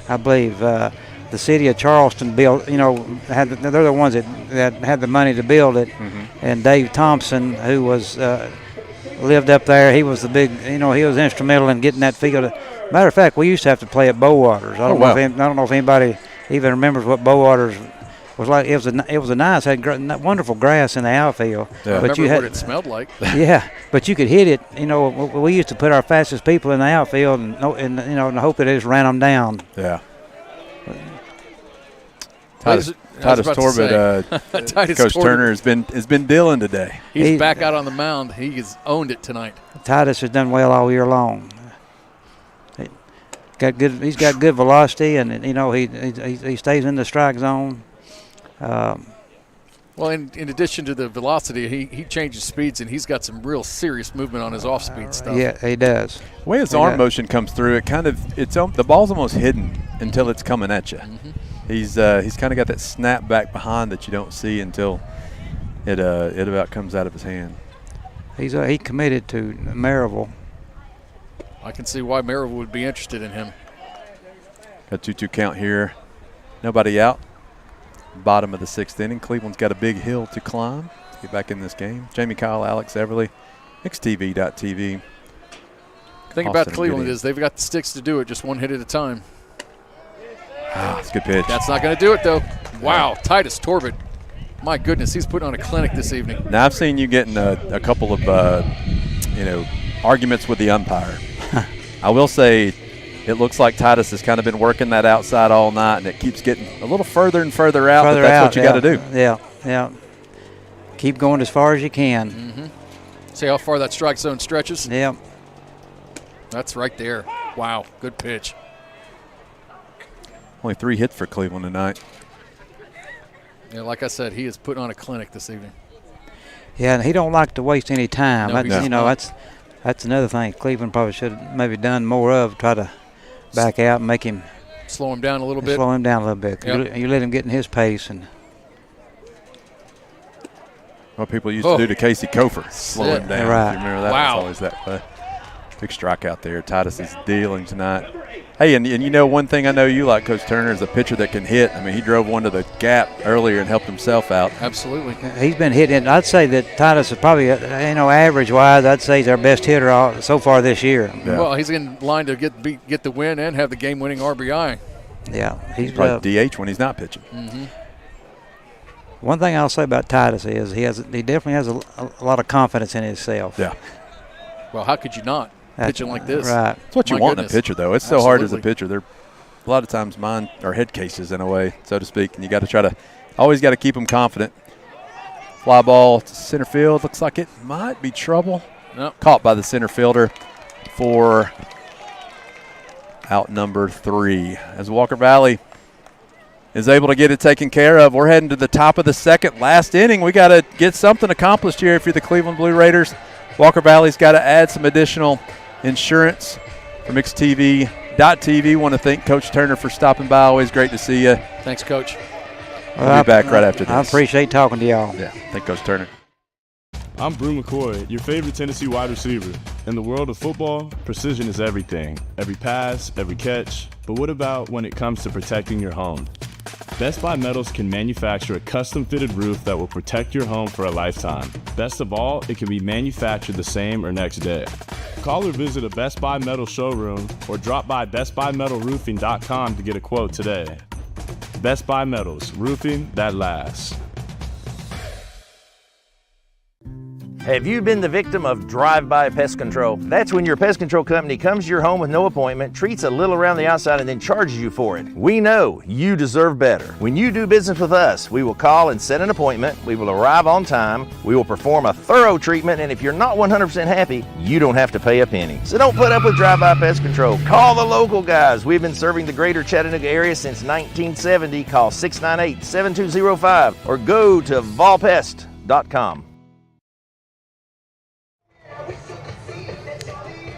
I believe. The city of Charleston built, they're the ones that had the money to build it. Mm-hmm. And Dave Thompson, who was lived up there, he was the big, he was instrumental in getting that field. Matter of fact, we used to have to play at Bowaters. I don't know if anybody even remembers what Bowaters was like. It was a nice, had wonderful grass in the outfield. Yeah. But I remember what it smelled like. Yeah, but you could hit it. We used to put our fastest people in the outfield and hope that it just ran them down. Yeah. Titus Torbett, Coach Turner has been dealing today. He's back out on the mound. He has owned it tonight. Titus has done well all year long. He's got good velocity, and he stays in the strike zone. Well, in addition to the velocity, he changes speeds, and he's got some real serious movement on his off-speed stuff. Yeah, he does. The way his arm motion comes through, the ball's almost hidden until it's coming at you. Mm-hmm. He's kind of got that snap back behind that you don't see until it about comes out of his hand. He committed to Maryville. I can see why Maryville would be interested in him. Got 2-2 count here. Nobody out. Bottom of the 6th inning. Cleveland's got a big hill to climb to get back in this game. Jamie Kyle, Alex Everly, XTV.TV. The thing about Cleveland is they've got the sticks to do it, just one hit at a time. It's a good pitch. That's not going to do it, though. Wow, Titus Torbett. My goodness, he's putting on a clinic this evening. Now, I've seen you getting a couple of, arguments with the umpire. I will say it looks like Titus has kind of been working that outside all night, and it keeps getting a little further and further out, but that's what you got to do. Yeah. Keep going as far as you can. Mm-hmm. See how far that strike zone stretches? Yeah. That's right there. Wow, good pitch. Only 3 hits for Cleveland tonight. Yeah, like I said, he is putting on a clinic this evening. Yeah, and he don't like to waste any time. No, that's another thing Cleveland probably should have maybe done more of, try to back out and make him. Slow him down a little bit. Slow him down a little bit. Yep. You let him get in his pace. And what people used to do to Casey Kofer, slow him down. Right. If you remember that? Wow. Was always that big strikeout there. Titus is dealing tonight. Hey, and you know, one thing I know you like, Coach Turner, is a pitcher that can hit. I mean, he drove one to the gap earlier and helped himself out. Absolutely. He's been hitting. I'd say that Titus is probably, average-wise, I'd say he's our best hitter so far this year. Yeah. Well, he's in line to get the win and have the game-winning RBI. Yeah. He's probably DH when he's not pitching. Mm-hmm. One thing I'll say about Titus is he definitely has a lot of confidence in himself. Yeah. Well, how could you not? Pitching like this. Right. That's what you want in a pitcher, though. It's so hard as a pitcher. They're a lot of times mine are head cases in a way, so to speak, and you got to always got to keep them confident. Fly ball to center field. Looks like it might be trouble. Nope. Caught by the center fielder for out number 3. As Walker Valley is able to get it taken care of. We're heading to the top of the second, last inning. We got to get something accomplished here if you're the Cleveland Blue Raiders. Walker Valley's got to add some additional insurance for MixedTV.tv. Want to thank Coach Turner for stopping by. Always great to see you. Thanks, Coach. We'll be back right after this. I appreciate talking to y'all. Yeah, thank Coach Turner. I'm Brew McCoy, your favorite Tennessee wide receiver. In the world of football, precision is everything. Every pass, every catch. But what about when it comes to protecting your home? Best Buy Metals can manufacture a custom-fitted roof that will protect your home for a lifetime. Best of all, it can be manufactured the same or next day. Call or visit a Best Buy Metal showroom or drop by bestbuymetalroofing.com to get a quote today. Best Buy Metals, roofing that lasts. Have you been the victim of drive-by pest control? That's when your pest control company comes to your home with no appointment, treats a little around the outside, and then charges you for it. We know you deserve better. When you do business with us, we will call and set an appointment. We will arrive on time. We will perform a thorough treatment, and if you're not 100% happy, you don't have to pay a penny. So don't put up with drive-by pest control. Call the local guys. We've been serving the greater Chattanooga area since 1970. Call 698-7205 or go to volpest.com.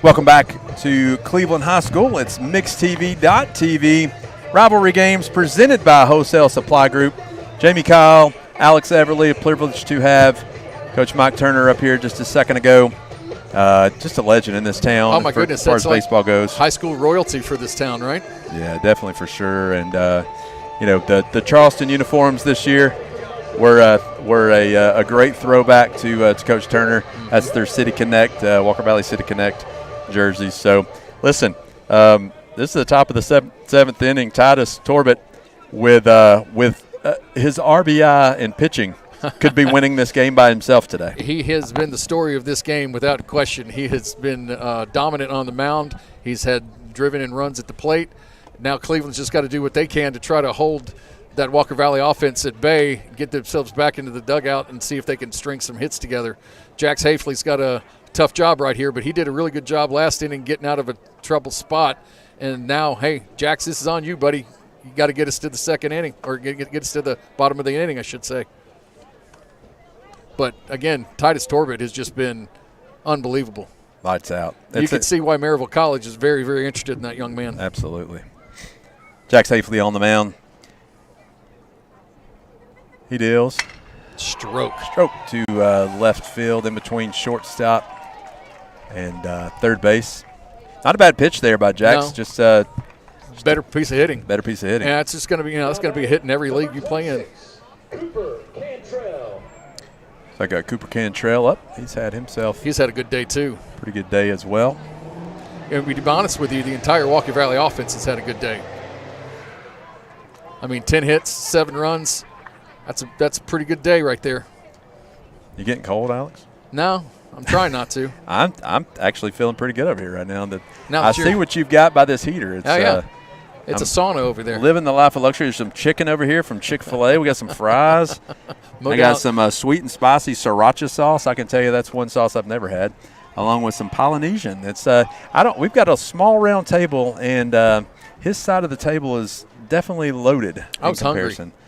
Welcome back to Cleveland High School. It's MixedTV.tv. Rivalry games presented by Wholesale Supply Group. Jamie Kyle, Alex Everly, a privilege to have Coach Mike Turner up here just a second ago. Just a legend in this town. Oh, my goodness. As far as baseball goes. High school royalty for this town, right? Yeah, definitely for sure. And, the Charleston uniforms this year were a great throwback to Coach Turner. That's their City Connect, Walker Valley City Connect jerseys. So, listen, this is the top of the seventh inning. Titus Torbett with his RBI in pitching could be winning this game by himself today. He has been the story of this game without question. He has been dominant on the mound. He's had driven in runs at the plate. Now Cleveland's just got to do what they can to try to hold that Walker Valley offense at bay, get themselves back into the dugout, and see if they can string some hits together. Jax Hafley's got a tough job right here, but he did a really good job last inning getting out of a trouble spot. And now, hey, Jax, this is on you, buddy. You got to get us to the second inning, or get us to the bottom of the inning, I should say. But, again, Titus Torbett has just been unbelievable. Lights out. You can see why Maryville College is very, very interested in that young man. Absolutely. Jax Hafley on the mound. He deals. Stroke to left field in between shortstop and third base. Not a bad pitch there by Jax. No. Just better piece of hitting. Better piece of hitting. Yeah, it's just going to be, it's going to be a hit in every league you play in. So I got Cooper Cantrell up. He's had a good day too. Pretty good day as well. And to be honest with you, the entire Walker Valley offense has had a good day. I mean, 10 hits, 7 runs. That's a pretty good day right there. You getting cold, Alex? No, I'm trying not to. I'm actually feeling pretty good over here right now. Now I see what you've got by this heater. It's, it's a sauna over there. Living the life of luxury. There's some chicken over here from Chick-fil-A. We got some fries. I got some sweet and spicy sriracha sauce. I can tell you that's one sauce I've never had, along with some Polynesian. It's we've got a small round table, and his side of the table is definitely loaded in comparison. Hungry.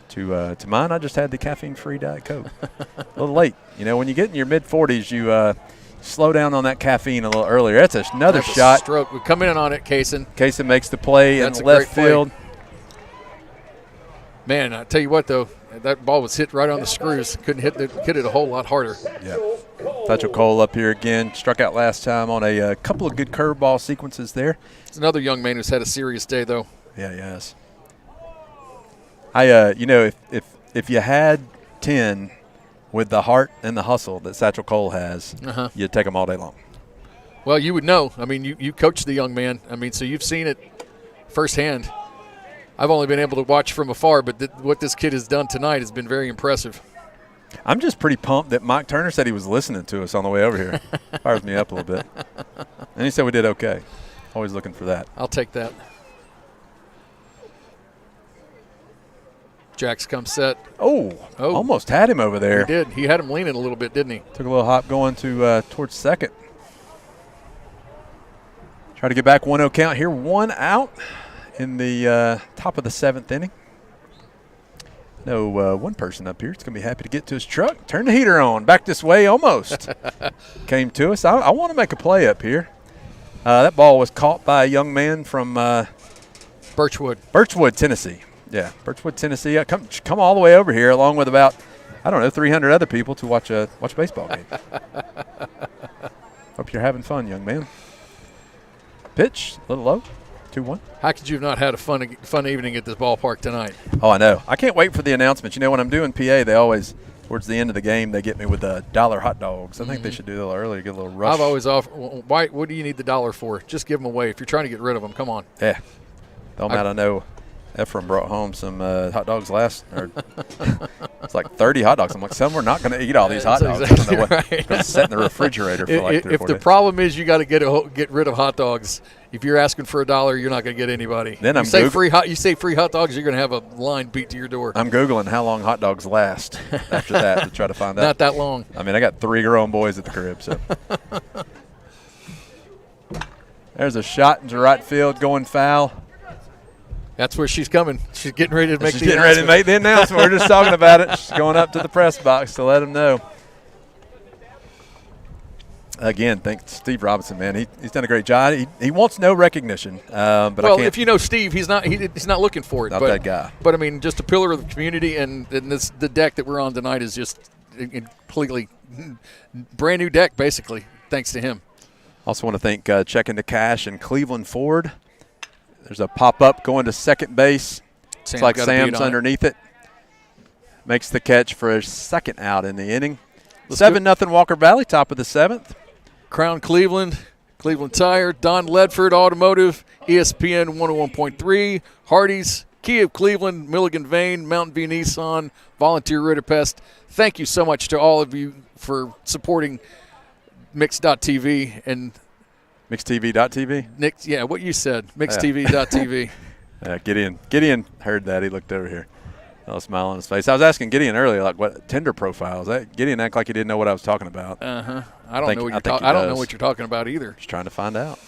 To mine, I just had the caffeine-free Diet Coke. A little late. When you get in your mid-40s, you slow down on that caffeine a little earlier. That's another shot. Stroke. We come in on it, Kaysen. Kaysen makes the play in left field. Man, I tell you what, though, that ball was hit right on the screws. Couldn't hit it a whole lot harder. Yeah. Satchel Cole up here again. Struck out last time on a couple of good curveball sequences there. It's another young man who's had a serious day, though. Yeah, he has. If you had 10 with the heart and the hustle that Satchel Cole has, you'd take them all day long. Well, you would know. I mean, you coached the young man. I mean, so you've seen it firsthand. I've only been able to watch from afar, but what this kid has done tonight has been very impressive. I'm just pretty pumped that Mike Turner said he was listening to us on the way over here. Fires me up a little bit. And he said we did okay. Always looking for that. I'll take that. Jack's come set. Oh, almost had him over there. He did. He had him leaning a little bit, didn't he? Took a little hop going to towards second. Try to get back 1-0 count here. 1 out in the top of the 7th inning. No, one person up here is going to be happy to get to his truck. Turn the heater on. Back this way almost. Came to us. I want to make a play up here. That ball was caught by a young man from Birchwood, Tennessee. Yeah, Birchwood, Tennessee. Come all the way over here along with about, 300 other people to watch a baseball game. Hope you're having fun, young man. Pitch, a little low, 2-1. How could you have not had a fun evening at this ballpark tonight? Oh, I know. I can't wait for the announcement. When I'm doing PA, they always, towards the end of the game, they get me with the $1 hot dogs. I think they should do that a little earlier, get a little rush. I've always offered, why? What do you need the $1 for? Just give them away. If you're trying to get rid of them, come on. Yeah. Don't matter. I know Ephraim brought home some hot dogs it's like 30 hot dogs. I'm like, we're not going to eat all these hot dogs. Exactly right. It's set in the refrigerator for like 3 or 4 days. If the problem is you got to get rid of hot dogs, if you're asking for $1, you're not going to get anybody. Then you say free hot dogs, you're going to have a line beat to your door. I'm Googling how long hot dogs last after that to try to find out. Not that long. I mean, I got 3 grown boys at the crib. So there's a shot into right field going foul. That's where she's coming. She's getting ready to make the announcement. We're just talking about it. She's going up to the press box to let them know. Again, thanks to Steve Robinson, man. He's done a great job. He wants no recognition. But if you know Steve, he's not looking for it. Not that guy. But I mean, just a pillar of the community, and the deck that we're on tonight is just completely brand new deck, basically, thanks to him. Also want to thank Checking the Cash and Cleveland Ford. There's a pop-up going to second base. It's like Sam's underneath it. Makes the catch for a second out in the inning. 7-0 Walker Valley, top of the 7th. Crown Cleveland, Cleveland Tire, Don Ledford Automotive, ESPN 101.3, Hardee's, Kia of Cleveland, Milligan Vane, Mountain View Nissan, Volunteer Ritterpest. Thank you so much to all of you for supporting Mix.tv and MixTV.tv? Yeah, what you said. MixTV.tv. Gideon heard that. He looked over here. A smile on his face. I was asking Gideon earlier, like, what Tinder profiles? Gideon acted like he didn't know what I was talking about. I don't know what you're talking about either. Just trying to find out.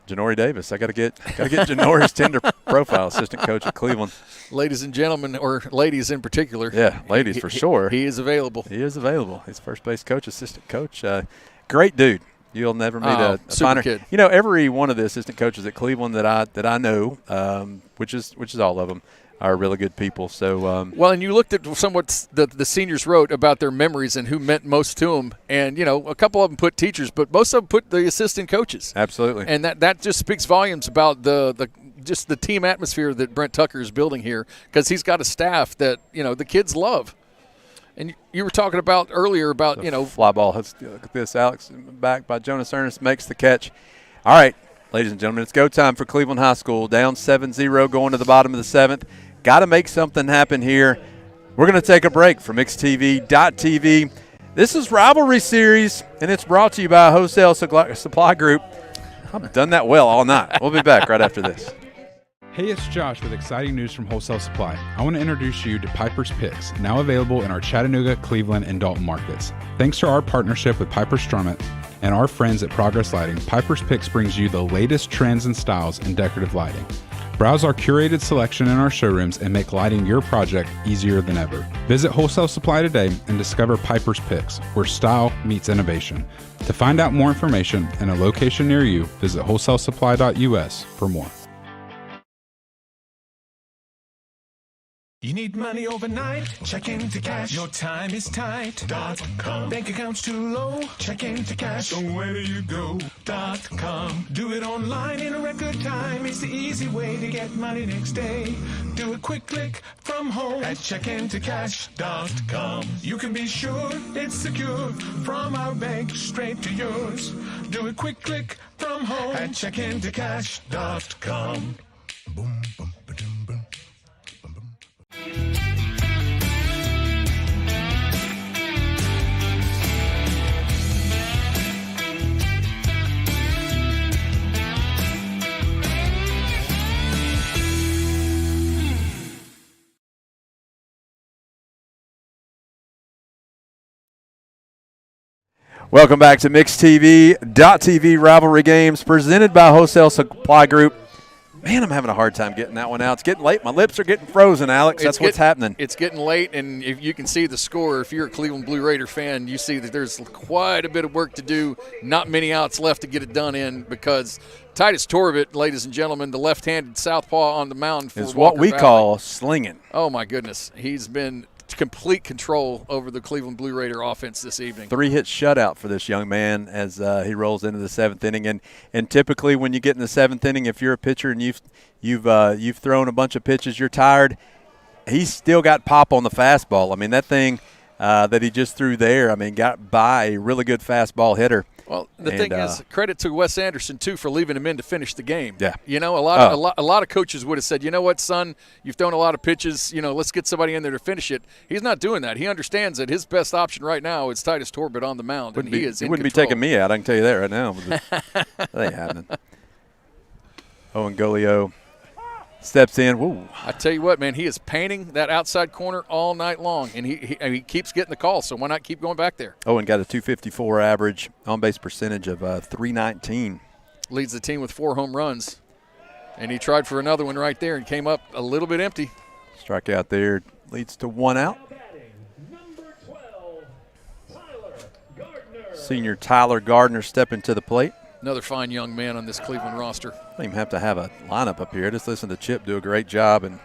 Janori Davis. I got to get Janori's Tinder profile. Assistant coach at Cleveland. Ladies and gentlemen, or ladies in particular. Yeah, ladies for sure. He is available. He's first base coach, assistant coach. Great dude. You'll never meet a finer kid. Every one of the assistant coaches at Cleveland that I know, which is all of them, are really good people. So well, and you looked at somewhat the seniors wrote about their memories and who meant most to them, and a couple of them put teachers, but most of them put the assistant coaches. Absolutely, and that just speaks volumes about the team atmosphere that Brent Tucker is building here, because he's got a staff that the kids love. And you were talking about earlier about, fly ball. Let's look at this. Alex back by Jonas Ernest makes the catch. All right, ladies and gentlemen, it's go time for Cleveland High School. Down 7-0 going to the bottom of the 7th. Got to make something happen here. We're going to take a break from MixTV.tv. This is Rivalry Series, and it's brought to you by Wholesale Supply Group. I've done that well all night. We'll be back right after this. Hey, it's Josh with exciting news from Wholesale Supply. I want to introduce you to Piper's Picks, now available in our Chattanooga, Cleveland, and Dalton markets. Thanks to our partnership with Piper Strummett and our friends at Progress Lighting, Piper's Picks brings you the latest trends and styles in decorative lighting. Browse our curated selection in our showrooms and make lighting your project easier than ever. Visit Wholesale Supply today and discover Piper's Picks, where style meets innovation. To find out more information and a location near you, visit wholesalesupply.us for more. You need money overnight? Check into cash. Your time is tight. .com. Bank accounts too low? Check into cash. So where do you go? .com. Do it online in a record time. It's the easy way to get money next day. Do a quick click from home at checkintocash.com. You can be sure it's secure from our bank straight to yours. Do a quick click from home at checkintocash.com. Boom, boom, ba-dum, boom. Welcome back to MixTV.TV Rivalry Games presented by Wholesale Supply Group. Man, I'm having a hard time getting that one out. It's getting late. My lips are getting frozen, Alex. That's what's happening. It's getting late, and if you can see the score, if you're a Cleveland Blue Raider fan, you see that there's quite a bit of work to do. Not many outs left to get it done in because Titus Torbett, ladies and gentlemen, the left-handed southpaw on the mound for is Walker what we Valley. call slinging. Oh, my goodness. He's been complete control over the Cleveland Blue Raider offense this evening. 3-hit shutout for this young man as he rolls into the seventh inning. And typically when you get in the seventh inning, if you're a pitcher and you've thrown a bunch of pitches, you're tired, he's still got pop on the fastball. I mean, that thing that he just threw there, I mean, got by a really good fastball hitter. Well, the thing is, credit to Wes Anderson, too, for leaving him in to finish the game. Yeah. You know, a lot of coaches would have said, you know what, son, you've thrown a lot of pitches. You know, let's get somebody in there to finish it. He's not doing that. He understands that his best option right now is Titus Torbett on the mound, and he is in wouldn't control. be taking me out, I can tell you that right now. That ain't happening. Owen Golio steps in. Woo. I tell you what, man, he is painting that outside corner all night long, and he keeps getting the call, so why not keep going back there? Owen got a .254 average, on-base percentage of .319. Leads the team with 4 home runs, and he tried for another one right there and came up a little bit empty. Strikeout there leads to 1 out. Senior Tyler Gardner stepping to the plate. Another fine young man on this Cleveland roster. Don't even have to have a lineup up here. Just listen to Chip do a great job and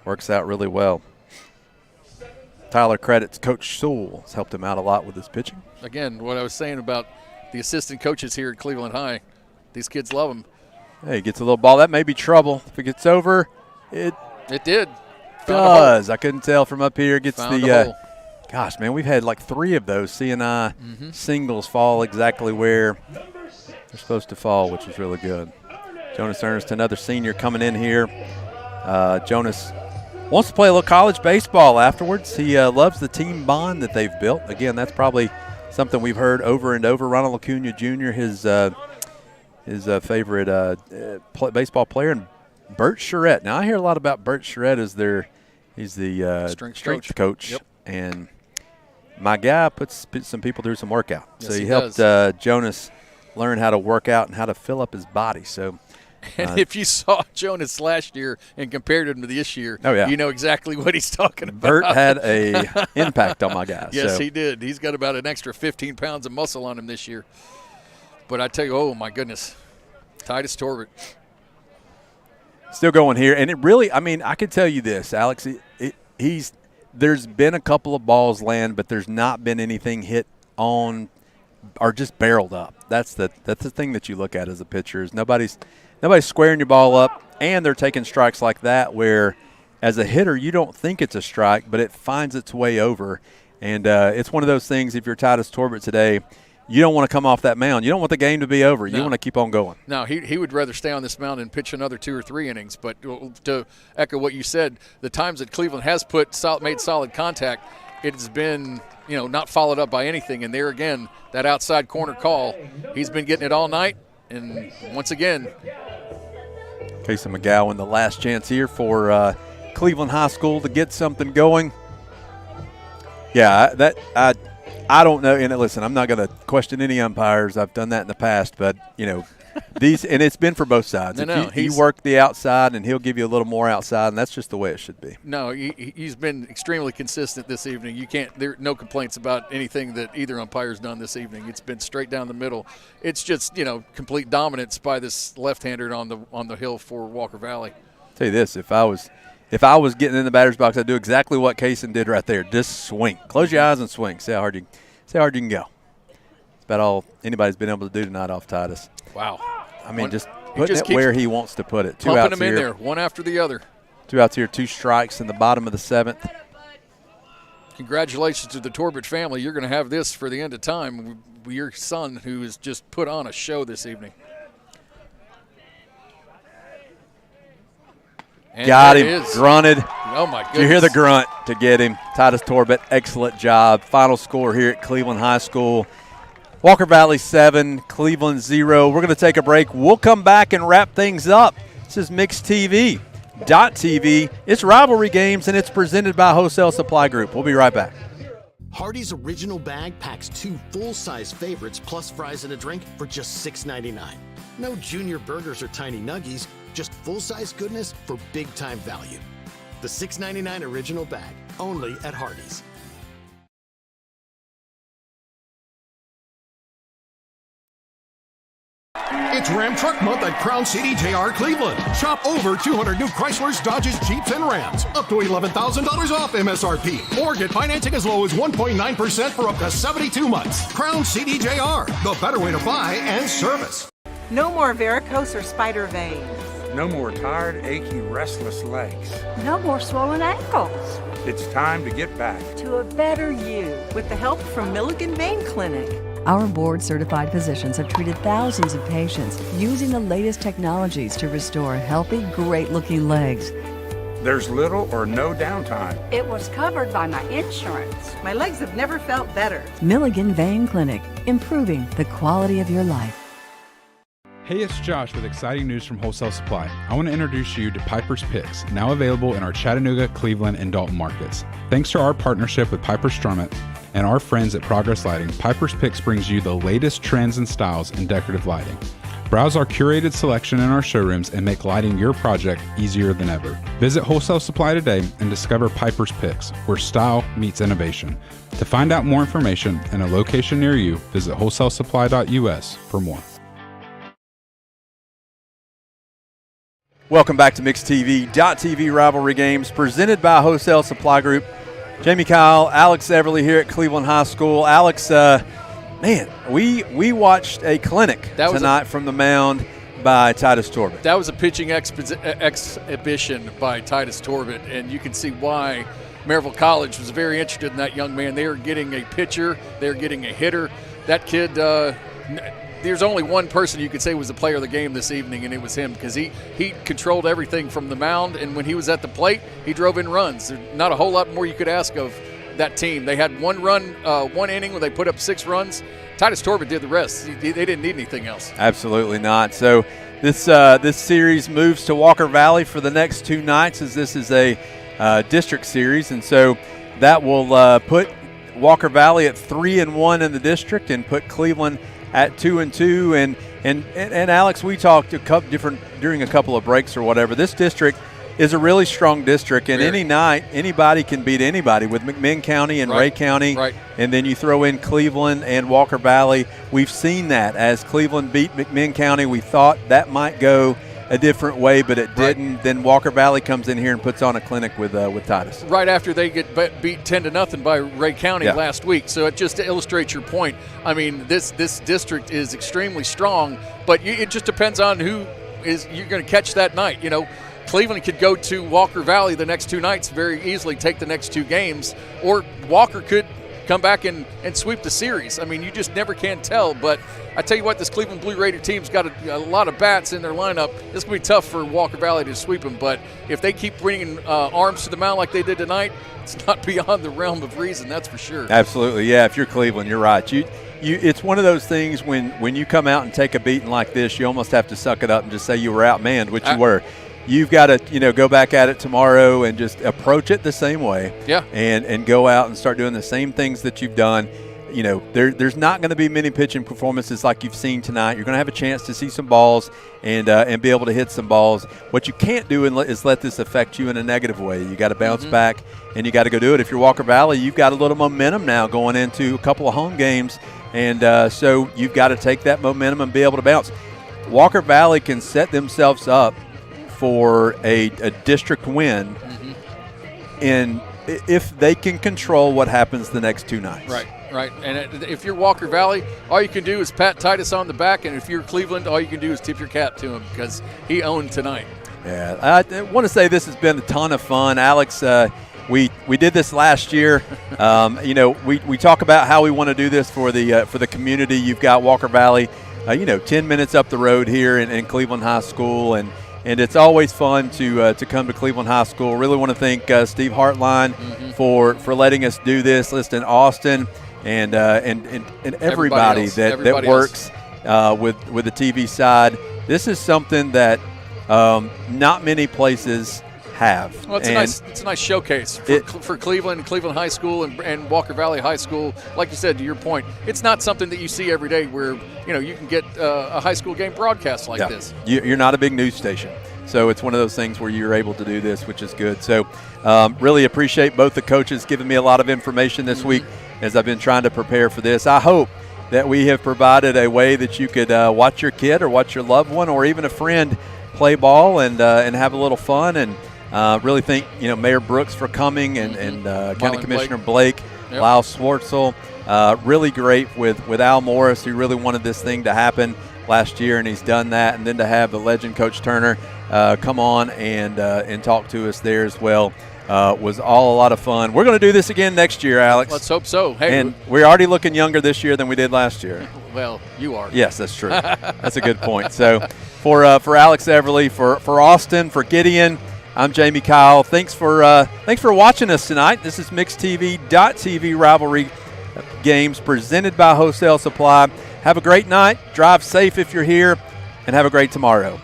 works out really well. Tyler credits Coach Sewell. Has helped him out a lot with his pitching. Again, what I was saying about the assistant coaches here at Cleveland High, these kids love him. Hey, gets a little ball. That may be trouble. If it gets over, it did. Does. I couldn't tell from up here. Gets Found the a hole. Gosh, man, we've had like 3 of those CNI singles fall exactly where they're supposed to fall, which is really good. Jonas Ernst, another senior coming in here. Jonas wants to play a little college baseball afterwards. He loves the team bond that they've built. Again, that's probably something we've heard over and over. Ronald Acuna Jr., his favorite baseball player, and Bert Charette. Now, I hear a lot about Bert Charette as he's the strength coach. Yep. And my guy puts some people through some workout. Yes, so he does. helped Jonas learn how to work out and how to fill up his body. So, and if you saw Jonas last year and compared him to this year, you know exactly what he's talking about. Bert had a impact on my guy. Yes, he did. He's got about an extra 15 pounds of muscle on him this year. But I tell you, oh, my goodness, Titus Torbett. Still going here. And it really, I mean, I can tell you this, Alex, there's been a couple of balls land, but there's not been anything hit on or just barreled up. That's the thing that you look at as a pitcher is nobody's squaring your ball up, and they're taking strikes like that where as a hitter you don't think it's a strike, but it finds its way over. And it's one of those things, if you're Titus Torbett today, you don't want to come off that mound. You don't want the game to be over. You want to keep on going. No, he would rather stay on this mound and pitch another 2 or 3 innings. But to echo what you said, the times that Cleveland has made solid contact, it has been, not followed up by anything. And there again, that outside corner call, he's been getting it all night. And once again, Casey McGowan, the last chance here for Cleveland High School to get something going. Yeah, I don't know. And listen, I'm not going to question any umpires. I've done that in the past, but these, and it's been for both sides. He worked the outside, and he'll give you a little more outside, and that's just the way it should be. No, he's been extremely consistent this evening. There are no complaints about anything that either umpire's done this evening. It's been straight down the middle. It's just complete dominance by this left-hander on the hill for Walker Valley. I'll tell you this: if I was if I was getting in the batter's box, I'd do exactly what Kaysen did right there. Just swing. Close your eyes and swing. See how hard you can go. It's about all anybody's been able to do tonight off Titus. Wow. I mean, just putting it where he wants to put it. Two pumping outs them here. in there, one after the other. 2 outs here, 2 strikes in the bottom of the 7th. Congratulations to the Torbett family. You're going to have this for the end of time. Your son, who has just put on a show this evening. And got him. Grunted. Oh, my goodness. Did you hear the grunt to get him? Titus Torbett, excellent job. Final score here at Cleveland High School. Walker Valley 7, Cleveland 0. We're going to take a break. We'll come back and wrap things up. This is Mixed TV. .TV. It's Rivalry Games, and it's presented by Wholesale Supply Group. We'll be right back. Hardee's original bag packs 2 full-size favorites plus fries and a drink for just $6.99. No junior burgers or tiny nuggies, just full-size goodness for big-time value. The $6.99 original bag, only at Hardee's. It's Ram Truck Month at Crown City JR Cleveland. Shop over 200 new Chryslers, Dodges, Jeeps, and Rams. Up to $11,000 off MSRP. Or get financing as low as 1.9% for up to 72 months. Crown City JR, the better way to buy and service. No more varicose or spider veins. No more tired, achy, restless legs. No more swollen ankles. It's time to get back to a better you. With the help from Milligan Vein Clinic. Our board-certified physicians have treated thousands of patients using the latest technologies to restore healthy, great-looking legs. There's little or no downtime. It was covered by my insurance. My legs have never felt better. Milligan Vein Clinic, improving the quality of your life. Hey, it's Josh with exciting news from Wholesale Supply. I want to introduce you to Piper's Picks, now available in our Chattanooga, Cleveland, and Dalton markets. Thanks to our partnership with Piper Strummett and our friends at Progress Lighting, Piper's Picks brings you the latest trends and styles in decorative lighting. Browse our curated selection in our showrooms and make lighting your project easier than ever. Visit Wholesale Supply today and discover Piper's Picks, where style meets innovation. To find out more information and a location near you, visit wholesalesupply.us for more. Welcome back to Mixed TV. .TV Rivalry Games presented by Wholesale Supply Group. Jamie Kyle, Alex Everly here at Cleveland High School. Alex, man, we watched a clinic tonight from the mound by Titus Torbett. That was a pitching exhibition by Titus Torbett, and you can see why Maryville College was very interested in that young man. They were getting a pitcher. They were getting a hitter. That kid, there's only one person you could say was the player of the game this evening, and it was him, because he controlled everything from the mound, and when he was at the plate, he drove in runs. There's not a whole lot more you could ask of that team. They had one run, one inning where they put up 6 runs. Titus Torbett did the rest. They didn't need anything else. Absolutely not. So this series moves to Walker Valley for the next 2 nights, as this is a district series, and so that will put Walker Valley at 3-1 in the district and put Cleveland at 2-2, and Alex, we talked during a couple of breaks or whatever. This district is a really strong district, and any night anybody can beat anybody with McMinn County and Ray County, and then you throw in Cleveland and Walker Valley. We've seen that as Cleveland beat McMinn County. We thought that might go a different way, but it didn't. Then Walker Valley comes in here and puts on a clinic with Titus. Right after they get beat 10-0 by Ray County last week. So it just illustrates your point. I mean, this district is extremely strong, but it just depends on who you're going to catch that night. You know, Cleveland could go to Walker Valley the next 2 nights, very easily take the next 2 games, or Walker could come back and sweep the series. I mean, you just never can tell. But I tell you what, this Cleveland Blue Raider team's got a lot of bats in their lineup. It's going to be tough for Walker Valley to sweep them. But if they keep bringing arms to the mound like they did tonight, it's not beyond the realm of reason, that's for sure. Absolutely, yeah. If you're Cleveland, you're right. It's one of those things when you come out and take a beating like this, you almost have to suck it up and just say you were outmanned, which you were. You've got to, go back at it tomorrow and just approach it the same way. Yeah. And go out and start doing the same things that you've done. You know, there's not going to be many pitching performances like you've seen tonight. You're going to have a chance to see some balls and be able to hit some balls. What you can't do is let this affect you in a negative way. You got to bounce back, and you got to go do it. If you're Walker Valley, you've got a little momentum now going into a couple of home games, and so you've got to take that momentum and be able to bounce. Walker Valley can set themselves up for a district win if they can control what happens the next 2 nights. Right. And if you're Walker Valley, all you can do is pat Titus on the back, and if you're Cleveland, all you can do is tip your cap to him because he owned tonight. Yeah, I want to say this has been a ton of fun, Alex. We did this last year. We talk about how we want to do this for the community. You've got Walker Valley, 10 minutes up the road here in Cleveland High School, and it's always fun to come to Cleveland High School. Really want to thank Steve Hartline for letting us do this. Listen, Austin and everybody that works with the TV side. This is something that not many places have. Well, it's a nice showcase for Cleveland High School and Walker Valley High School. Like you said, to your point, it's not something that you see every day where you can get a high school game broadcast like this. You're not a big news station, so it's one of those things where you're able to do this, which is good. So really appreciate both the coaches giving me a lot of information this week as I've been trying to prepare for this. I hope that we have provided a way that you could watch your kid or watch your loved one or even a friend play ball and have a little fun. And really thank Mayor Brooks for coming and County Commissioner Blake, Lyle Swartzel. Really great with Al Morris, who really wanted this thing to happen last year, and he's done that. And then to have the legend Coach Turner come on and talk to us there as well was all a lot of fun. We're going to do this again next year, Alex. Let's hope so. Hey, and we're already looking younger this year than we did last year. Well, you are. Yes, that's true. That's a good point. So for Alex Everly, for Austin, for Gideon, I'm Jamie Kyle. Thanks for watching us tonight. This is MixedTV.tv Rivalry games presented by Wholesale Supply. Have a great night. Drive safe if you're here, and have a great tomorrow.